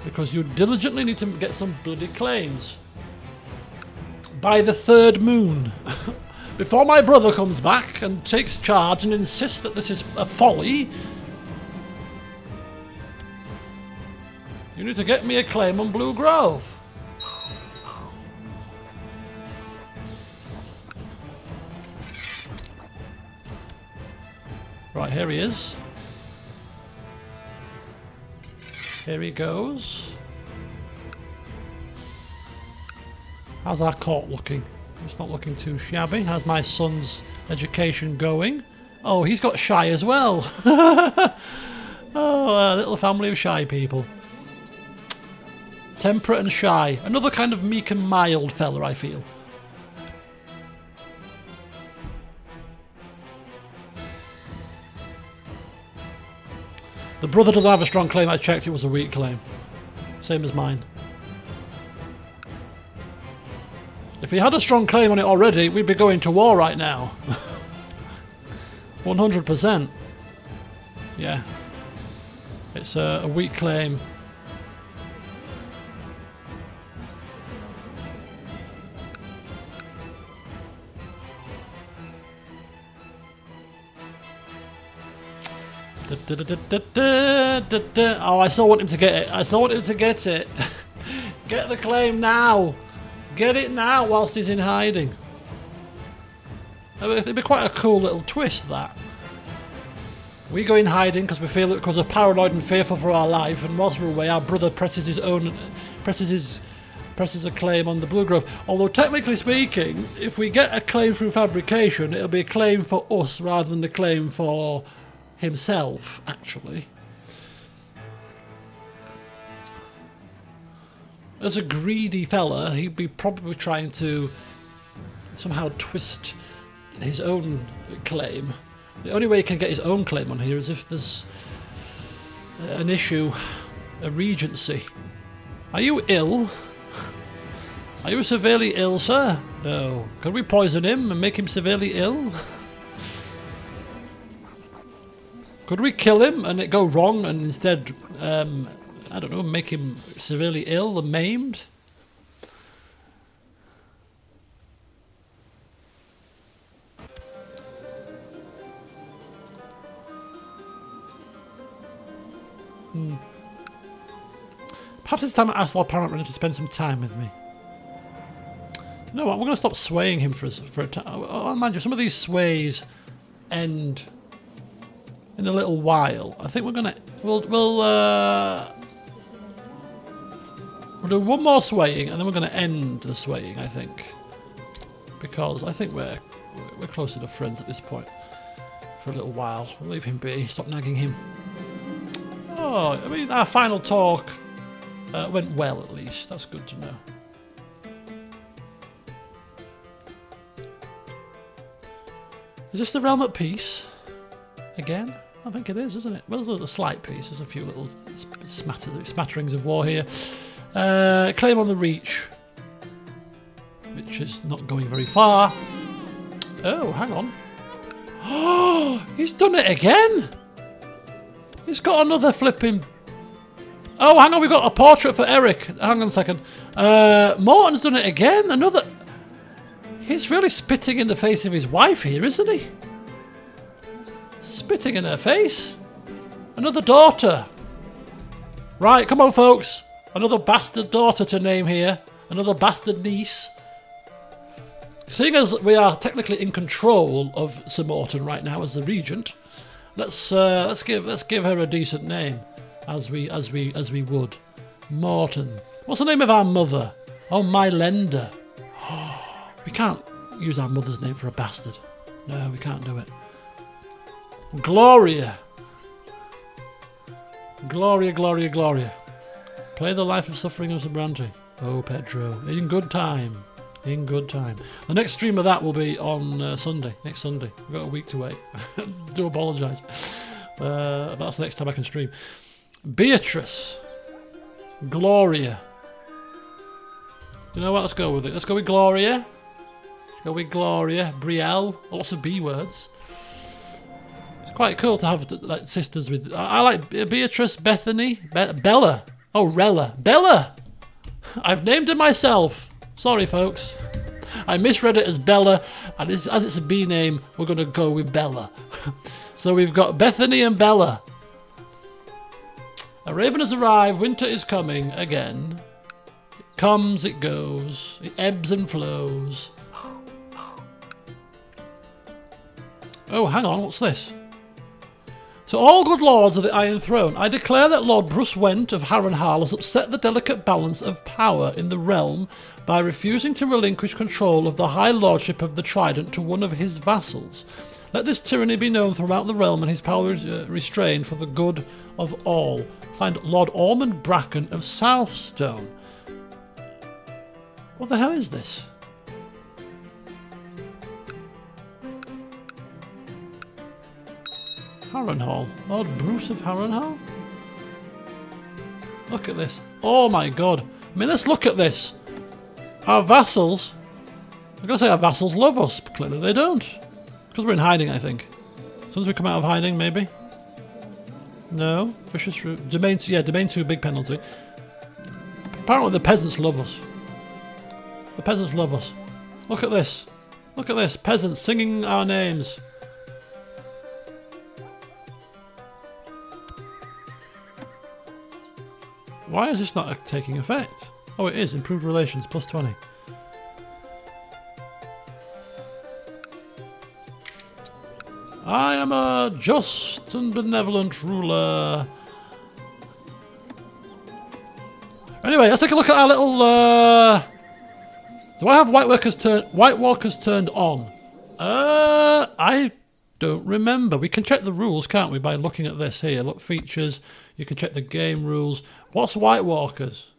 Because you diligently need to get some bloody claims. By the third moon. Before my brother comes back and takes charge and insists that this is a folly, you need to get me a claim on Blue Grove. Right, here he is. Here he goes. How's our court looking? It's not looking too shabby. How's my son's education going? Oh, he's got shy as well. Oh, a little family of shy people. Temperate and shy. Another kind of meek and mild fella, I feel. The brother doesn't have a strong claim. I checked, it was a weak claim. Same as mine. If he had a strong claim on it already, we'd be going to war right now. 100%. Yeah. It's a weak claim. Oh, I still want him to get it. I still want him to get it. Get the claim now. Get it now whilst he's in hiding. It'd be quite a cool little twist, that. We go in hiding because we feel it because we're paranoid and fearful for our life, and whilst we're away, our brother presses a claim on the Blue Grove. Although technically speaking, if we get a claim through fabrication, it'll be a claim for us rather than a claim for himself, actually. As a greedy fella, he'd be probably trying to somehow twist his own claim. The only way he can get his own claim on here is if there's an issue, a regency. Are you ill? Are you severely ill, sir? No. Could we poison him and make him severely ill? Could we kill him and it go wrong and instead, I don't know, make him severely ill and maimed? Perhaps it's time I ask Lord Paramount to spend some time with me. You know what, we're going to stop swaying him for a time. Oh, mind you, some of these sways end in a little while. I think we're gonna we'll do one more swaying and then we're gonna end the swaying, I think, because I think we're close enough friends at this point for a little while. We'll leave him be. Stop nagging him. Oh, I mean, our final talk went well, at least. That's good to know. Is this the realm at peace again? I think it is, isn't it? Well, there's a slight piece. There's a few little smatterings of war here. Claim on the Reach, which is not going very far. Oh, hang on. Oh, he's done it again. He's got another flipping... Oh, hang on, we've got a portrait for Eric. Hang on a second. Morton's done it again. Another... He's really spitting in the face of his wife here, isn't he? Spitting in her face. Another daughter. Right, come on, folks. Another bastard daughter to name here. Another bastard niece. Seeing as we are technically in control of Sir Morton right now as the regent, let's give her a decent name, as we would. Morton. What's the name of our mother? Oh, my lender. We can't use our mother's name for a bastard. No, we can't do it. Gloria. Gloria, Gloria, Gloria. Play the life of suffering of Zabranti. Oh, Petro. In good time. In good time. The next stream of that will be on Sunday. Next Sunday. We've got a week to wait. Do apologise. That's the next time I can stream. Beatrice. Gloria. You know what? Let's go with it. Let's go with Gloria. Let's go with Gloria. Brielle. Lots of B words. It's quite cool to have like sisters with... I like Beatrice, Bethany, Bella. Oh, Rella. Bella! I've named it myself. Sorry, folks. I misread it as Bella, and as it's a B name, we're going to go with Bella. So we've got Bethany and Bella. A raven has arrived. Winter is coming again. It comes, it goes. It ebbs and flows. Oh, hang on. What's this? So all good lords of the Iron Throne, I declare that Lord Bruce Went of Harrenhal has upset the delicate balance of power in the realm by refusing to relinquish control of the High Lordship of the Trident to one of his vassals. Let this tyranny be known throughout the realm and his power restrained for the good of all. Signed, Lord Ormond Bracken of Southstone. What the hell is this? Harrenhal. Lord Bruce of Harrenhal? Look at this. Oh my god. I mean, let's look at this. Our vassals... I'm going to say our vassals love us, but clearly they don't. Because we're in hiding, I think. As soon as we come out of hiding, maybe. No. Vicious Root. Domain 2, yeah, Domain 2, big penalty. Apparently the peasants love us. The peasants love us. Look at this. Look at this. Peasants singing our names. Why is this not taking effect? Oh, it is. Improved relations, plus 20. I am a just and benevolent ruler. Anyway, let's take a look at our little... Do I have White Walkers turned on? I don't remember. We can check the rules, can't we, by looking at this here. Look, features. You can check the game rules. What's White Walkers?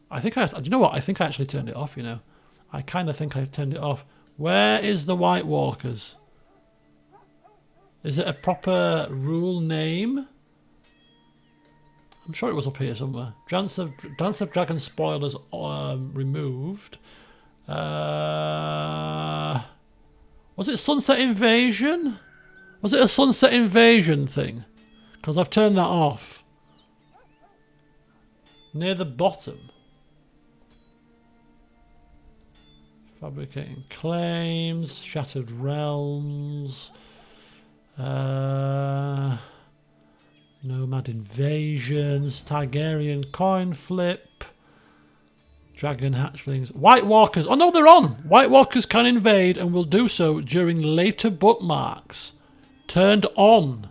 I think do you know what? I think I actually turned it off, you know. I kind of think I've turned it off. Where is the White Walkers? Is it a proper rule name? I'm sure it was up here somewhere. Dance of Dragon spoilers removed. Was it Sunset Invasion? Was it a Sunset Invasion thing? Because I've turned that off. Near the bottom. Fabricating claims. Shattered realms. Nomad invasions. Targaryen coin flip. Dragon hatchlings. White Walkers. Oh no, they're on. White Walkers can invade and will do so during later bookmarks. Turned on.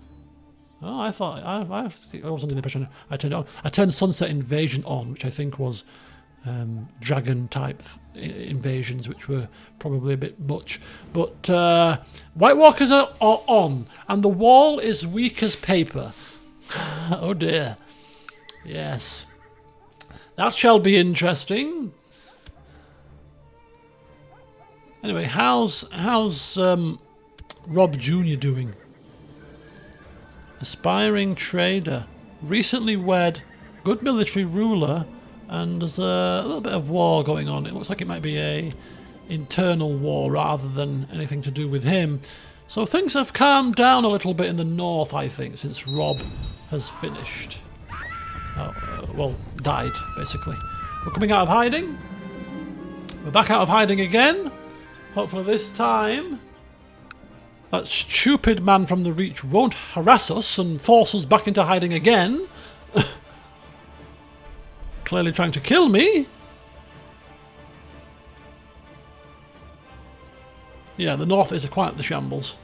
Oh, I thought I was under the impression I turned it on. I turned Sunset Invasion on, which I think was dragon type invasions, which were probably a bit much. But White Walkers are on, and the wall is weak as paper. Oh dear. Yes. That shall be interesting. Anyway, how's Rob Jr. doing? Aspiring trader, recently wed, good military ruler, and there's a little bit of war going on. It looks like it might be a internal war rather than anything to do with him. So things have calmed down a little bit in the north, I think, since Rob has finished. Well, died, basically. We're coming out of hiding. We're back out of hiding again. Hopefully this time that stupid man from the Reach won't harass us and force us back into hiding again. Clearly trying to kill me. Yeah, the north is quite the shambles.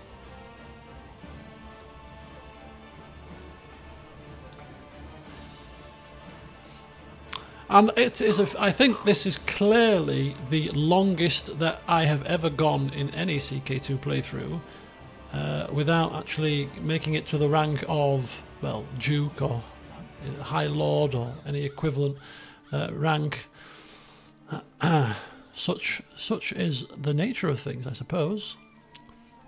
And it is. I think this is clearly the longest that I have ever gone in any CK2 playthrough without actually making it to the rank of, well, Duke or High Lord or any equivalent rank. Such is the nature of things, I suppose.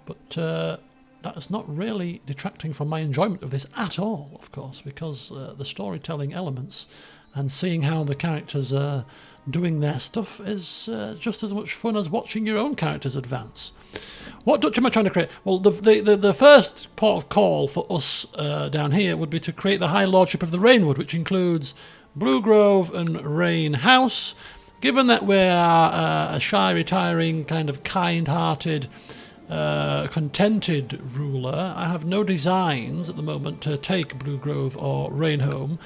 But that is not really detracting from my enjoyment of this at all, of course, because the storytelling elements and seeing how the characters are doing their stuff is just as much fun as watching your own characters advance. What Dutch am I trying to create? Well, the first port of call for us down here would be to create the High Lordship of the Rainwood, which includes Blue Grove and Rain House. Given that we're a shy, retiring, kind of kind-hearted, contented ruler, I have no designs at the moment to take Blue Grove or Rain home.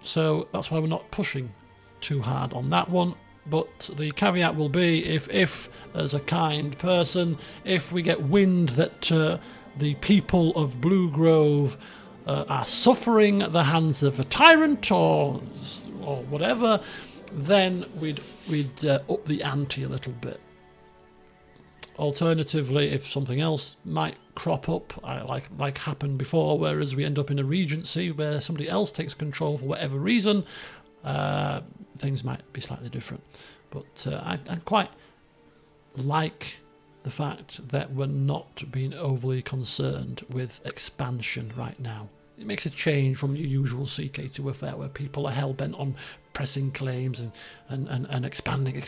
So that's why we're not pushing too hard on that one. But the caveat will be if as a kind person, if we get wind that the people of Blue Grove are suffering at the hands of a tyrant or whatever, then we'd up the ante a little bit. Alternatively, if something else might crop up, like happened before, whereas we end up in a regency where somebody else takes control for whatever reason, things might be slightly different. But I quite like the fact that we're not being overly concerned with expansion right now. It makes a change from your usual CK2 affair where people are hell-bent on pressing claims and expanding.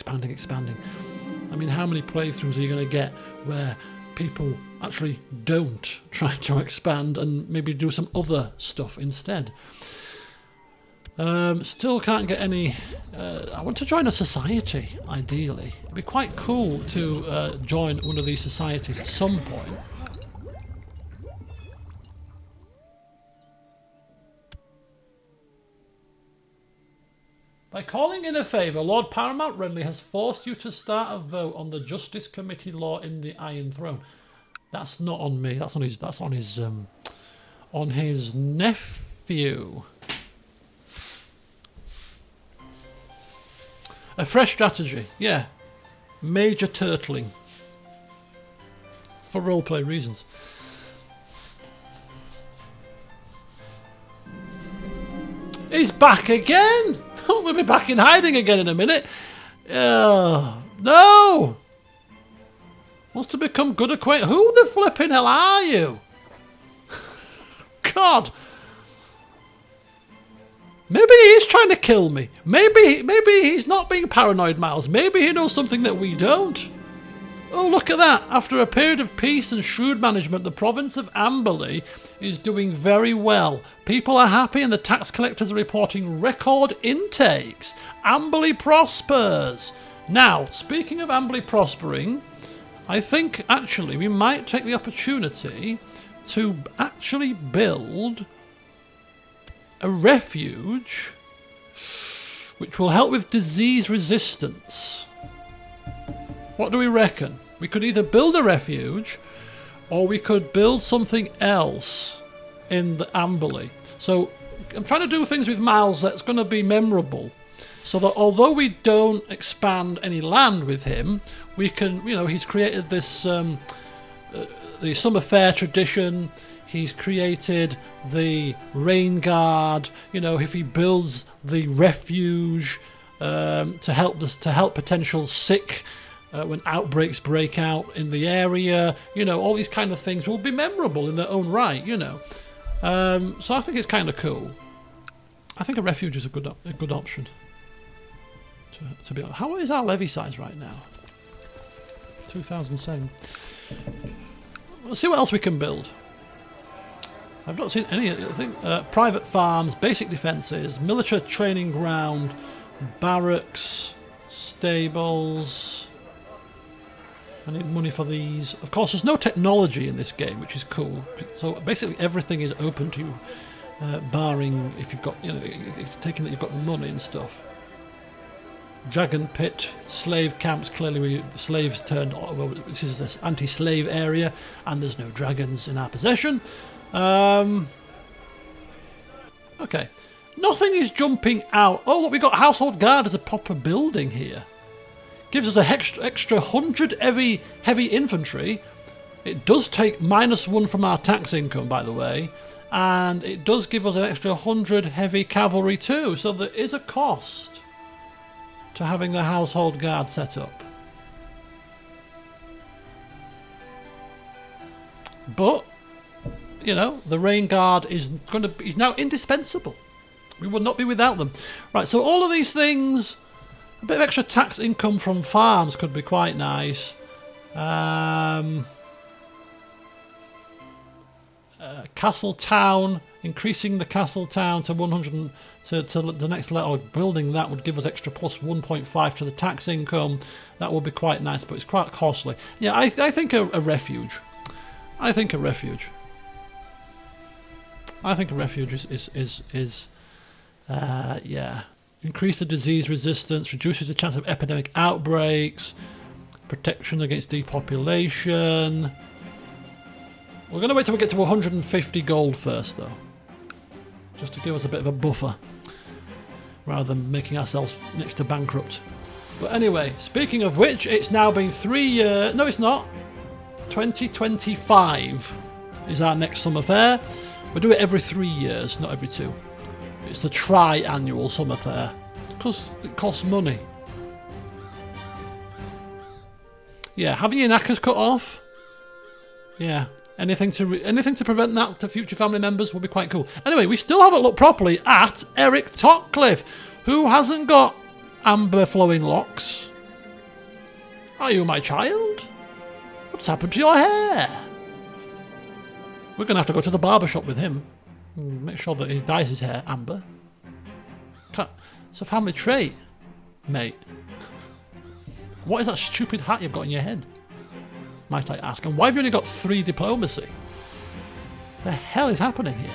I mean, how many playthroughs are you going to get where people actually don't try to expand and maybe do some other stuff instead? Still can't get any... I want to join a society, ideally. It'd be quite cool to join one of these societies at some point. By calling in a favour, Lord Paramount Renly has forced you to start a vote on the Justice Committee law in the Iron Throne. That's not on me. That's on his nephew. A fresh strategy, yeah. Major turtling. For roleplay reasons. He's back again! We'll be back in hiding again in a minute. No! Wants to become good acquaintance. Who the flipping hell are you? God! Maybe he's trying to kill me. Maybe he's not being paranoid, Myles. Maybe he knows something that we don't. Oh, look at that. After a period of peace and shrewd management, the province of Amberley is doing very well. People are happy and the tax collectors are reporting record intakes. Amberley prospers. Now, speaking of Amberley prospering, I think actually we might take the opportunity to actually build a refuge which will help with disease resistance. What do we reckon? We could either build a refuge or we could build something else in the Amberley. So I'm trying to do things with Myles that's going to be memorable, so that although we don't expand any land with him, we can, you know, he's created this the summer fair tradition. He's created the rain guard. You know, if he builds the refuge to help potential sick when outbreaks break out in the area, you know, all these kind of things will be memorable in their own right. You know, so I think it's kind of cool. I think a refuge is a good option. To be honest, how is our levy size right now? 2007. Let's see what else we can build. I've not seen any. I think private farms, basic defences, military training ground, barracks, stables. I need money for these. Of course, there's no technology in this game, which is cool. So basically, everything is open to you, barring if you've got, you know, it's taking that you've got the money and stuff. Dragon pit, slave camps. Clearly, slaves turned. Well, this is this anti-slave area, and there's no dragons in our possession. Okay, Nothing is jumping out. Oh, look, we got Household Guard as a proper building here. Gives us an extra 100 heavy infantry. It does take -1 from our tax income, by the way. And it does give us an extra 100 heavy cavalry too. So there is a cost to having the Household Guard set up. But, you know, the Rain Guard is now indispensable. We will not be without them. Right, so all of these things, a bit of extra tax income from farms could be quite nice. Castle Town, increasing the Castle Town to 100 to the next level of building, that would give us extra plus 1.5 to the tax income. That would be quite nice, but it's quite costly. Yeah, I think a refuge. I think a refuge is yeah. Increase the disease resistance, reduces the chance of epidemic outbreaks, protection against depopulation. We're going to wait till we get to 150 gold first, though, just to give us a bit of a buffer, rather than making ourselves next to bankrupt. But anyway, speaking of which, it's now been 3 years. No, it's not. 2025 is our next summer fair. We do it every 3 years, not every 2. It's the tri-annual summer fair because it costs money. Yeah, having your knackers cut off. Yeah, anything to prevent that to future family members would be quite cool. Anyway, we still haven't looked properly at Eric Totcliffe, who hasn't got amber flowing locks. Are you my child? What's happened to your hair? We're going to have to go to the barber shop with him. Make sure that he dyes his hair amber. It's a family trait, mate. What is that stupid hat you've got in your head, might I ask? And why have you only got 3 diplomacy? The hell is happening here?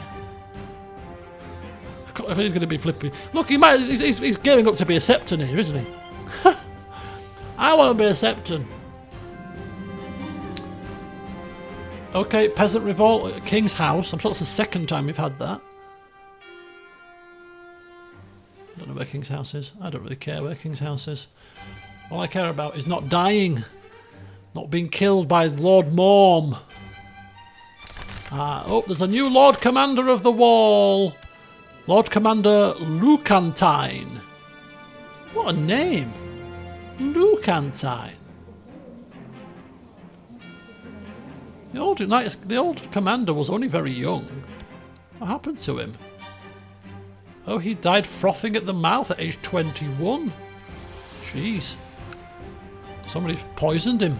I think he's going to be flipping. Look, he's gearing up to be a Septon here, isn't he? I want to be a Septon. Okay, Peasant Revolt at King's House. I'm sure it's the second time we've had that. I don't know where King's House is. I don't really care where King's House is. All I care about is not dying. Not being killed by Lord Morm. Oh, there's a new Lord Commander of the Wall. Lord Commander Lucantine. What a name. Lucantine. The old commander was only very young. What happened to him? Oh, he died frothing at the mouth at age 21. Jeez. Somebody poisoned him.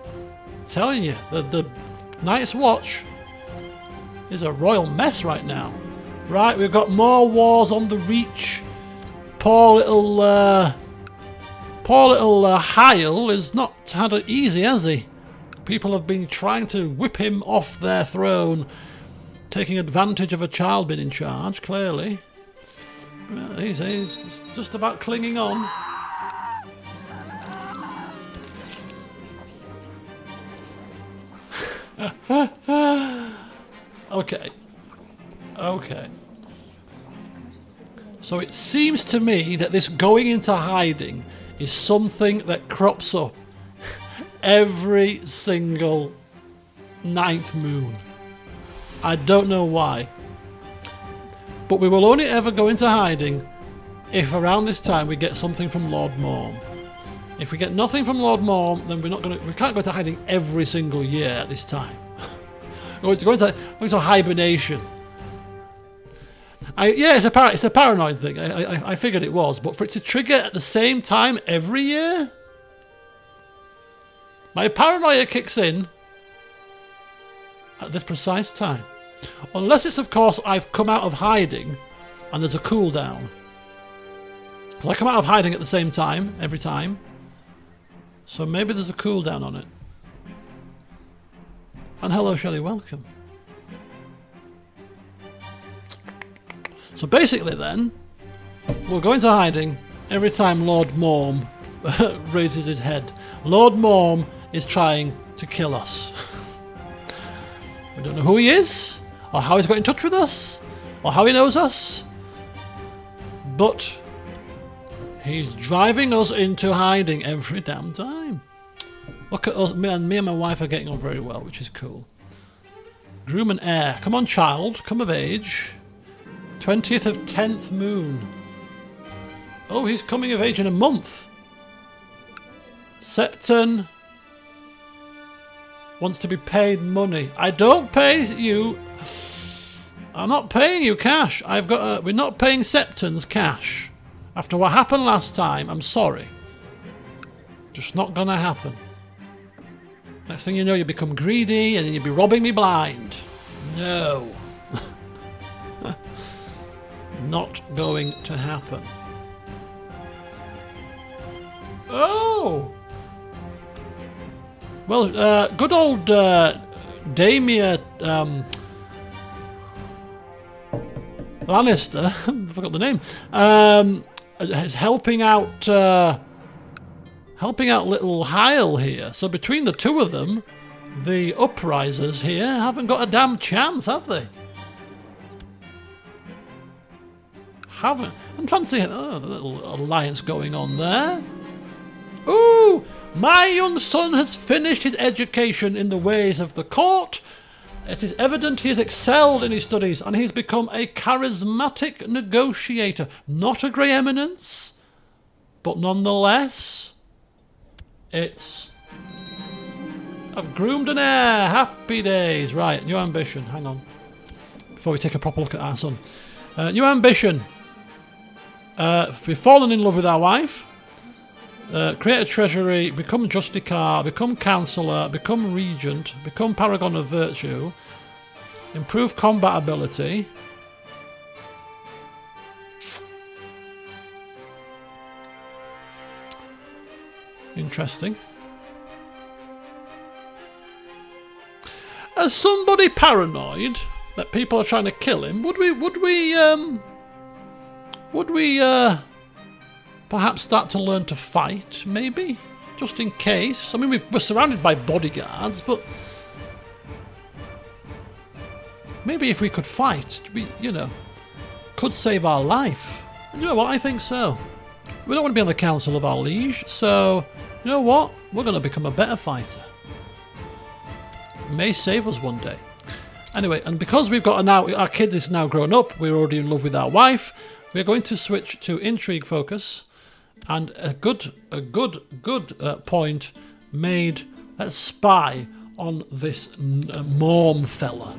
I'm telling you, the Night's Watch is a royal mess right now. Right, we've got more wars on the Reach. Poor little Hyle has not had it easy, has he? People have been trying to whip him off their throne, taking advantage of a child being in charge, clearly. Well, he's just about clinging on. Okay. So it seems to me that this going into hiding is something that crops up every single 9th moon. I don't know why. But we will only ever go into hiding if around this time we get something from Lord Morm. If we get nothing from Lord Morm, then we can't go into hiding every single year at this time. We're going to go into hibernation. It's a paranoid thing. I figured it was, but for it to trigger at the same time every year? My paranoia kicks in at this precise time. Unless it's, of course, I've come out of hiding and there's a cooldown. Because I come out of hiding at the same time, every time. So maybe there's a cooldown on it. And hello, Shelley, welcome. So basically then, we'll go into hiding every time Lord Morm raises his head. Lord Morm is trying to kill us. We don't know who he is, or how he's got in touch with us, or how he knows us, But he's driving us into hiding every damn time. Look at us, me and my wife are getting on very well, which is cool. Groom and heir. Come on, child, come of age. 20th of 10th moon. Oh, he's coming of age in a month. Septon wants to be paid money. I don't pay you. I'm not paying you cash. We're not paying Septons cash. After what happened last time, I'm sorry. Just not gonna happen. Next thing you know, you become greedy and then you'll be robbing me blind. No. Not going to happen. Oh! Well, good old Damia Lannister, I forgot the name, is helping out little Heil here. So between the two of them, the uprisers here haven't got a damn chance, have they? Haven't. I'm trying to see, oh, the little alliance going on there. Ooh! My young son has finished his education in the ways of the court. It is evident he has excelled in his studies and he's become a charismatic negotiator. Not a grey eminence, but nonetheless, I've groomed an heir. Happy days. Right, new ambition. Hang on. Before we take a proper look at our son. New ambition. We've fallen in love with our wife. Create a treasury, become justicar, become councillor, become regent, become paragon of virtue, improve combat ability. Interesting. As somebody paranoid that people are trying to kill him, would we perhaps start to learn to fight, maybe? Just in case. I mean, we're surrounded by bodyguards, but maybe if we could fight, we, could save our life. And you know what? I think so. We don't want to be on the council of our liege, so you know what? We're going to become a better fighter. May save us one day. Anyway, and because we've got our kid is now grown up, we're already in love with our wife, we're going to switch to intrigue focus. And a good point made. Let's spy on this Morm fella.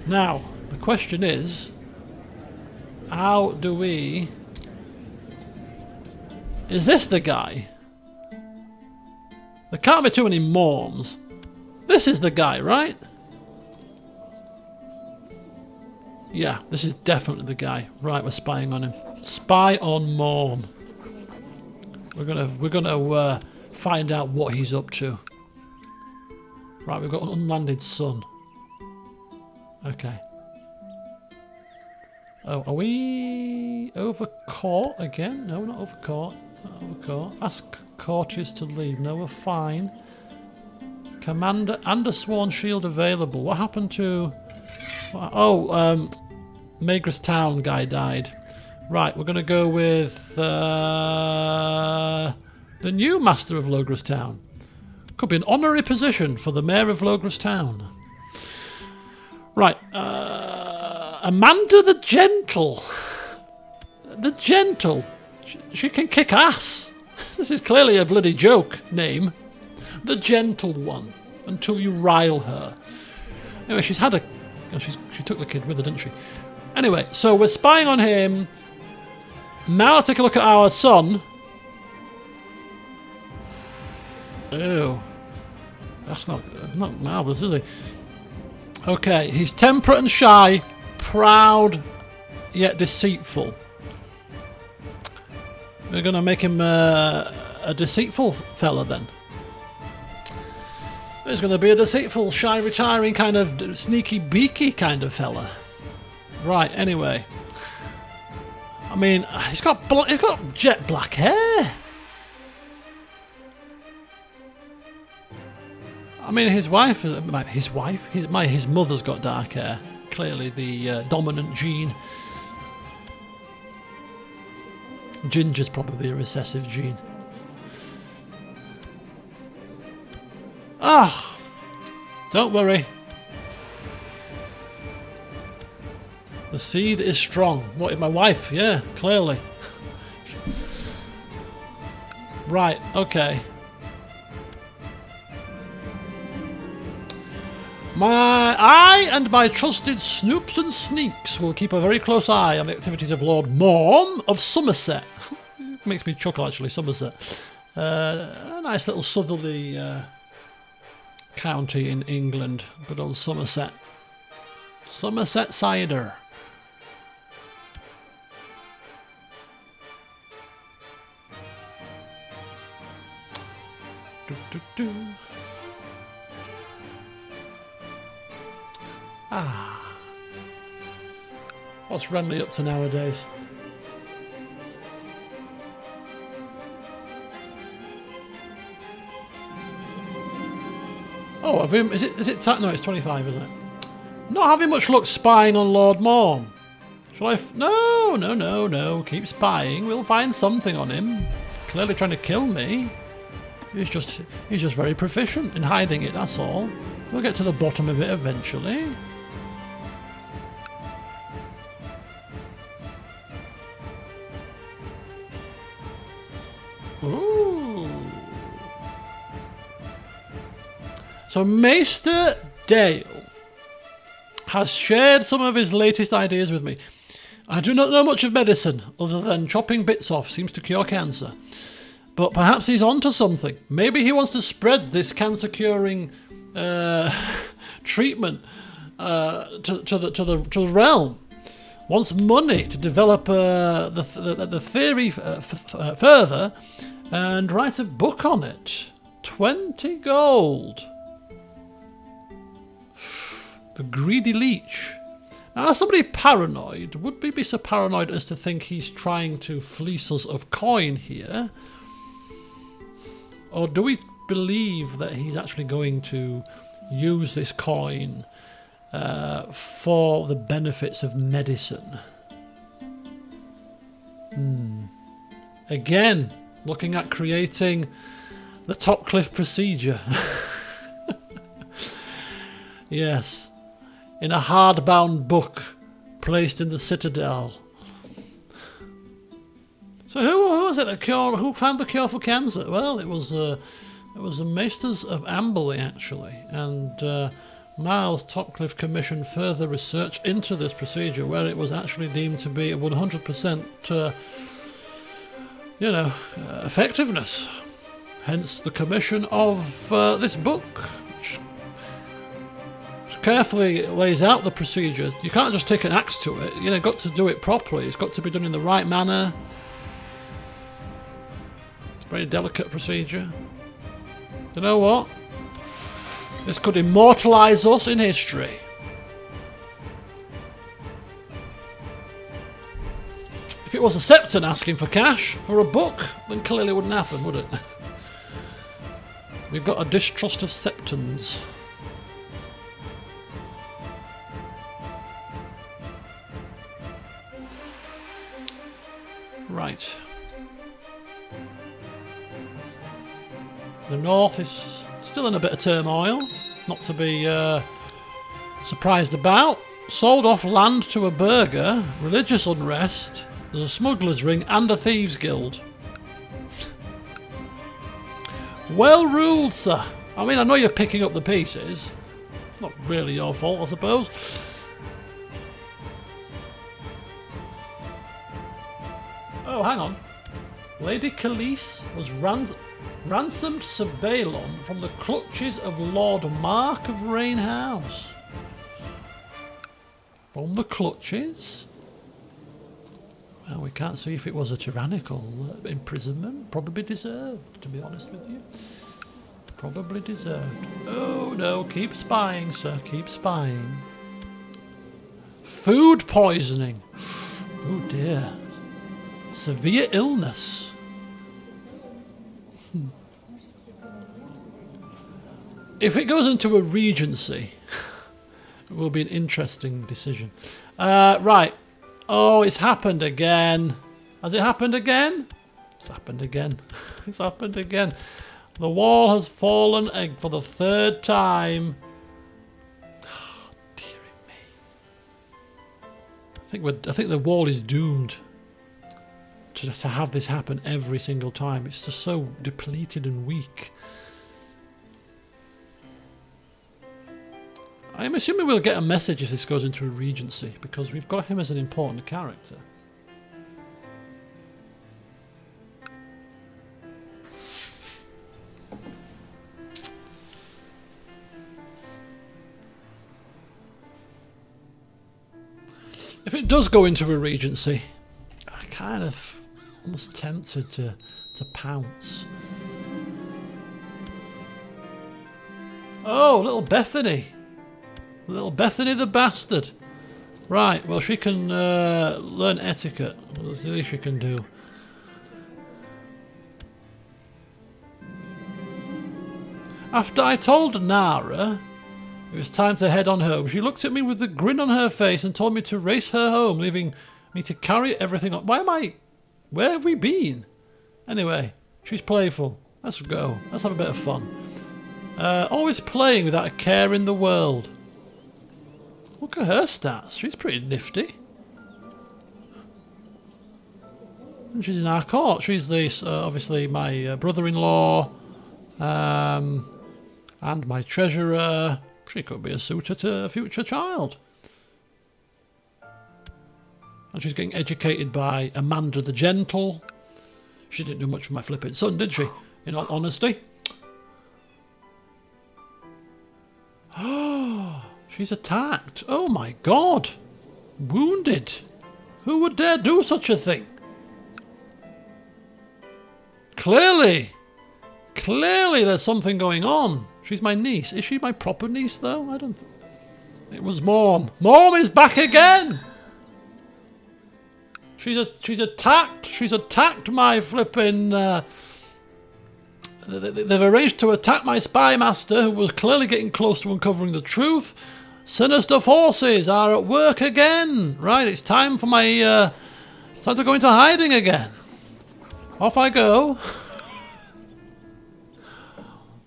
Now, the question is, how do we... Is this the guy? There can't be too many Morms. This is the guy, right? Yeah, this is definitely the guy. Right, we're spying on him. Spy on Morm. We're gonna find out what he's up to. Right, we've got an unlanded son. Okay. Oh, are we over court again? No, we're not over court. Not over court. Ask courtiers to leave. No, we're fine. Commander and a sworn shield available. What happened to... Oh, Maegris Town guy died. Right, we're going to go with the new Master of Logres Town. Could be an honorary position for the Mayor of Logres Town. Right, Amanda the Gentle. The Gentle. She can kick ass. This is clearly a bloody joke name. The Gentle One. Until you rile her. Anyway, she's had a... She took the kid with her, didn't she? Anyway, so we're spying on him. Now let's take a look at our son. Ew. That's not marvellous, is he? Okay, he's temperate and shy, proud, yet deceitful. We're going to make him a deceitful fella then. He's going to be a deceitful, shy, retiring, kind of sneaky, beaky kind of fella. Right, anyway. I mean, he's got jet black hair. I mean, his mother's got dark hair. Clearly the dominant gene. Ginger's probably a recessive gene. Ah! Don't worry. The seed is strong. What, my wife? Yeah, clearly. Right, okay. I and my trusted Snoops and Sneaks will keep a very close eye on the activities of Lord Morn of Somerset. Makes me chuckle, actually, Somerset. A nice little southerly county in England. Good old Somerset. Somerset cider. Ah. What's Renly up to nowadays? Oh, have him? Is it? No, it's 25, isn't it? Not having much luck spying on Lord Morn. Shall I? No. Keep spying. We'll find something on him. Clearly trying to kill me. He's just very proficient in hiding it. That's all. We'll get to the bottom of it eventually. Ooh. So Maester Dale has shared some of his latest ideas with me. I do not know much of medicine, other than chopping bits off seems to cure cancer. But perhaps he's onto something. Maybe he wants to spread this cancer-curing treatment to the realm. Wants money to develop the theory further and write a book on it. 20 gold. The greedy leech. Now, somebody paranoid, would we be so paranoid as to think he's trying to fleece us of coin here? Or do we believe that he's actually going to use this coin for the benefits of medicine? Again, looking at creating the Topcliffe procedure. Yes. In a hardbound book placed in the Citadel. So who was it who found the cure for cancer? Well, it was the Maesters of Amberley, actually, and Myles Topcliffe commissioned further research into this procedure, where it was actually deemed to be 100% effectiveness. Hence the commission of this book, which carefully lays out the procedures. You can't just take an axe to it. You've got to do it properly. It's got to be done in the right manner. It's a very delicate procedure. You know what? This could immortalise us in history. If it was a Septon asking for cash for a book, then clearly it wouldn't happen, would it? We've got a distrust of Septons. Right. The north is still in a bit of turmoil, not to be surprised about. Sold off land to a burgher, religious unrest, there's a smuggler's ring and a thieves guild. Well ruled, sir. I mean, I know you're picking up the pieces. It's not really your fault, I suppose. Oh, hang on. Lady Khalees was ransomed Sir Balon from the clutches of Lord Mark of Rain House. From the clutches? Well, we can't see if it was a tyrannical imprisonment. Probably deserved, to be honest with you. Probably deserved. Oh, no, keep spying, sir, keep spying. Food poisoning. Oh, dear. Severe illness. If it goes into a regency, it will be an interesting decision. Right. Oh, it's happened again. Has it happened again? It's happened again. It's happened again. The wall has fallen for the 3rd time. Oh, dearie me. I think the wall is doomed to have this happen every single time. It's just so depleted and weak. I'm assuming we'll get a message if this goes into a regency, because we've got him as an important character. If it does go into a regency, I'm kind of almost tempted to pounce. Oh, little Bethany. Little Bethany the bastard. Right, well, she can learn etiquette. That's the least she can do. After I told Nara it was time to head on home, she looked at me with a grin on her face and told me to race her home, leaving me to carry everything on. Where have we been? Anyway, she's playful. Let's go. Let's have a bit of fun. Always playing without a care in the world. Look at her stats. She's pretty nifty. And she's in our court. She's obviously my brother-in-law and my treasurer. She could be a suitor to a future child. And she's getting educated by Amanda the Gentle. She didn't do much for my flipping son, did she? In all honesty. Oh, she's attacked. Oh my God. Wounded. Who would dare do such a thing? Clearly there's something going on. She's my niece. Is she my proper niece, though? I don't... It was Mom. Mom is back again! She's attacked my flipping... They've arranged to attack my spy master, who was clearly getting close to uncovering the truth. Sinister forces are at work again. Right, it's time for my... it's time to go into hiding again. Off I go.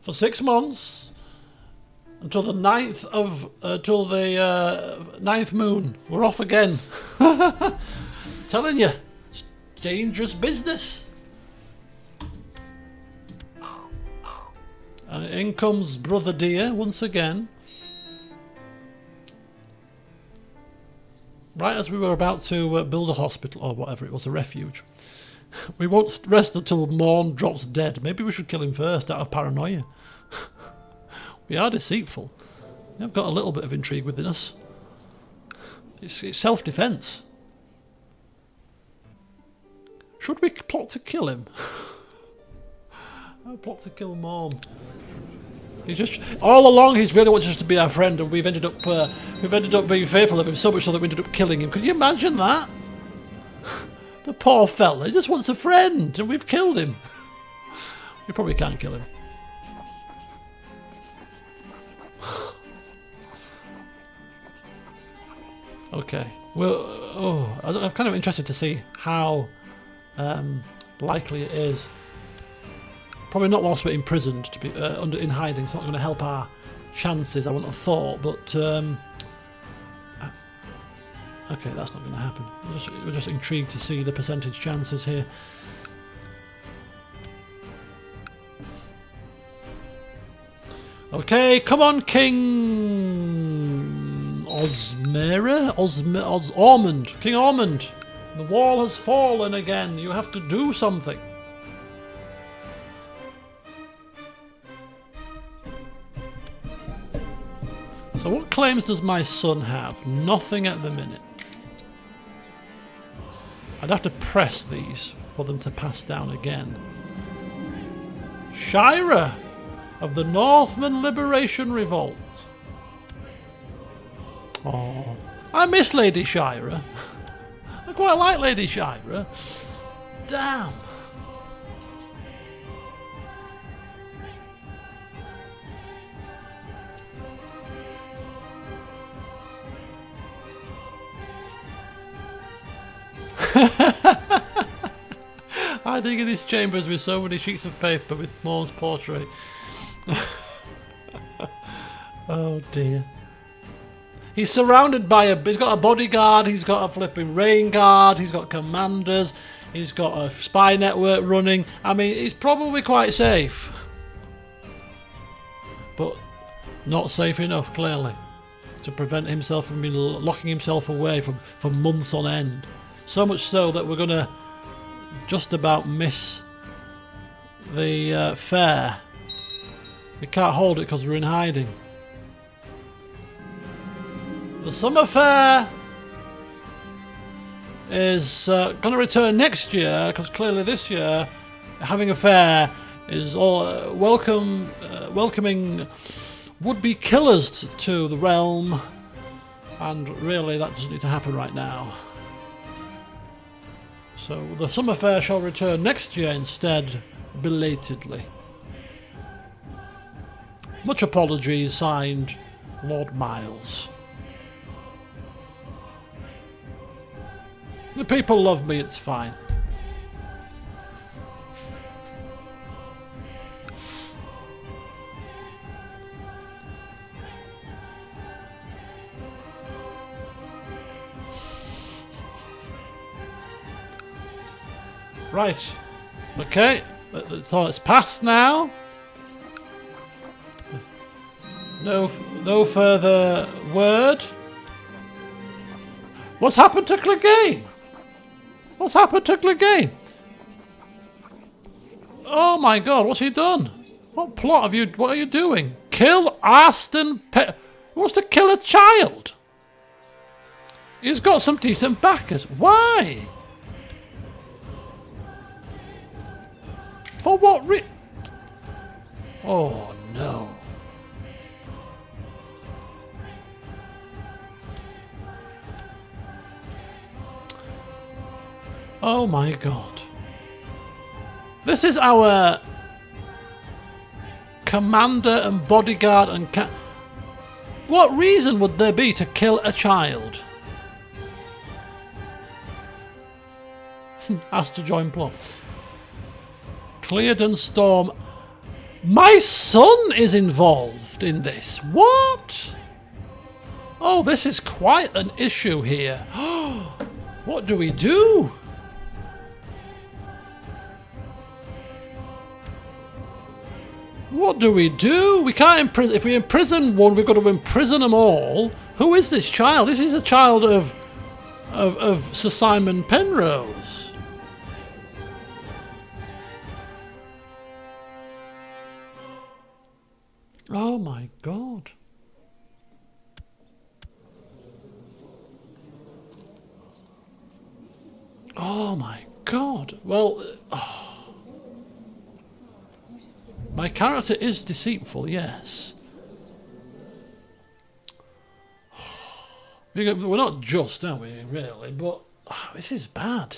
For 6 months. Until the 9th of... till the 9th moon. We're off again. Telling you. It's dangerous business. And in comes Brother Dear once again. Right as we were about to build a hospital, or whatever it was, a refuge. We won't rest until Morn drops dead. Maybe we should kill him first, out of paranoia. We are deceitful. We've got a little bit of intrigue within us. It's self-defense. Should we plot to kill him? I plot to kill Mom. He's just all along. He's really wanted us to be our friend, and we've ended up being faithful of him so much so that we ended up killing him. Could you imagine that? The poor fella. He just wants a friend, and we've killed him. We probably can't kill him. Okay. Well, I'm kind of interested to see how likely it is. Probably not whilst we're imprisoned, to be in hiding. It's not going to help our chances, I wouldn't have thought. But okay, that's not going to happen. We're just intrigued to see the percentage chances here. Okay, come on, King Ormond. King Ormond. The wall has fallen again. You have to do something. So what claims does my son have? Nothing at the minute. I'd have to press these for them to pass down again. Shira of the Northman Liberation Revolt. Oh, I miss Lady Shira. I quite like Lady Shira. Damn. Hiding in his chambers with so many sheets of paper with Moore's portrait. Oh dear. He's surrounded by he's got a bodyguard, he's got a flipping rain guard, he's got commanders, he's got a spy network running. I mean, he's probably quite safe. But not safe enough, clearly, to prevent himself from locking himself away for months on end. So much so that we're going to just about miss the fair. We can't hold it because we're in hiding. The summer fair is going to return next year, because clearly this year having a fair is all welcoming would-be killers to the realm, and really that doesn't need to happen right now. So the summer fair shall return next year instead, belatedly. Much apologies, signed Lord Myles. The people love me, it's fine. Right. Okay. So it's passed now. No further word. What's happened to Clegane? What's happened to Clegane? Oh my God! What's he done? What plot have you? What are you doing? Kill Aston He wants to kill a child. He's got some decent backers. Why? For what Oh no. Oh my God. This is our commander and bodyguard and what reason would there be to kill a child? Asked to join plot. Cleared and Storm. My son is involved in this. What? Oh, this is quite an issue here. What do we do? What do we do? We can't imprison. If we imprison one, we've got to imprison them all. Who is this child? This is a child of Sir Simon Penrose. Oh my God. Oh my God. Well, my character is deceitful, yes. We're not just, are we, really? But this is bad.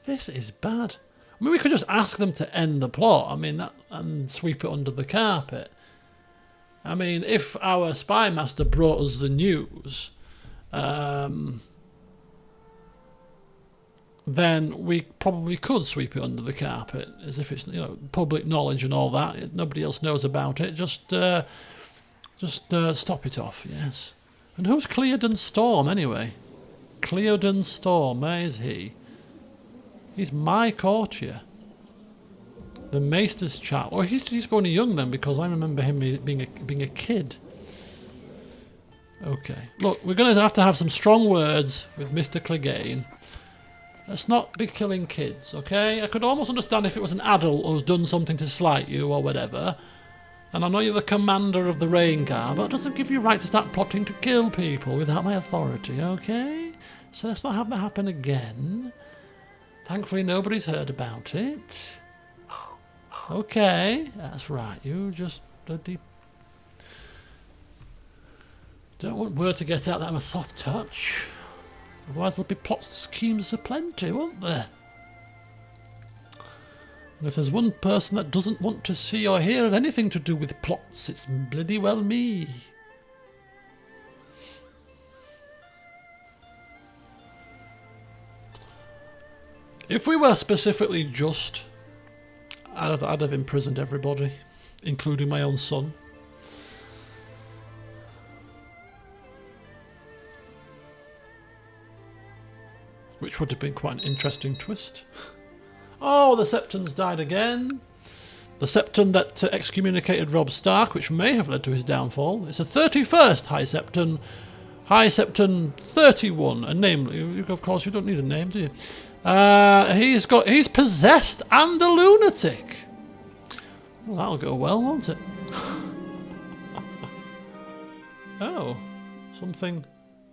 This is bad. I mean, we could just ask them to end the plot. I mean, and sweep it under the carpet. I mean, if our spy master brought us the news, then we probably could sweep it under the carpet, as if it's, you know, public knowledge and all that. Nobody else knows about it. Just stop it off, yes. And who's Cleared Storm, anyway? Cleared Storm, where is he? He's my courtier. The Maester's chap. Oh, he's going young then, because I remember him being a kid. Okay. Look, we're going to have some strong words with Mr. Clegane. Let's not be killing kids, okay? I could almost understand if it was an adult who's done something to slight you or whatever. And I know you're the commander of the Rain Guard, but it doesn't give you right to start plotting to kill people without my authority, okay? So let's not have that happen again. Thankfully, nobody's heard about it. Okay, that's right. You just bloody don't want word to get out that I'm a soft touch. Otherwise there'll be plots and schemes aplenty, won't there? And if there's one person that doesn't want to see or hear of anything to do with plots, it's bloody well me. If we were specifically just, I'd have imprisoned everybody, including my own son. Which would have been quite an interesting twist. Oh, the Septon's died again. The Septon that excommunicated Robb Stark, which may have led to his downfall. It's a 31st High Septon. High Septon 31. A name, of course, you don't need a name, do you? He's possessed and a lunatic. Well, that'll go well, won't it? Oh, something.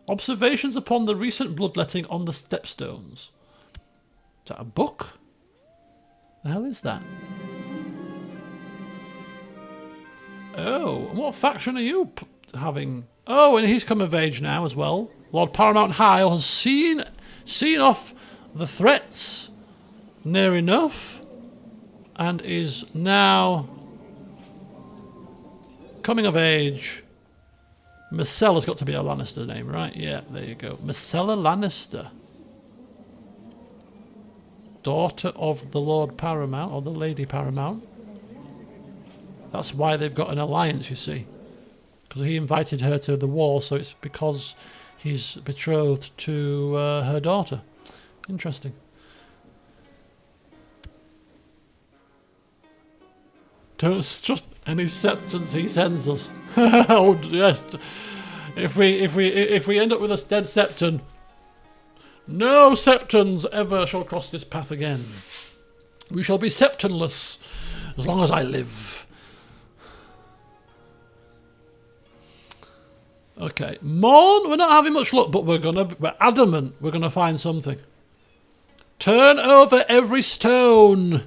Observations upon the recent bloodletting on the stepstones. Is that a book? The hell is that? Oh, what faction are you having? Oh, and he's come of age now as well. Lord Paramount Hyle has seen off the threats near enough and is now coming of age. Mycella's got to be a Lannister name, right? Yeah, there you go. Mycella Lannister. Daughter of the Lord Paramount, or the Lady Paramount. That's why they've got an alliance, you see. Because he invited her to the war, so it's because he's betrothed to her daughter. Interesting. Don't trust any Septons he sends us. Oh yes. If we end up with a dead Septon, no Septons ever shall cross this path again. We shall be Septonless as long as I live. Okay, Morn, we're not having much luck, but we're adamant we're gonna find something. Turn over every stone.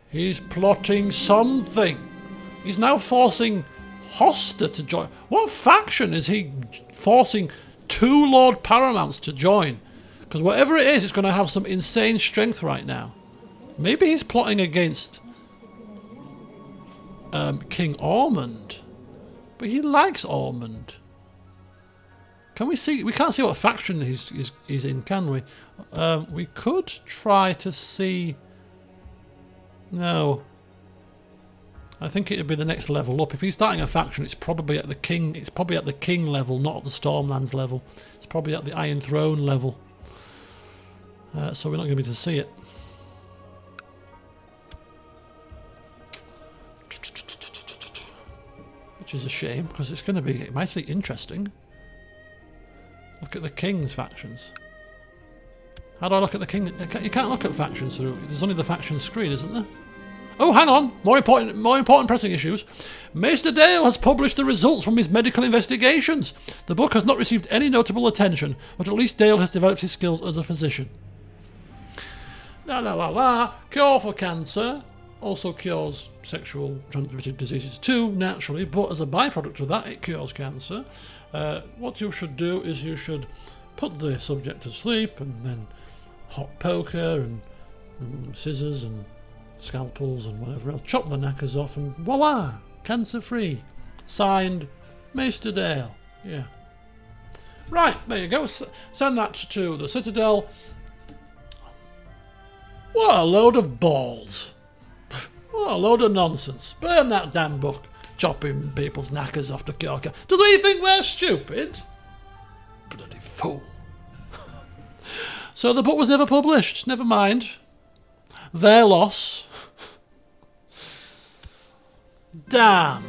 He's plotting something. He's now forcing Hoster to join. What faction is he forcing 2 Lord Paramounts to join? Because whatever it is, it's going to have some insane strength right now. Maybe he's plotting against King Ormond. But he likes Ormond. Can we see? We can't see what faction he's in, can we? We could try to see. No. I think it'd be the next level up. If he's starting a faction, it's probably at the king. It's probably at the king level, not at the Stormlands level. It's probably at the Iron Throne level. So we're not going to be able to see it. Which is a shame, because it's going to be mightily interesting. Look at the king's factions. How do I look at the king? You can't look at factions through. There's only the faction screen, isn't there? Oh, hang on. More important pressing issues. Maester Dale has published the results from his medical investigations. The book has not received any notable attention, but at least Dale has developed his skills as a physician. La la la la. Cure for cancer. Also cures sexual transmitted diseases too, naturally, but as a byproduct of that, it cures cancer. What you should do is you should put the subject to sleep, and then hot poker and scissors and scalpels and whatever else. Chop the knackers off and voila! Cancer free. Signed, Maester Dale. Yeah. Right, there you go. Send that to the Citadel. What a load of balls. What a load of nonsense. Burn that damn book. Chopping people's knackers off to cure cancer. Does he think we're stupid? Bloody fool. So the book was never published. Never mind. Their loss. Damn.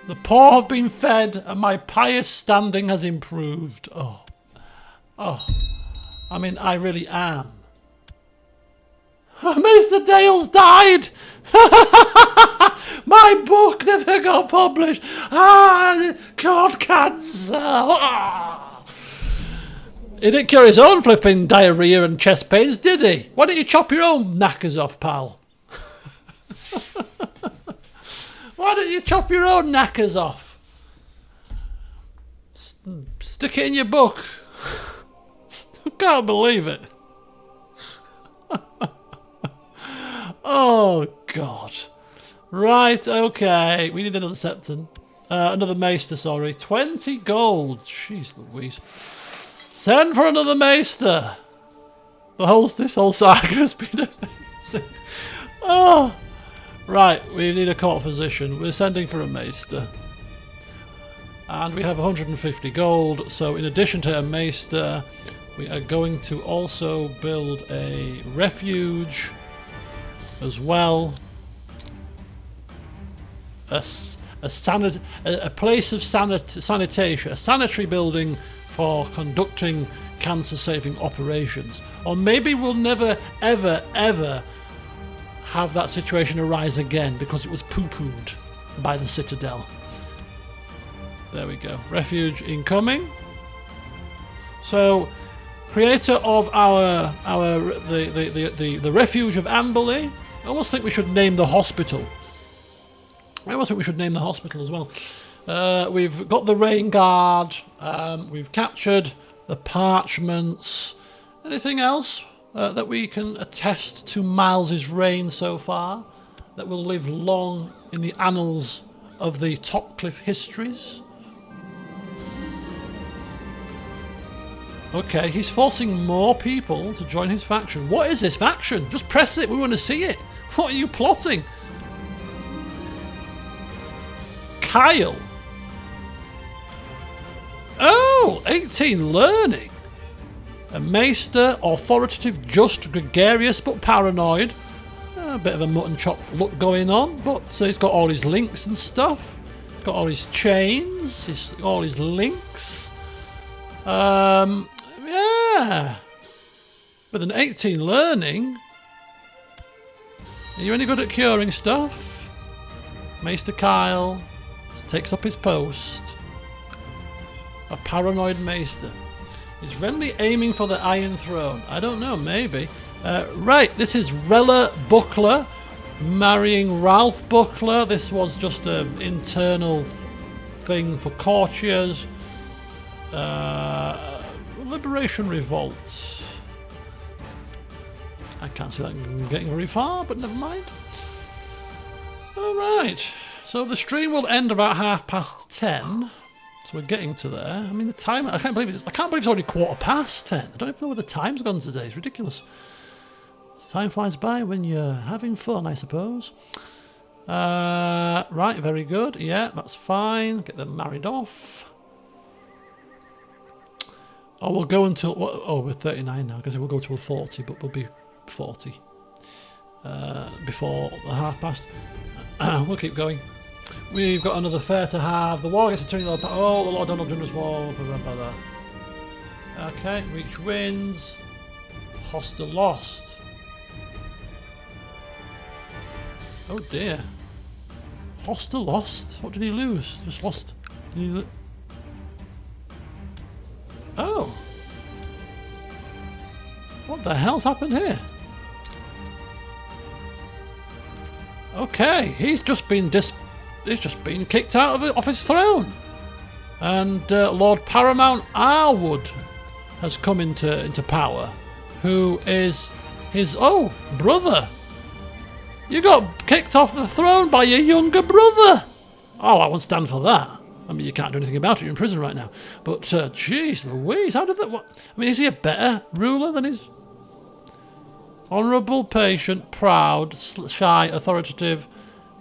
The poor have been fed and my pious standing has improved. Oh. I mean, I really am. Mr. Dale's died. My book never got published. God, cancer. He didn't cure his own flipping diarrhea and chest pains, did he? Why don't you chop your own knackers off, pal? Why don't you chop your own knackers off? Stick it in your book. I can't believe it. Oh, God. Right, okay. We need another Septon. Another Maester, sorry. 20 gold. Jeez Louise. Send for another maester. This whole saga has been amazing. Oh, right. We need a court physician. We're sending for a maester, and we have 150 gold. So, in addition to a maester, we are going to also build a refuge as well. A place of sanitation, a sanitary building for conducting cancer-saving operations. Or maybe we'll never, ever, ever have that situation arise again because it was poo-pooed by the Citadel. There we go. Refuge incoming. So, creator of the refuge of Amberley. I almost think we should name the hospital. I almost think we should name the hospital as well. We've got the Rain Guard. We've captured the parchments. Anything else that we can attest to Myles' reign so far that will live long in the annals of the Topcliffe histories? Okay, he's forcing more people to join his faction. What is this faction? Just press it, we want to see it. What are you plotting? Kyle. Oh, 18 learning. A maester, authoritative, just, gregarious, but paranoid. A bit of a mutton chop look going on, but he's got all his links and stuff. Got all his chains, all his links. Yeah. With an 18 learning. Are you any good at curing stuff? Maester Kyle takes up his post. A paranoid maester. He's readily aiming for the Iron Throne. I don't know, maybe. Right, this is Rella Buckler marrying Ralph Buckler. This was just an internal thing for courtiers. Liberation Revolt. I can't see that getting very far, but never mind. Alright, so the stream will end about 10:30. So we're getting to there. I mean, the time, I can't believe it's already 10:15. I don't even know where the time's gone today. It's ridiculous. Time flies by when you're having fun, I suppose. Right, very good. Yeah, that's fine. Get them married off. Oh, we'll go until... Oh, we're 39 now. I guess we'll go till 40, but we'll be 40. Before the 30:30. We'll keep going. We've got another fair to have. The war gets a 20 level... Oh, the Lord Donald Jr.'s war. Okay, reach wins. Hostile lost. Oh dear. Hostile lost? What did he lose? Just lost. Oh. What the hell's happened here? Okay, he's just been kicked out of his throne. And Lord Paramount Arwood has come into power, who is his brother. You got kicked off the throne by your younger brother. Oh, I won't stand for that. I mean, you can't do anything about it. You're in prison right now. But, jeez Louise, how did that... I mean, is he a better ruler than his... Honourable, patient, proud, shy, authoritative,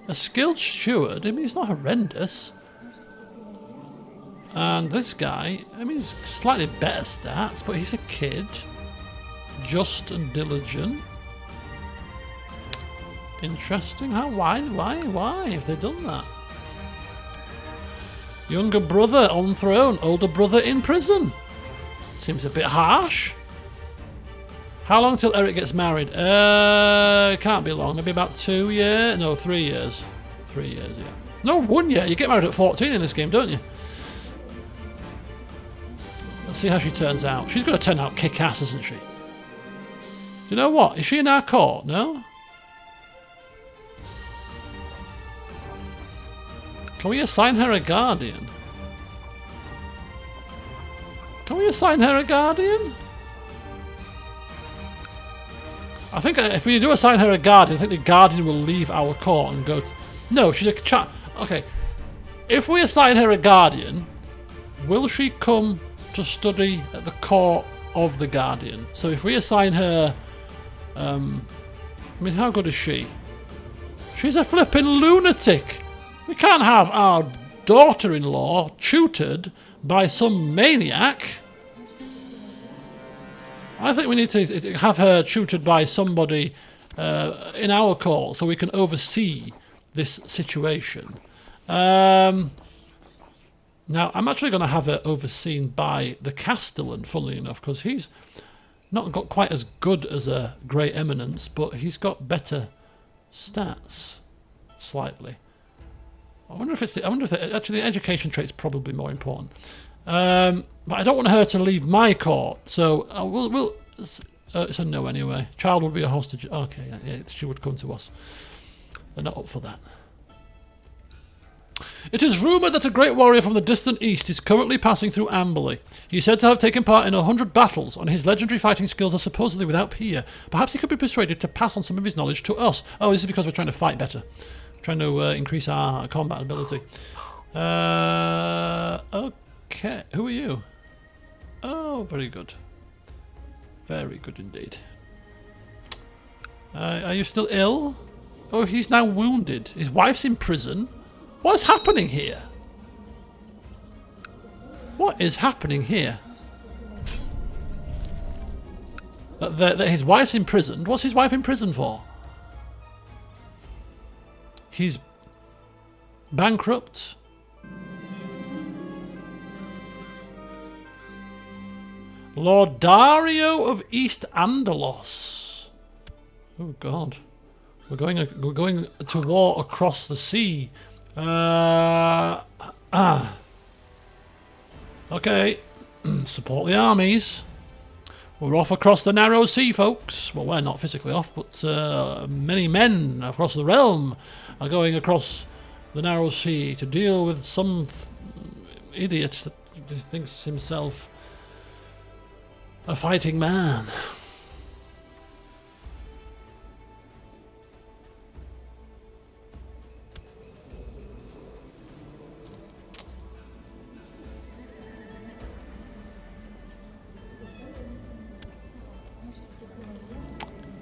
a skilled steward? I mean, he's not horrendous. And this guy, I mean, he's slightly better stats, but he's a kid. Just and diligent. Interesting. Why have they done that? Younger brother on throne, older brother in prison. Seems a bit harsh. How long till Eric gets married? It can't be long. Maybe about 2 years? No, 3 years. 3 years, yeah. No, 1 year. You get married at 14 in this game, don't you? Let's see how she turns out. She's going to turn out kick-ass, isn't she? Do you know what? Is she in our court? No? Can we assign her a guardian? Can we assign her a guardian? I think if we do assign her a guardian, I think the guardian will leave our court and go to... No, she's a child. Okay. If we assign her a guardian, will she come to study at the court of the Guardian. So if we assign her... I mean, how good is she? She's a flipping lunatic. We can't have our daughter-in-law tutored by some maniac. I think we need to have her tutored by somebody in our court so we can oversee this situation. Now, I'm actually going to have her overseen by the Castellan, funnily enough, because he's not got quite as good as a Great Eminence, but he's got better stats, slightly. I wonder if actually the education trait's probably more important. But I don't want her to leave my court, so it's a no anyway. Child would be a hostage. Okay, yeah, she would come to us. They're not up for that. It is rumoured that a great warrior from the distant east is currently passing through Amberley. He is said to have taken part in 100 battles, and his legendary fighting skills are supposedly without peer. Perhaps he could be persuaded to pass on some of his knowledge to us. Oh, this is because we're trying to fight better. Trying to increase our combat ability. Okay, who are you? Oh, very good. Very good indeed. Are you still ill? Oh, he's now wounded. His wife's in prison. What's happening here? What is happening here? That his wife's imprisoned? What's his wife in prison for? He's bankrupt. Lord Dario of East Andalos. Oh God, we're going to war across the sea. Okay, support the armies. We're off across the narrow sea, folks. Well, we're not physically off, but many men across the realm are going across the narrow sea to deal with some idiot that thinks himself a fighting man.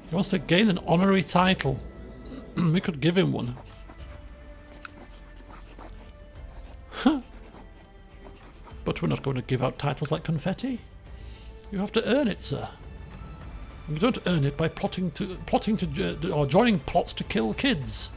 He wants to gain an honorary title. We could give him one. But we're not going to give out titles like confetti. You have to earn it, sir. And you don't earn it by plotting to or joining plots to kill kids.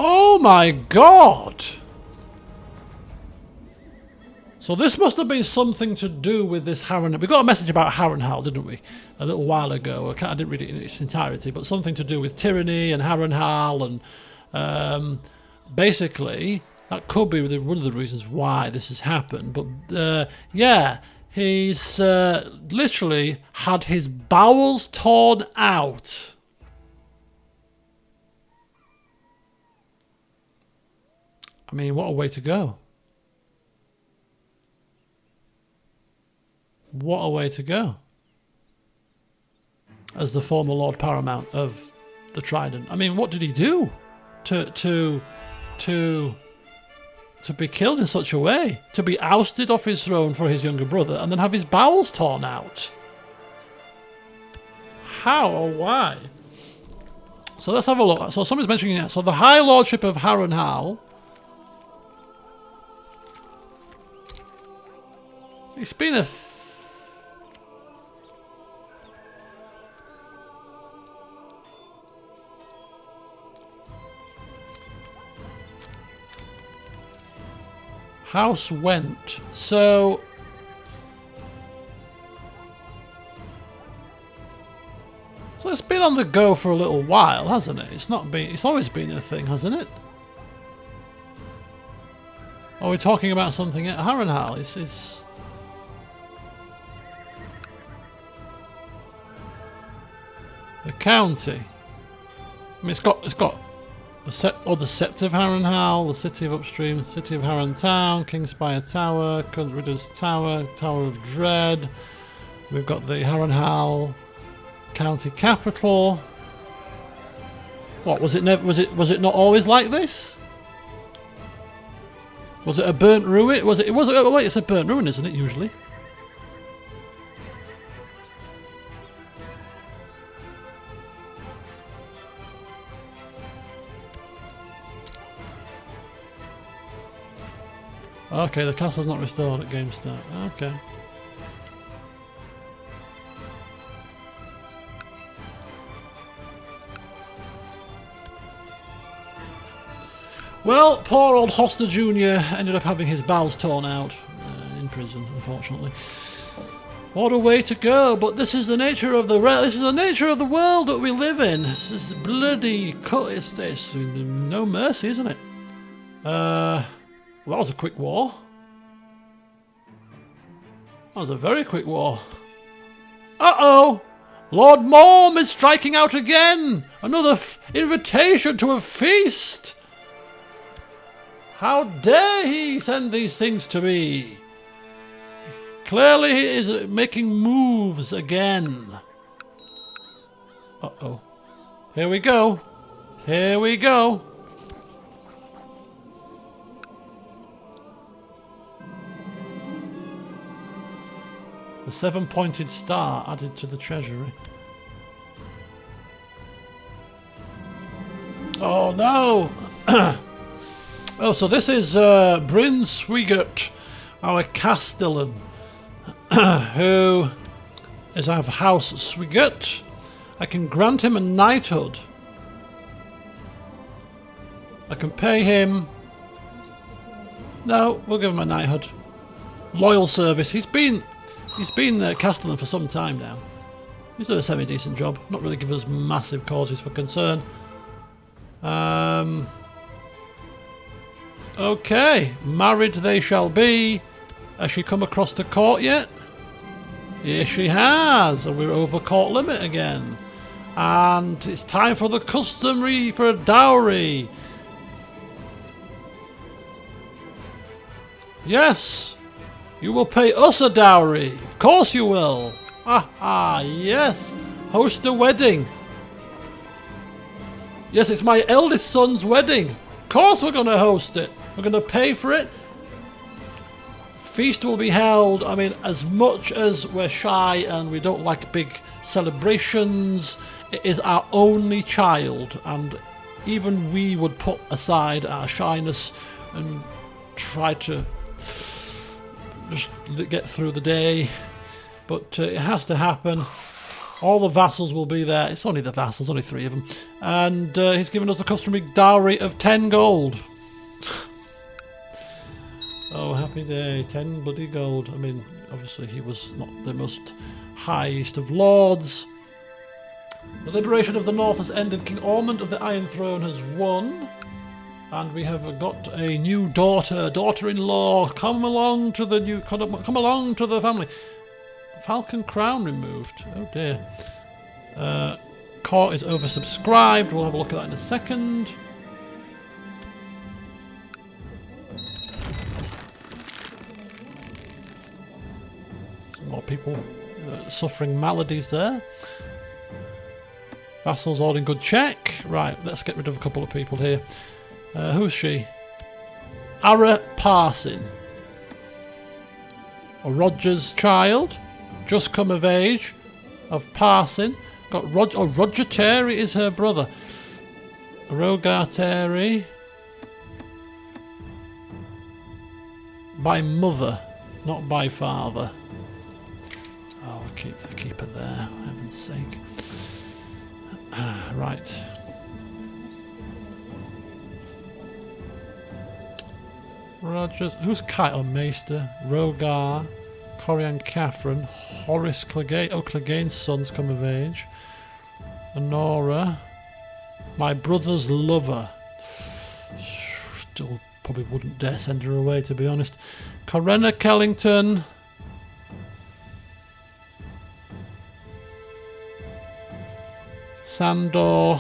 Oh my God! So this must have been something to do with this Harrenhal. We got a message about Harrenhal, didn't we? A little while ago. I didn't read it in its entirety, but something to do with tyranny and Harrenhal, and basically that could be one of the reasons why this has happened. But yeah, he's literally had his bowels torn out. I mean, what a way to go. What a way to go. As the former Lord Paramount of the Trident. I mean, what did he do to be killed in such a way? To be ousted off his throne for his younger brother and then have his bowels torn out? How or why? So let's have a look. So somebody's mentioning it. So the High Lordship of Harrenhal. It's been a... House went. So... So it's been on the go for a little while, hasn't it? It's not been... It's always been a thing, hasn't it? Are we talking about something at Harrenhal? It's... The county. I mean, it's got the Sept of Harrenhal, the City of Upstream, City of Harren Town, Kingspire Tower, Ridders Tower, Tower of Dread. We've got the Harrenhal county capital. What was it? Was it not always like this? Was it a burnt ruin? Was it? It was. Oh wait, it's a burnt ruin, isn't it? Usually. Okay, the castle's not restored at game start. Okay. Well, poor old Hoster Jr. ended up having his bowels torn out in prison, unfortunately. What a way to go! But this is the nature of the world that we live in. This is bloody cut. It's no mercy, isn't it? Well, that was a quick war. That was a very quick war. Uh-oh! Lord Morm is striking out again! Another invitation to a feast! How dare he send these things to me? Clearly he is making moves again. Uh-oh. Here we go. Here we go. The 7-pointed star added to the treasury. Oh no! Oh, so this is Bryn Swigert, our Castellan, who is of House Swigert. I can grant him a knighthood. I can pay him. No, we'll give him a knighthood. Loyal service. He's been Castellan for some time now. He's done a semi-decent job. Not really given us massive causes for concern. Okay, married they shall be. Has she come across the court yet? Yes, she has, and we're over court limit again. And it's time for the customary for a dowry. Yes, you will pay us a dowry. Of course you will. Yes. Host a wedding. Yes, it's my eldest son's wedding. Of course we're going to host it. We're going to pay for it. Feast will be held. I mean, as much as we're shy and we don't like big celebrations, it is our only child, and even we would put aside our shyness and try to just get through the day. But it has to happen. All the vassals will be there. It's only the vassals, only 3 of them. And he's given us the customary dowry of 10 gold. Oh, happy day. 10 bloody gold. I mean, obviously he was not the most highest of lords. The liberation of the North has ended. King Ormond of the Iron Throne has won. And we have got a new daughter-in-law. Come along to the family. Falcon crown removed. Oh dear. Court is oversubscribed. We'll have a look at that in a second. Some more people suffering maladies there. Vassals all in good check. Right, let's get rid of a couple of people here. Who's she? Ara Parsin. Roger's child. Just come of age. Of Parsin. Got Roger Terry is her brother. Rogar Terry. By mother, not by father. Oh, I'll keep it there, for heaven's sake. Right. Rogers. Who's Kyle Maester? Rogar. Corian Catherine. Horace Clegane. Oh, Clegane's son's come of age. Honora. My brother's lover. Still probably wouldn't dare send her away, to be honest. Corinna Kellington. Sandor.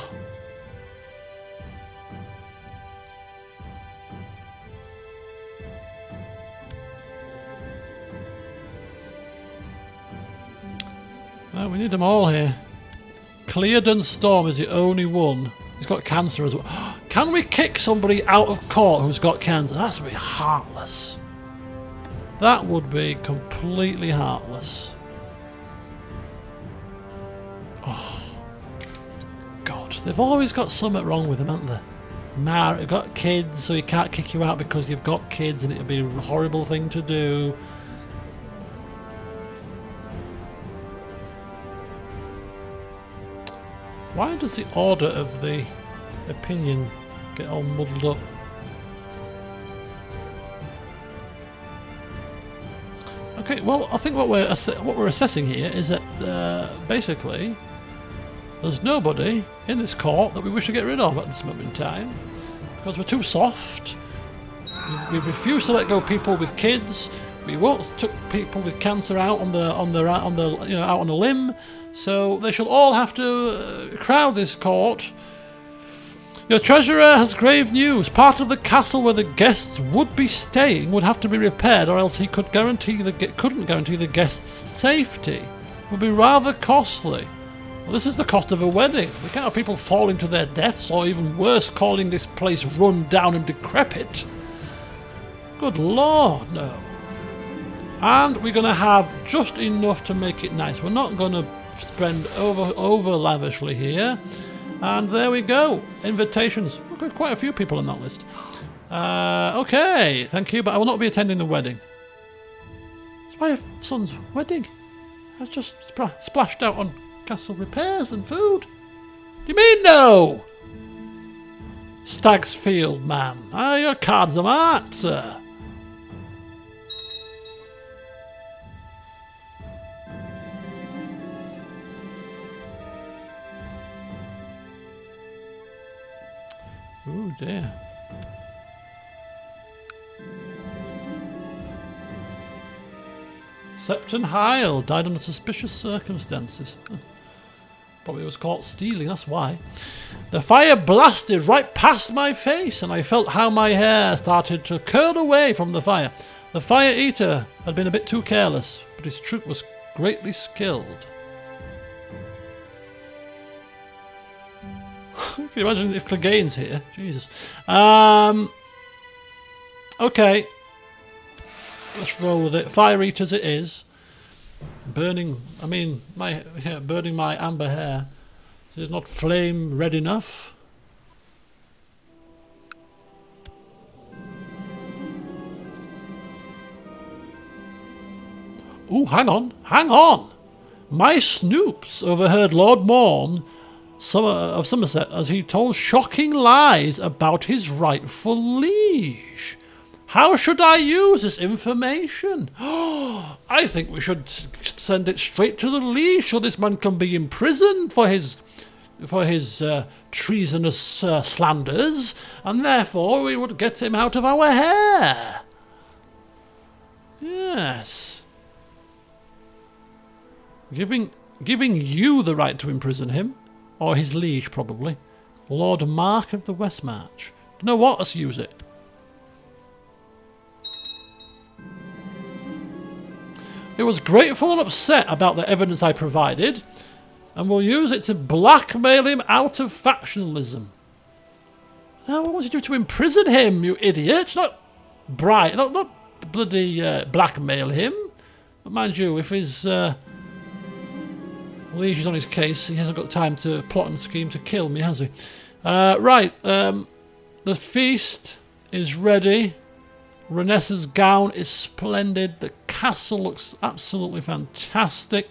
Oh, we need them all here. Cleardon Storm is the only one. He's got cancer as well. Can we kick somebody out of court who's got cancer? That's be heartless. That would be completely heartless. Oh, God. They've always got something wrong with them, haven't they? You've got kids, so he can't kick you out because you've got kids, and it would be a horrible thing to do. Why does the order of the opinion get all muddled up? Okay, well, I think what we're assessing here is that basically there's nobody in this court that we wish to get rid of at this moment in time because we're too soft. We've refused to let go people with kids. We won't took people with cancer out on the out on a limb. So they shall all have to crowd this court. Your treasurer has grave news. Part of the castle where the guests would be staying would have to be repaired, or else he couldn't guarantee the guests' safety. It would be rather costly. Well, this is the cost of a wedding. We can't have people falling to their deaths, or even worse, calling this place run down and decrepit. Good Lord, no. And we're going to have just enough to make it nice. We're not going to spend over lavishly here. And there we go. Invitations. We've got quite a few people on that list. Okay, thank you, but I will not be attending the wedding. It's my son's wedding. I was just splashed out on castle repairs and food. Do you mean no? Stag's Field, man. Your cards are marked, sir. Oh dear. Septon Hyle died under suspicious circumstances. Probably was caught stealing, that's why. The fire blasted right past my face, and I felt how my hair started to curl away from the fire. The fire eater had been a bit too careless, but his troop was greatly skilled. Can you imagine if Clegane's here? Jesus. Okay. Let's roll with it. Fire eaters it is. Burning my amber hair. Is not flame red enough? Ooh, hang on. My snoops overheard Lord Morn of Somerset as he told shocking lies about his rightful liege. How should I use this information? I think we should send it straight to the liege so this man can be imprisoned for his treasonous slanders, and therefore we would get him out of our hair. Yes. Giving you the right to imprison him. Or his liege, probably. Lord Mark of the Westmarch. You know what? Let's use it. He was grateful and upset about the evidence I provided, and will use it to blackmail him out of factionalism. Now, what was you do to imprison him, you idiot? Not bloody blackmail him. But mind you, if his liege is on his case, he hasn't got time to plot and scheme to kill me, has he? Right, the feast is ready. Renessa's gown is splendid. The castle looks absolutely fantastic.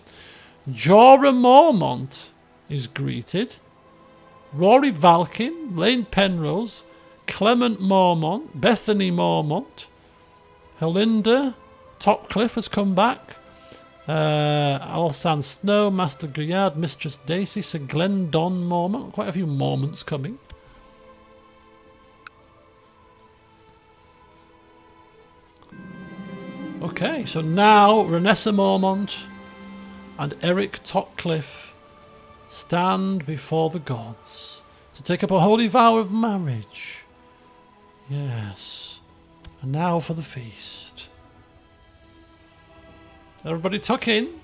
Jorah Mormont is greeted. Rory Valkin, Lane Penrose, Clement Mormont, Bethany Mormont, Helinda Topcliffe has come back. Alsan Snow, Master Grillard, Mistress Dacey, Sir Glendon Mormont. Quite a few Mormonts coming. Okay, so now Renessa Mormont and Eric Topcliffe stand before the gods to take up a holy vow of marriage. Yes. And now for the feast. Everybody tuck in.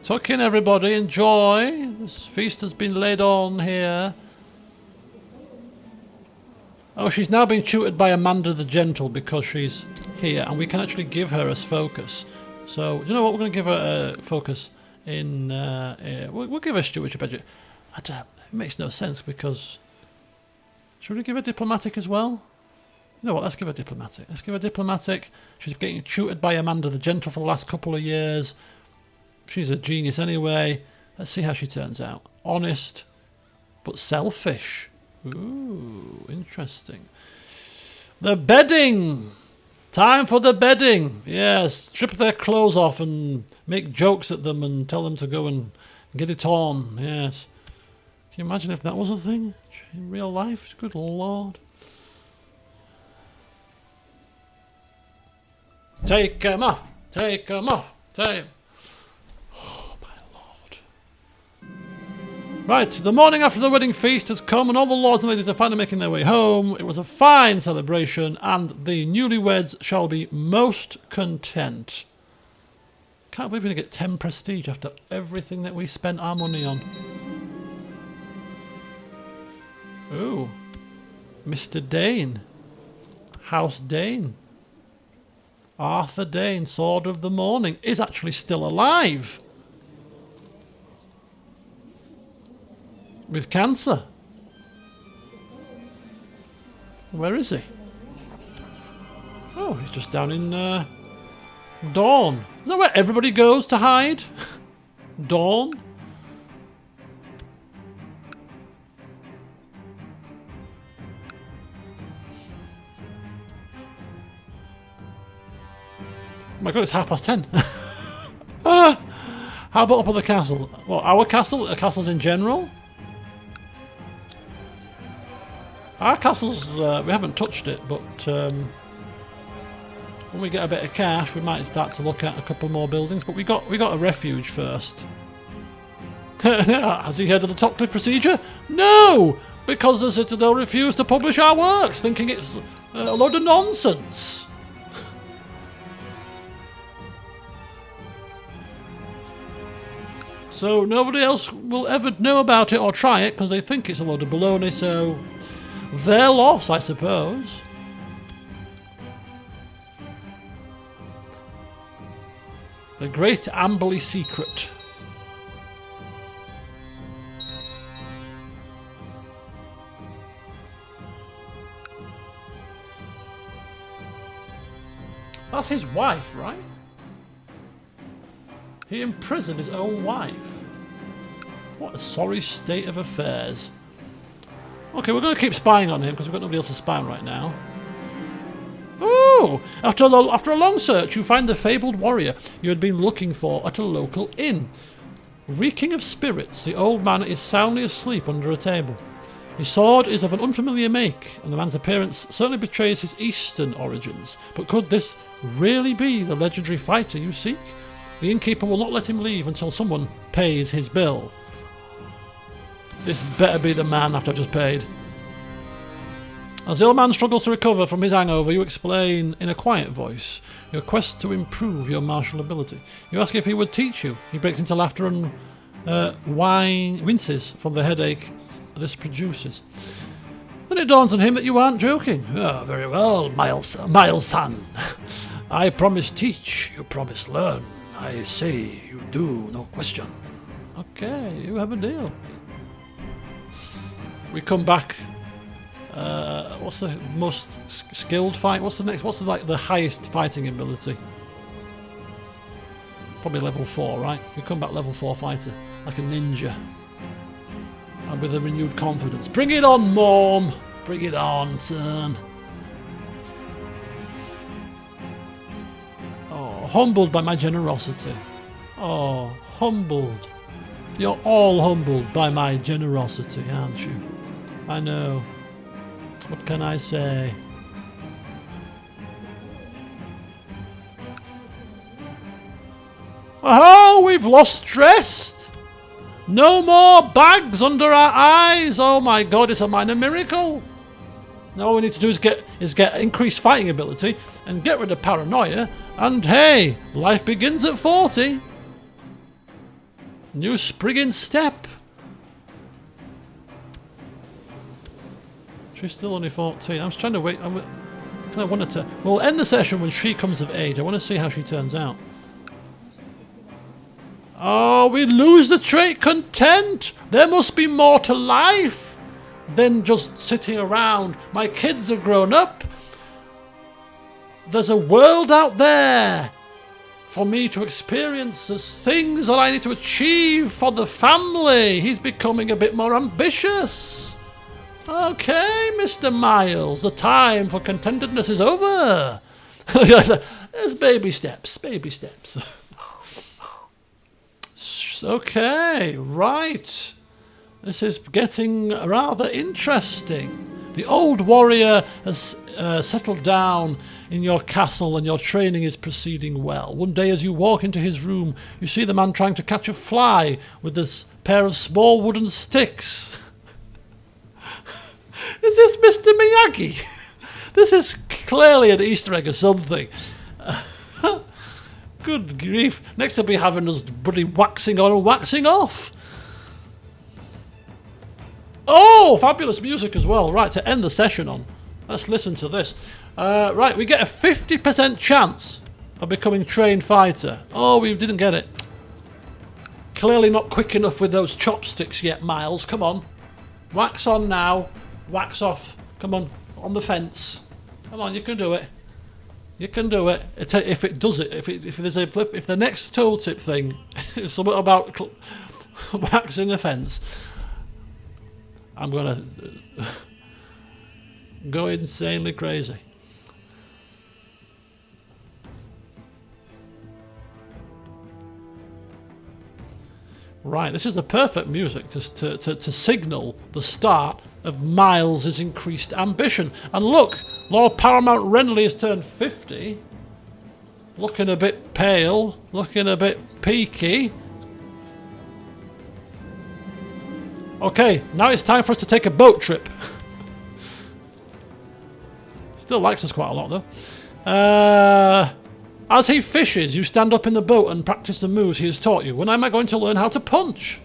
Tuck in, everybody. Enjoy. This feast has been laid on here. Oh, she's now being tutored by Amanda the Gentle because she's here, and we can actually give her a focus. So, you know what? We're going to give her a focus in... we'll give her stewardship budget. It makes no sense because... Should we give her diplomatic as well? You know what? Let's give her diplomatic. Let's give her diplomatic. She's getting tutored by Amanda the Gentle for the last couple of years. She's a genius anyway. Let's see how she turns out. Honest, but selfish. Ooh, interesting. The bedding! Time for the bedding! Yes, strip their clothes off and make jokes at them and tell them to go and get it on. Yes. Can you imagine if that was a thing in real life? Good Lord. Take 'em off! Take 'em off! Take 'em. Right, the morning after the wedding feast has come and all the lords and ladies are finally making their way home. It was a fine celebration and the newlyweds shall be most content. Can't believe we're going to get 10 prestige after everything that we spent our money on. Ooh, Mr. Dane. House Dane. Arthur Dane, Sword of the Morning, is actually still alive. With cancer. Where is he? Oh, he's just down in Dawn. Is that where everybody goes to hide? Dawn? Oh my god, it's 10:30. How about up at the castle? Well, our castle? The castles in general? Our castle's, we haven't touched it, but when we get a bit of cash, we might start to look at a couple more buildings. But we got a refuge first. Has he heard of the top cliff procedure? No, because the Citadel refused to publish our works, thinking it's a load of nonsense. So nobody else will ever know about it or try it because they think it's a load of baloney. So. Their loss, I suppose. The Great Amberley Secret. That's his wife, right? He imprisoned his own wife. What a sorry state of affairs. Okay, we're going to keep spying on him because we've got nobody else to spy on right now. Oh! After a long search, you find the fabled warrior you had been looking for at a local inn. Reeking of spirits, the old man is soundly asleep under a table. His sword is of an unfamiliar make, and the man's appearance certainly betrays his eastern origins. But could this really be the legendary fighter you seek? The innkeeper will not let him leave until someone pays his bill. This better be the man after I've just paid. As the old man struggles to recover from his hangover, you explain in a quiet voice your quest to improve your martial ability. You ask if he would teach you. He breaks into laughter and winces from the headache this produces. Then it dawns on him that you aren't joking. Oh, very well, Myles son. I promise teach, you promise learn. I say you do, no question. Okay, you have a deal. We come back. What's the most skilled fight? What's the next? What's the highest fighting ability? Probably level 4, right? We come back level 4 fighter, like a ninja, and with a renewed confidence. Bring it on, Mom! Bring it on, son! Oh, humbled by my generosity. Oh, humbled. You're all humbled by my generosity, aren't you? I know. What can I say? Oh, we've lost stress. No more bags under our eyes. Oh my god, it's a minor miracle. Now all we need to do is get increased fighting ability and get rid of paranoia. And hey, life begins at 40. New spring step. She's still only 14. I'm just trying to wait. I kind of wanted to. We'll end the session when she comes of age. I want to see how she turns out. Oh, we lose the trait content. There must be more to life than just sitting around. My kids have grown up. There's a world out there for me to experience. There's things that I need to achieve for the family. He's becoming a bit more ambitious. Okay, Mr. Myles, the time for contentedness is over. There's baby steps, baby steps. Okay, right. This is getting rather interesting. The old warrior has settled down in your castle and your training is proceeding well. One day as you walk into his room, you see the man trying to catch a fly with this pair of small wooden sticks. Is this Mr. Miyagi? This is clearly an Easter egg or something. Good grief. Next he'll be having us bloody waxing on and waxing off. Oh, fabulous music as well. Right, to end the session on. Let's listen to this. Right, we get a 50% chance of becoming trained fighter. Oh, we didn't get it. Clearly not quick enough with those chopsticks yet, Myles. Come on. Wax on now. Wax off. Come on the fence. Come on, you can do it. You can do it. If it does it, if there's a flip, if the next tooltip thing is something about waxing the fence, I'm gonna go insanely crazy. Right, this is the perfect music to signal the start of Myles' increased ambition. And look, Lord Paramount Renly has turned 50. Looking a bit pale, looking a bit peaky. Okay, now it's time for us to take a boat trip. Still likes us quite a lot though. As he fishes, you stand up in the boat and practice the moves he has taught you. When am I going to learn how to punch?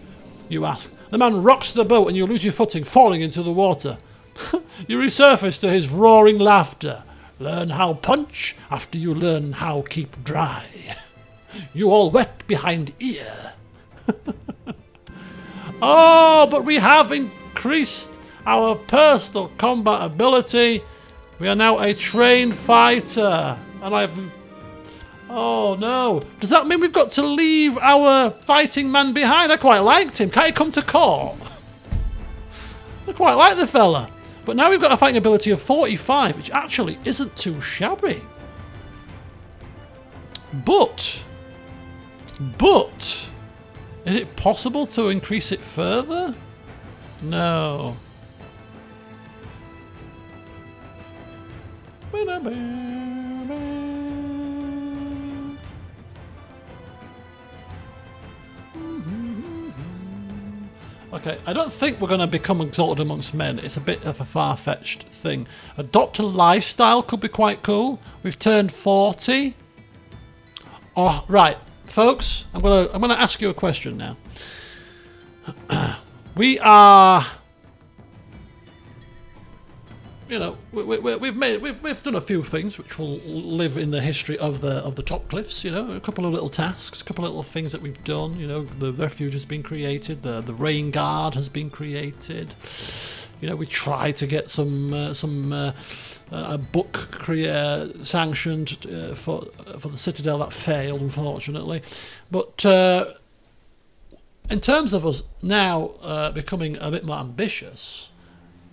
You ask. The man rocks the boat and you lose your footing, falling into the water. You resurface to his roaring laughter. Learn how punch after you learn how keep dry. You all wet behind ear. Oh, but we have increased our personal combat ability. We are now a trained fighter. And I've... Oh no. Does that mean we've got to leave our fighting man behind? I quite liked him. Can't he come to court? I quite like the fella. But now we've got a fighting ability of 45, which actually isn't too shabby. But, is it possible to increase it further? No. Okay, I don't think we're going to become exalted amongst men. It's a bit of a far-fetched thing. Adopt a lifestyle could be quite cool. We've turned 40. Oh, right, folks, I'm gonna ask you a question now. We are, you know, we've done a few things which will live in the history of the top cliffs. You know, a couple of little tasks, a couple of little things that we've done. You know, the refuge has been created, the rain guard has been created. You know, we tried to get a book sanctioned for the Citadel. That failed, unfortunately. But in terms of us now becoming a bit more ambitious.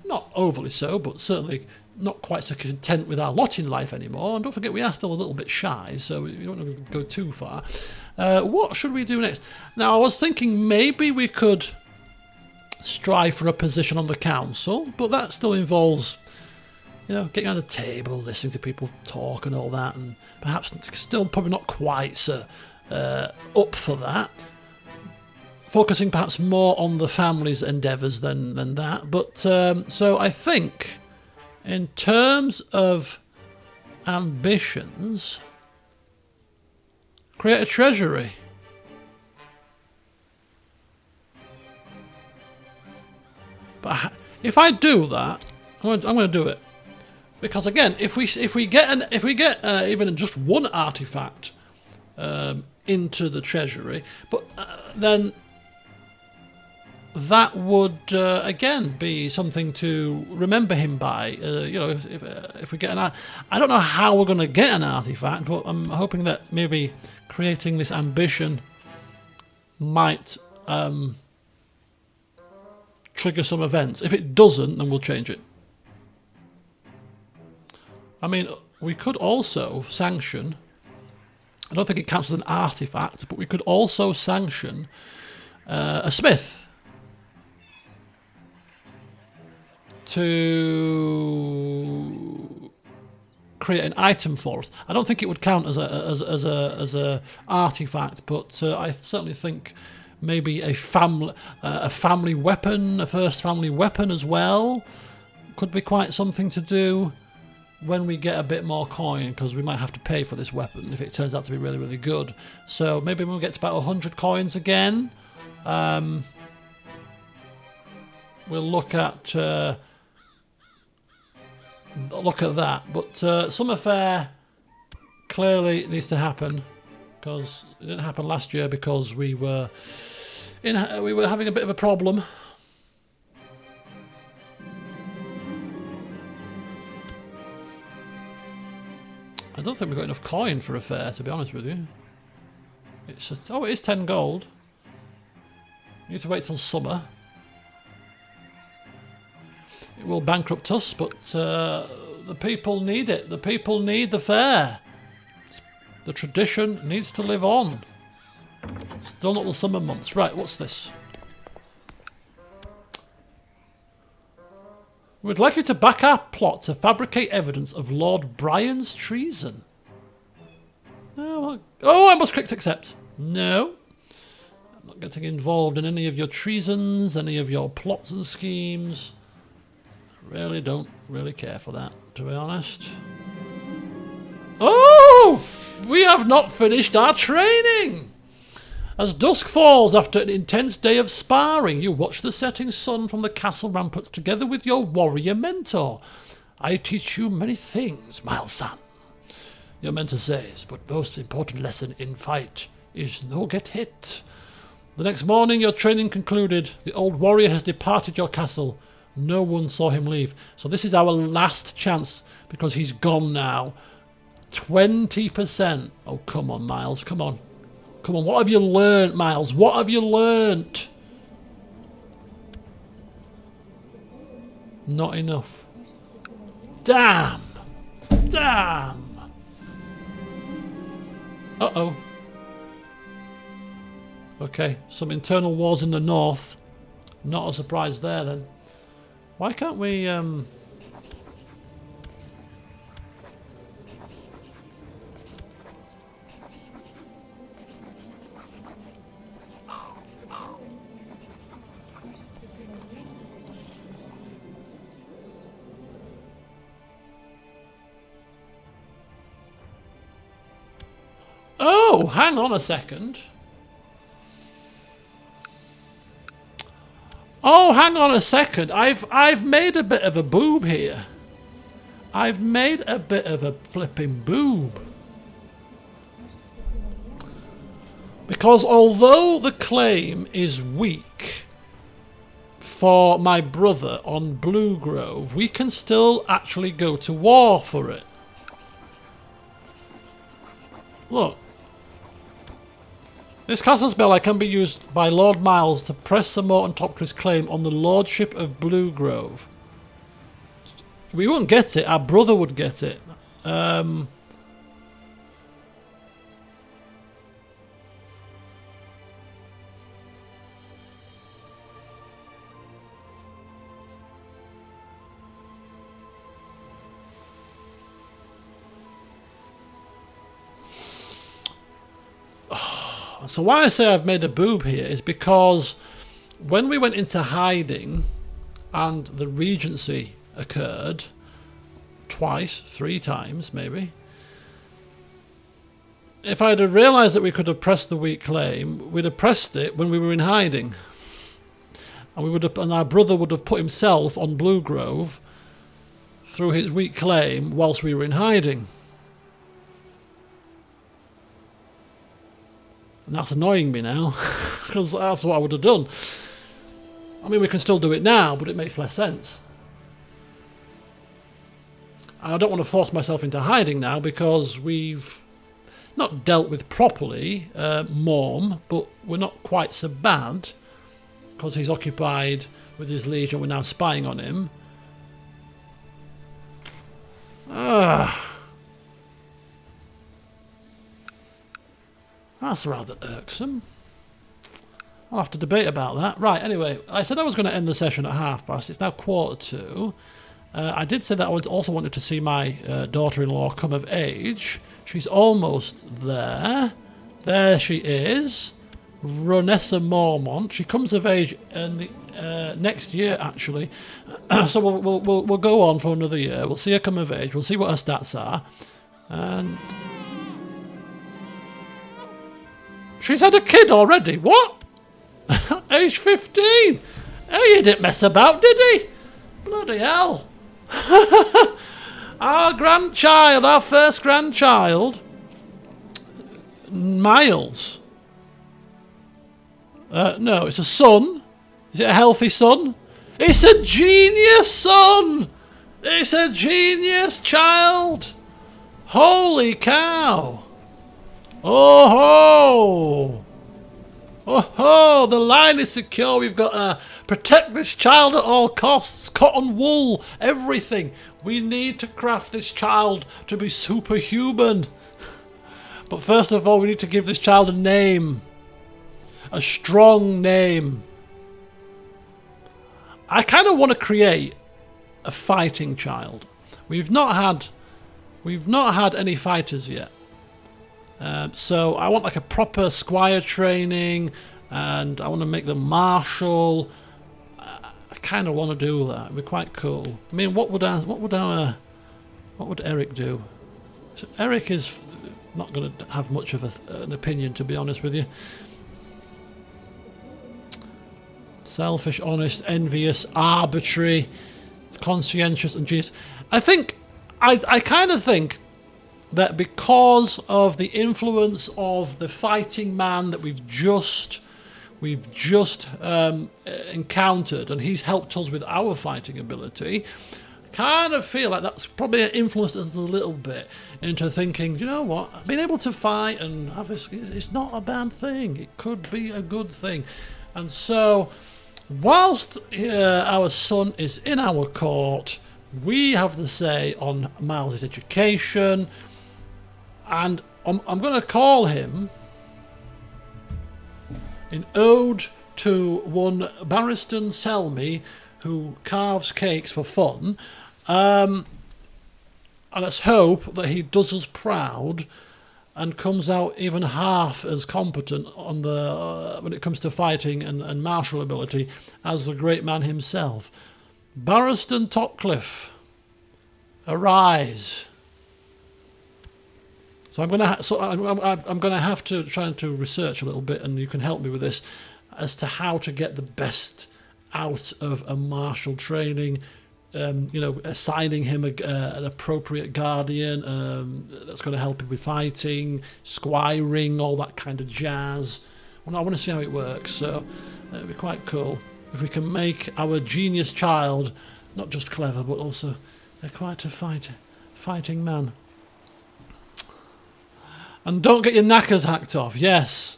Not overly so, but certainly not quite so content with our lot in life anymore. And don't forget, we are still a little bit shy, so we don't want to go too far. What should we do next? Now, I was thinking maybe we could strive for a position on the council, but that still involves, you know, getting on the table, listening to people talk and all that, and perhaps still probably not quite so up for that. Focusing perhaps more on the family's endeavours than that. But so I think in terms of ambitions, create a treasury. But if I do that, I'm going to do it, because again, if we get even just one artifact into the treasury, but then that would again be something to remember him by. You know, if we get I don't know how we're going to get an artifact, but I'm hoping that maybe creating this ambition might trigger some events. If it doesn't, then we'll change it. I mean, we could also sanction, I don't think it counts as an artifact, but we could also sanction a smith to create an item for us. I don't think it would count as a artifact, but I certainly think maybe a family weapon, a first family weapon as well, could be quite something to do when we get a bit more coin, because we might have to pay for this weapon if it turns out to be really, really good. So maybe when we get to about 100 coins again, we'll look at that. But Summer Fair clearly needs to happen, because it didn't happen last year because we were having a bit of a problem. I don't think we've got enough coin for a fair, to be honest with you. It's just, oh, it is 10 gold. We need to wait till summer. It will bankrupt us, but the people need it. The people need the fair. The tradition needs to live on. Still not the summer months. Right, what's this? We'd like you to back our plot to fabricate evidence of Lord Brian's treason. Oh, I must click to accept. No. I'm not getting involved in any of your treasons, any of your plots and schemes. Really don't really care for that, to be honest. Oh! We have not finished our training! As dusk falls after an intense day of sparring, you watch the setting sun from the castle ramparts together with your warrior mentor. I teach you many things, Myles-san, your mentor says, but most important lesson in fight is no get hit. The next morning, your training concluded. The old warrior has departed your castle. No one saw him leave. So this is our last chance, because he's gone now. 20%. Oh, come on, Myles, come on. Come on, what have you learnt, Myles? What have you learnt? Not enough. Damn! Damn! Uh-oh. Okay, some internal wars in the north. Not a surprise there, then. Why can't we, Oh, hang on a second. Oh, hang on a second. I've made a bit of a boob here. I've made a bit of a flipping boob. Because although the claim is weak for my brother on Blue Grove, we can still actually go to war for it. Look. This castle spell can be used by Lord Myles to press Sir Morton Topcliffe's claim on the lordship of Blue Grove. We wouldn't get it, our brother would get it. So why I say I've made a boob here is because when we went into hiding and the regency occurred twice, 3 times maybe, if I'd have realised that we could have pressed the weak claim, we'd have pressed it when we were in hiding. And our brother would have put himself on Blue Grove through his weak claim whilst we were in hiding. And that's annoying me now, because that's what I would have done. I mean, we can still do it now, but it makes less sense. And I don't want to force myself into hiding now, because we've not dealt with properly Morm, but we're not quite so bad, because he's occupied with his liege and we're now spying on him. That's rather irksome. I'll have to debate about that. Right, anyway, I said I was going to end the session at 2:30. It's now 1:45. I did say that I also wanted to see my daughter-in-law come of age. She's almost there. There she is. Ronessa Mormont. She comes of age in the next year, actually. So we'll go on for another year. We'll see her come of age. We'll see what her stats are. And she's had a kid already. What? Age 15. Oh, he didn't mess about, did he? Bloody hell. Our grandchild, our first grandchild, Myles. No, it's a son. Is it a healthy son? It's a genius son. It's a genius child. Holy cow. Oh ho. Oh ho, the line is secure. We've got to protect this child at all costs. Cotton wool, everything. We need to craft this child to be superhuman. But first of all, we need to give this child a name. A strong name. I kind of want to create a fighting child. We've not had any fighters yet. So I want like a proper squire training, and I want to make them martial. I kind of want to do that. It'd be quite cool. I mean, what would Eric do? So Eric is not going to have much of an opinion, to be honest with you. Selfish, honest, envious, arbitrary, conscientious, and genius. I kind of think that because of the influence of the fighting man that we've just encountered, and he's helped us with our fighting ability, I kind of feel like that's probably influenced us a little bit into thinking, you know what, being able to fight and have this, it's not a bad thing. It could be a good thing. And so, whilst our son is in our court, we have the say on Myles' education. And I'm going to call him, in ode to one Barristan Selmy, who carves cakes for fun. And let's hope that he does us proud and comes out even half as competent on the when it comes to fighting and martial ability as the great man himself. Barristan Topcliffe, arise. So I'm going to have to try to research a little bit, and you can help me with this, as to how to get the best out of a martial training. Assigning him an appropriate guardian that's going to help him with fighting, squiring, all that kind of jazz. I want to see how it works. So it'd be quite cool if we can make our genius child not just clever, but also quite a fighting man. And don't get your knackers hacked off. Yes.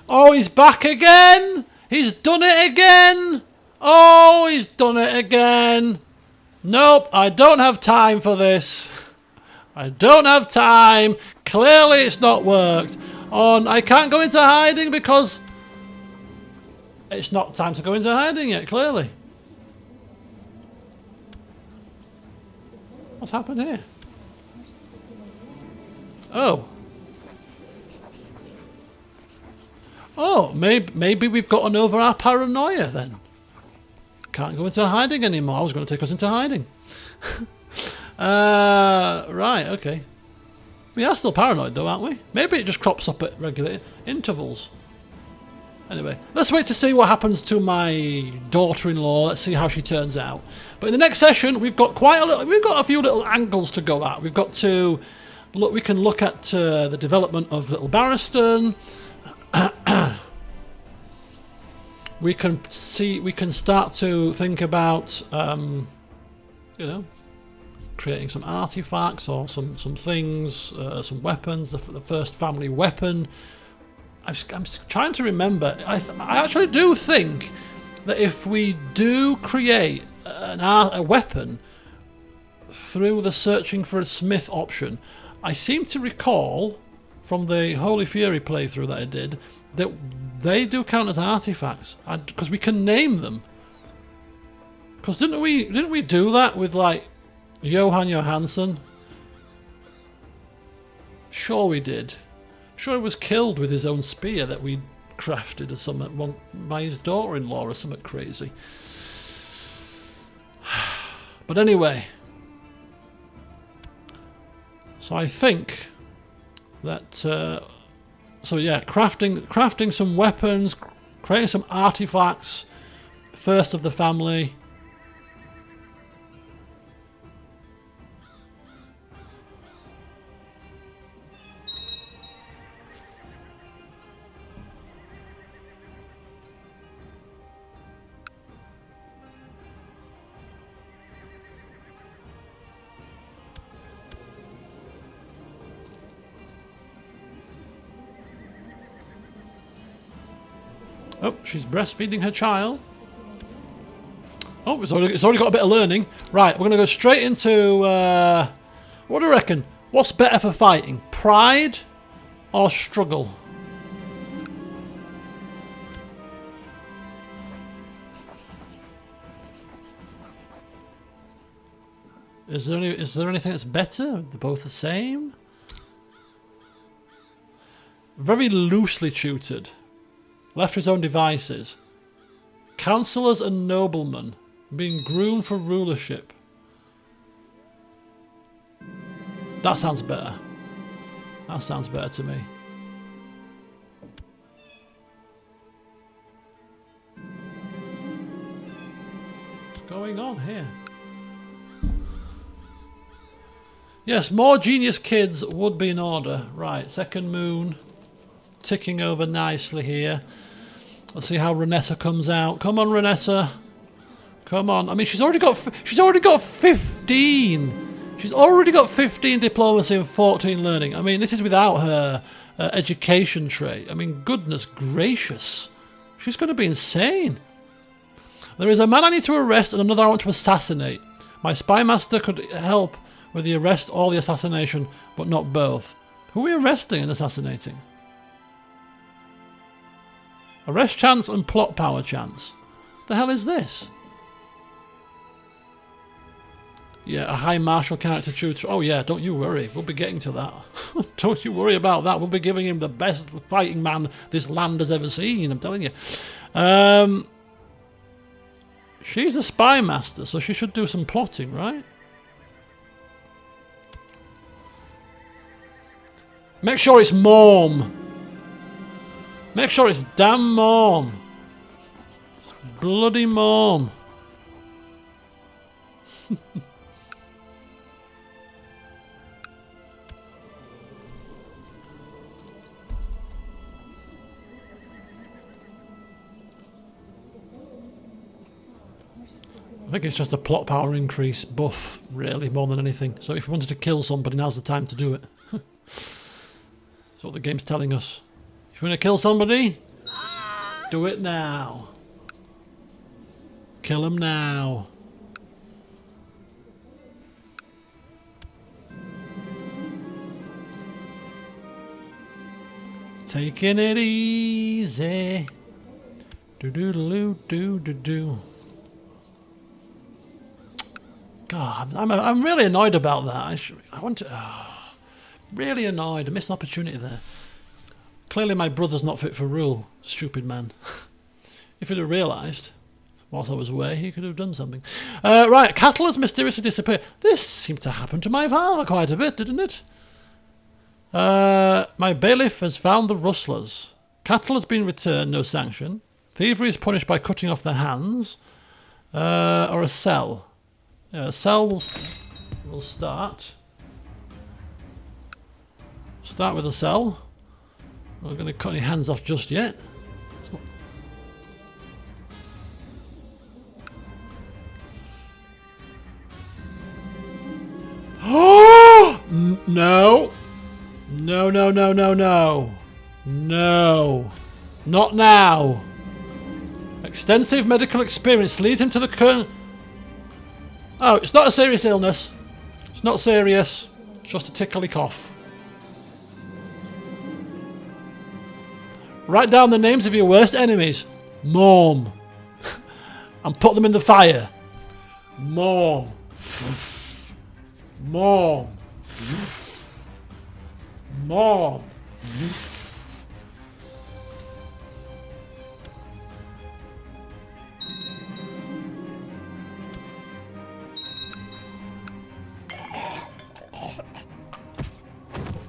Oh, he's back again. He's done it again. Oh, he's done it again. Nope, I don't have time for this. I don't have time. Clearly it's not worked. Oh, I can't go into hiding because it's not time to go into hiding yet, clearly. What's happened here? Oh. Oh, maybe we've gotten over our paranoia then. Can't go into hiding anymore. I was going to take us into hiding. Right, okay. We are still paranoid though, aren't we? Maybe it just crops up at regular intervals. Anyway, let's wait to see what happens to my daughter-in-law. Let's see how she turns out. But in the next session, we've got a few little angles to go at. We've got to look. We can look at the development of Little Barristan. We can start to think about, you know, creating some artifacts or some things, some weapons. The first family weapon. I'm trying to remember. I actually do think that if we do create a weapon through the searching for a smith option, I seem to recall from the Holy Fury playthrough that I did that they do count as artifacts because we can name them. Because didn't we do that with like Johan Johansson? Sure we did. Sure he was killed with his own spear that we crafted or something by his daughter-in-law or something crazy. But anyway, so I think that so yeah, crafting some weapons, creating some artifacts, first of the family. Oh, she's breastfeeding her child. Oh, it's already got a bit of learning. Right, we're going to go straight into... what do you reckon? What's better for fighting? Pride or struggle? Is there anything that's better? They're both the same? Very loosely tutored. Left to his own devices. Councillors and noblemen being groomed for rulership. That sounds better. That sounds better to me. What's going on here? Yes, more genius kids would be in order. Right, second moon. Ticking over nicely here. Let's see how Renessa comes out. Come on, Renessa. Come on. I mean, she's already got 15. She's already got 15 diplomacy and 14 learning. I mean, this is without her education trait. I mean, goodness gracious. She's going to be insane. There is a man I need to arrest and another I want to assassinate. My spy master could help with the arrest or the assassination, but not both. Who are we arresting and assassinating? Arrest chance and plot power chance. The hell is this? Yeah, a high martial character tutor. Oh yeah, don't you worry. We'll be getting to that. Don't you worry about that. We'll be giving him the best fighting man this land has ever seen, I'm telling you. She's a spy master, so she should do some plotting, right? Make sure it's Morm. Make sure it's damn Morm. It's bloody Morm. I think it's just a plot power increase buff, really, more than anything. So if you wanted to kill somebody, now's the time to do it. That's what the game's telling us. If you want to kill somebody, do it now. Kill him now. Taking it easy. Do-do-do-do-do-do. God, I'm really annoyed about that. I want to... really annoyed. I missed an opportunity there. Clearly my brother's not fit for rule, stupid man. If he'd have realised, whilst I was away, he could have done something. Right, cattle has mysteriously disappeared. This seemed to happen to my father quite a bit, didn't it? My bailiff has found the rustlers. Cattle has been returned, no sanction. Thievery is punished by cutting off their hands. Or a cell. Yeah, a cell will start. Start with a cell. I'm not going to cut any hands off just yet. Oh no! No, no, no, no, no. No. Not now. Extensive medical experience leads him to the current... Oh, it's not a serious illness. It's not serious. It's just a tickly cough. Write down the names of your worst enemies. Mom. And put them in the fire. Mom. Mom. Mom.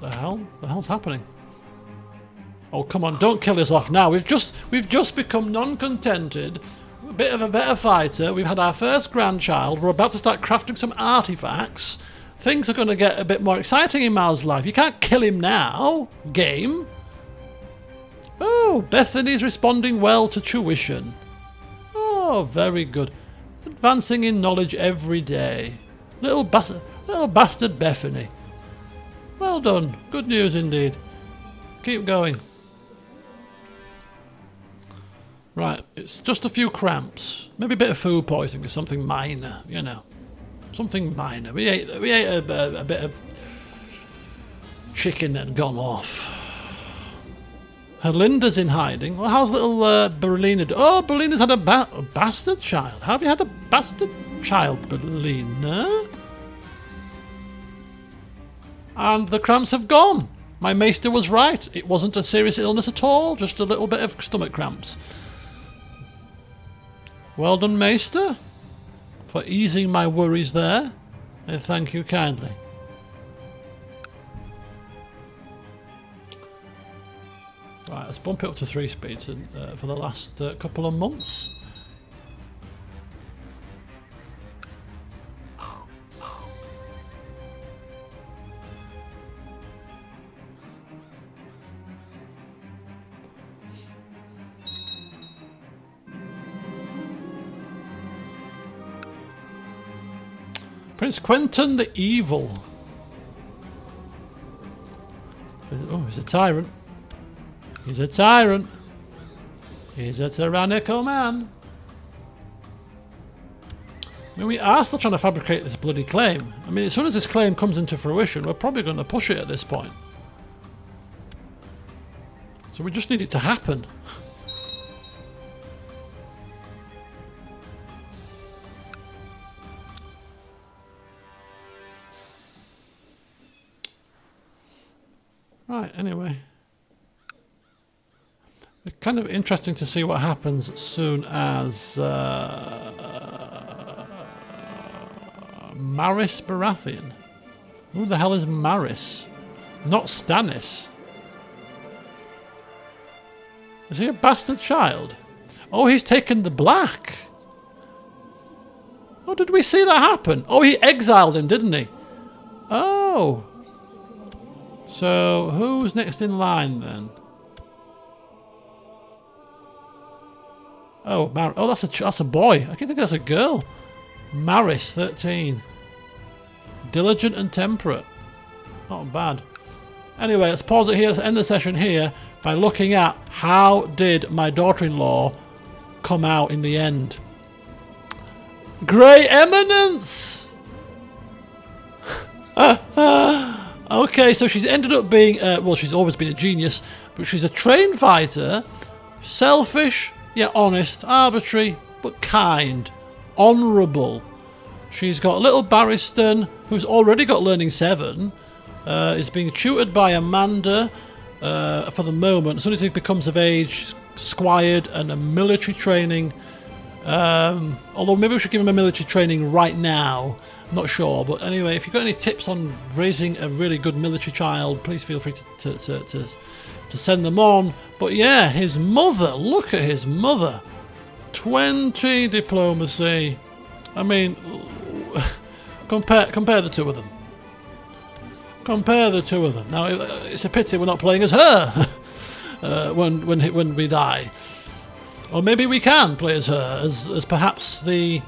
What the hell? What the hell's happening? Oh, come on, don't kill us off now. We've just become non-contented, a bit of a better fighter. We've had our first grandchild. We're about to start crafting some artifacts. Things are going to get a bit more exciting in Myles' life. You can't kill him now, game. Oh, Bethany's responding well to tuition. Oh, very good. Advancing in knowledge every day. Little bastard Bethany. Well done. Good news indeed. Keep going. Right, it's just a few cramps. Maybe a bit of food poisoning or something minor, you know. Something minor. We ate a bit of chicken and gone off. Herlinda's in hiding. Well, how's little Berlina? Oh, Berlina's had a bastard child. How have you had a bastard child, Berlina? And the cramps have gone. My maester was right. It wasn't a serious illness at all. Just a little bit of stomach cramps. Well done, maester, for easing my worries there. I thank you kindly. Right, let's bump it up to 3 speeds for the last couple of months. Prince Quentin the Evil. Oh, he's a tyrant. He's a tyrant. He's a tyrannical man. I mean, we are still trying to fabricate this bloody claim. I mean, as soon as this claim comes into fruition, we're probably going to push it at this point. So we just need it to happen. Right, anyway. It's kind of interesting to see what happens as soon as Maris Baratheon. Who the hell is Maris? Not Stannis. Is he a bastard child? Oh, he's taken the black. Oh, did we see that happen? Oh, he exiled him, didn't he? Oh. So, who's next in line then? Oh, that's a boy. I think that's a girl. Maris, 13. Diligent and temperate. Not bad. Anyway, let's pause it here. Let's end the session here by looking at how did my daughter-in-law come out in the end. Grey Eminence! Okay, so she's ended up being, well, she's always been a genius, but she's a trained fighter, selfish, yet honest, arbitrary, but kind, honourable. She's got little Barristan, who's already got Learning 7, is being tutored by Amanda, for the moment. As soon as he becomes of age, squired and a military training. Although maybe we should give him a military training right now. I'm not sure, but anyway, if you've got any tips on raising a really good military child, please feel free to send them on. But yeah, his mother, look at his mother. 20 diplomacy. I mean, compare the two of them. Compare the two of them. Now, it's a pity we're not playing as her when we die. Or maybe we can play as her, as perhaps the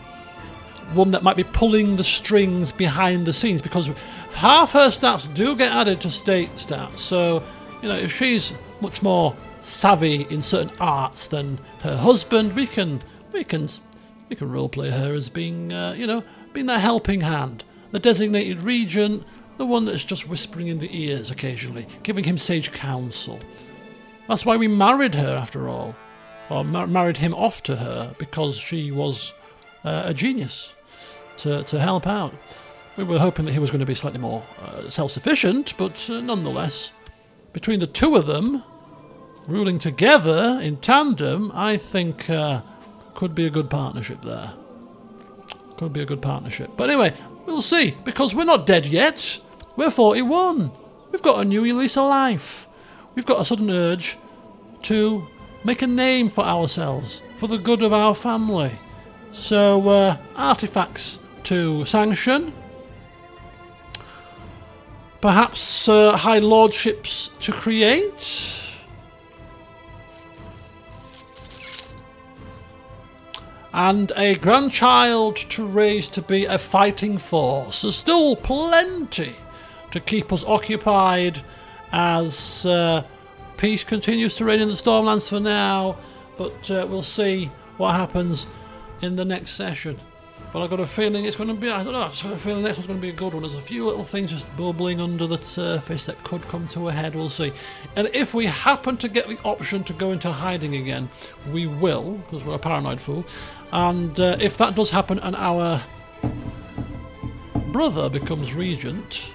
one that might be pulling the strings behind the scenes, because half her stats do get added to state stats. So, you know, if she's much more savvy in certain arts than her husband, we can roleplay her as being, being that helping hand, the designated regent, the one that's just whispering in the ears occasionally, giving him sage counsel. That's why we married her, after all. Or married him off to her, because she was a genius to help out. We were hoping that he was going to be slightly more self-sufficient, but nonetheless, between the two of them, ruling together in tandem, I think could be a good partnership there. Could be a good partnership. But anyway, we'll see, because we're not dead yet. We're 41. We've got a new lease of life. We've got a sudden urge to make a name for ourselves, for the good of our family. So, artifacts to sanction. Perhaps high lordships to create. And a grandchild to raise to be a fighting force. There's still plenty to keep us occupied as peace continues to reign in the Stormlands for now, but we'll see what happens in the next session. But I've got a feeling it's going to be, I don't know, I've just got a feeling the next one's going to be a good one. There's a few little things just bubbling under the surface that could come to a head, we'll see. And if we happen to get the option to go into hiding again, we will, because we're a paranoid fool. And if that does happen and our brother becomes regent,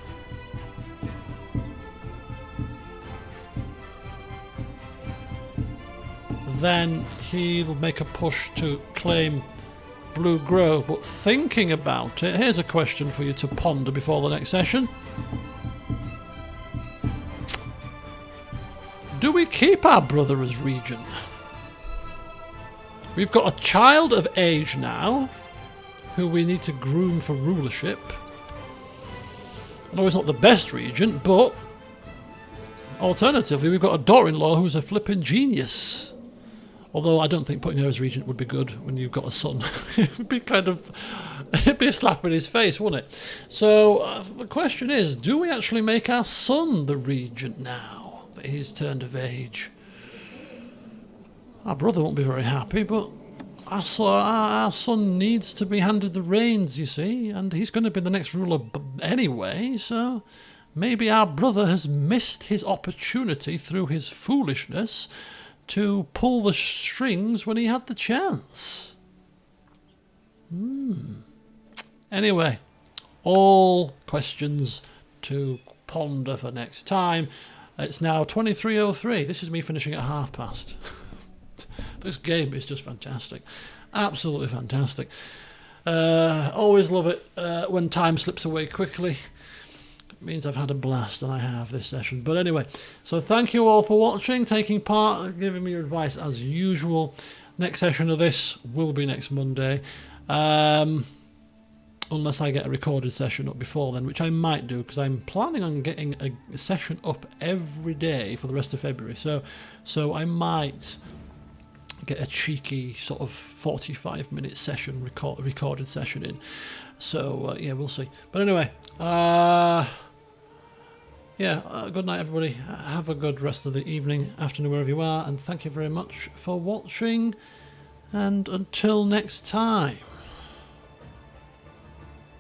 then he'll make a push to claim Blue Grove. But thinking about it, here's a question for you to ponder before the next session. Do we keep our brother as regent? We've got a child of age now, who we need to groom for rulership. I know he's not the best regent, but alternatively, we've got a daughter-in-law who's a flipping genius. Although I don't think putting her as regent would be good when you've got a son. It'd be it'd be a slap in his face, wouldn't it? So the question is, do we actually make our son the regent now that he's turned of age? Our brother won't be very happy, but our son needs to be handed the reins, you see, and he's going to be the next ruler anyway, so maybe our brother has missed his opportunity through his foolishness to pull the strings when he had the chance. Anyway, all questions to ponder for next time. It's now 23:03. This is me finishing at past. This game is just fantastic. Absolutely fantastic. Always love it when time slips away quickly. It means I've had a blast, and I have this session. But anyway, so thank you all for watching, taking part, giving me your advice as usual. Next session of this will be next Monday. Unless I get a recorded session up before then, which I might do, because I'm planning on getting a session up every day for the rest of February. So I might get a cheeky sort of 45-minute session, recorded session in. So, yeah, we'll see. But anyway, good night, everybody. Have a good rest of the evening, afternoon, wherever you are, and thank you very much for watching. And until next time,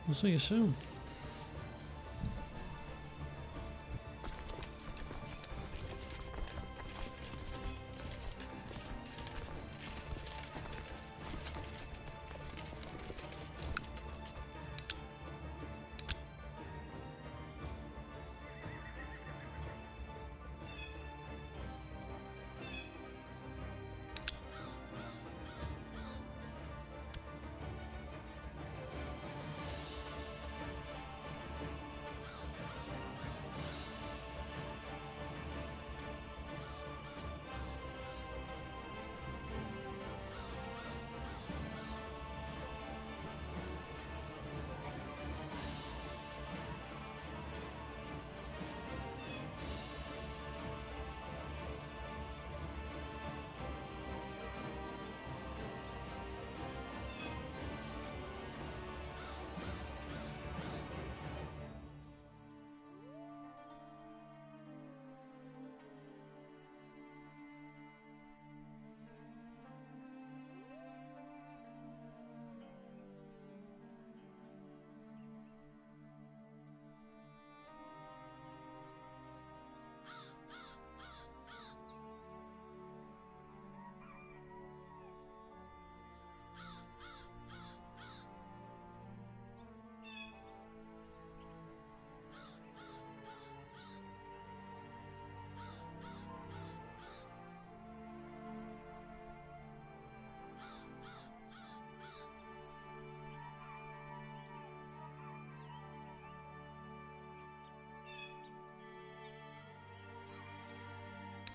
we'll see you soon.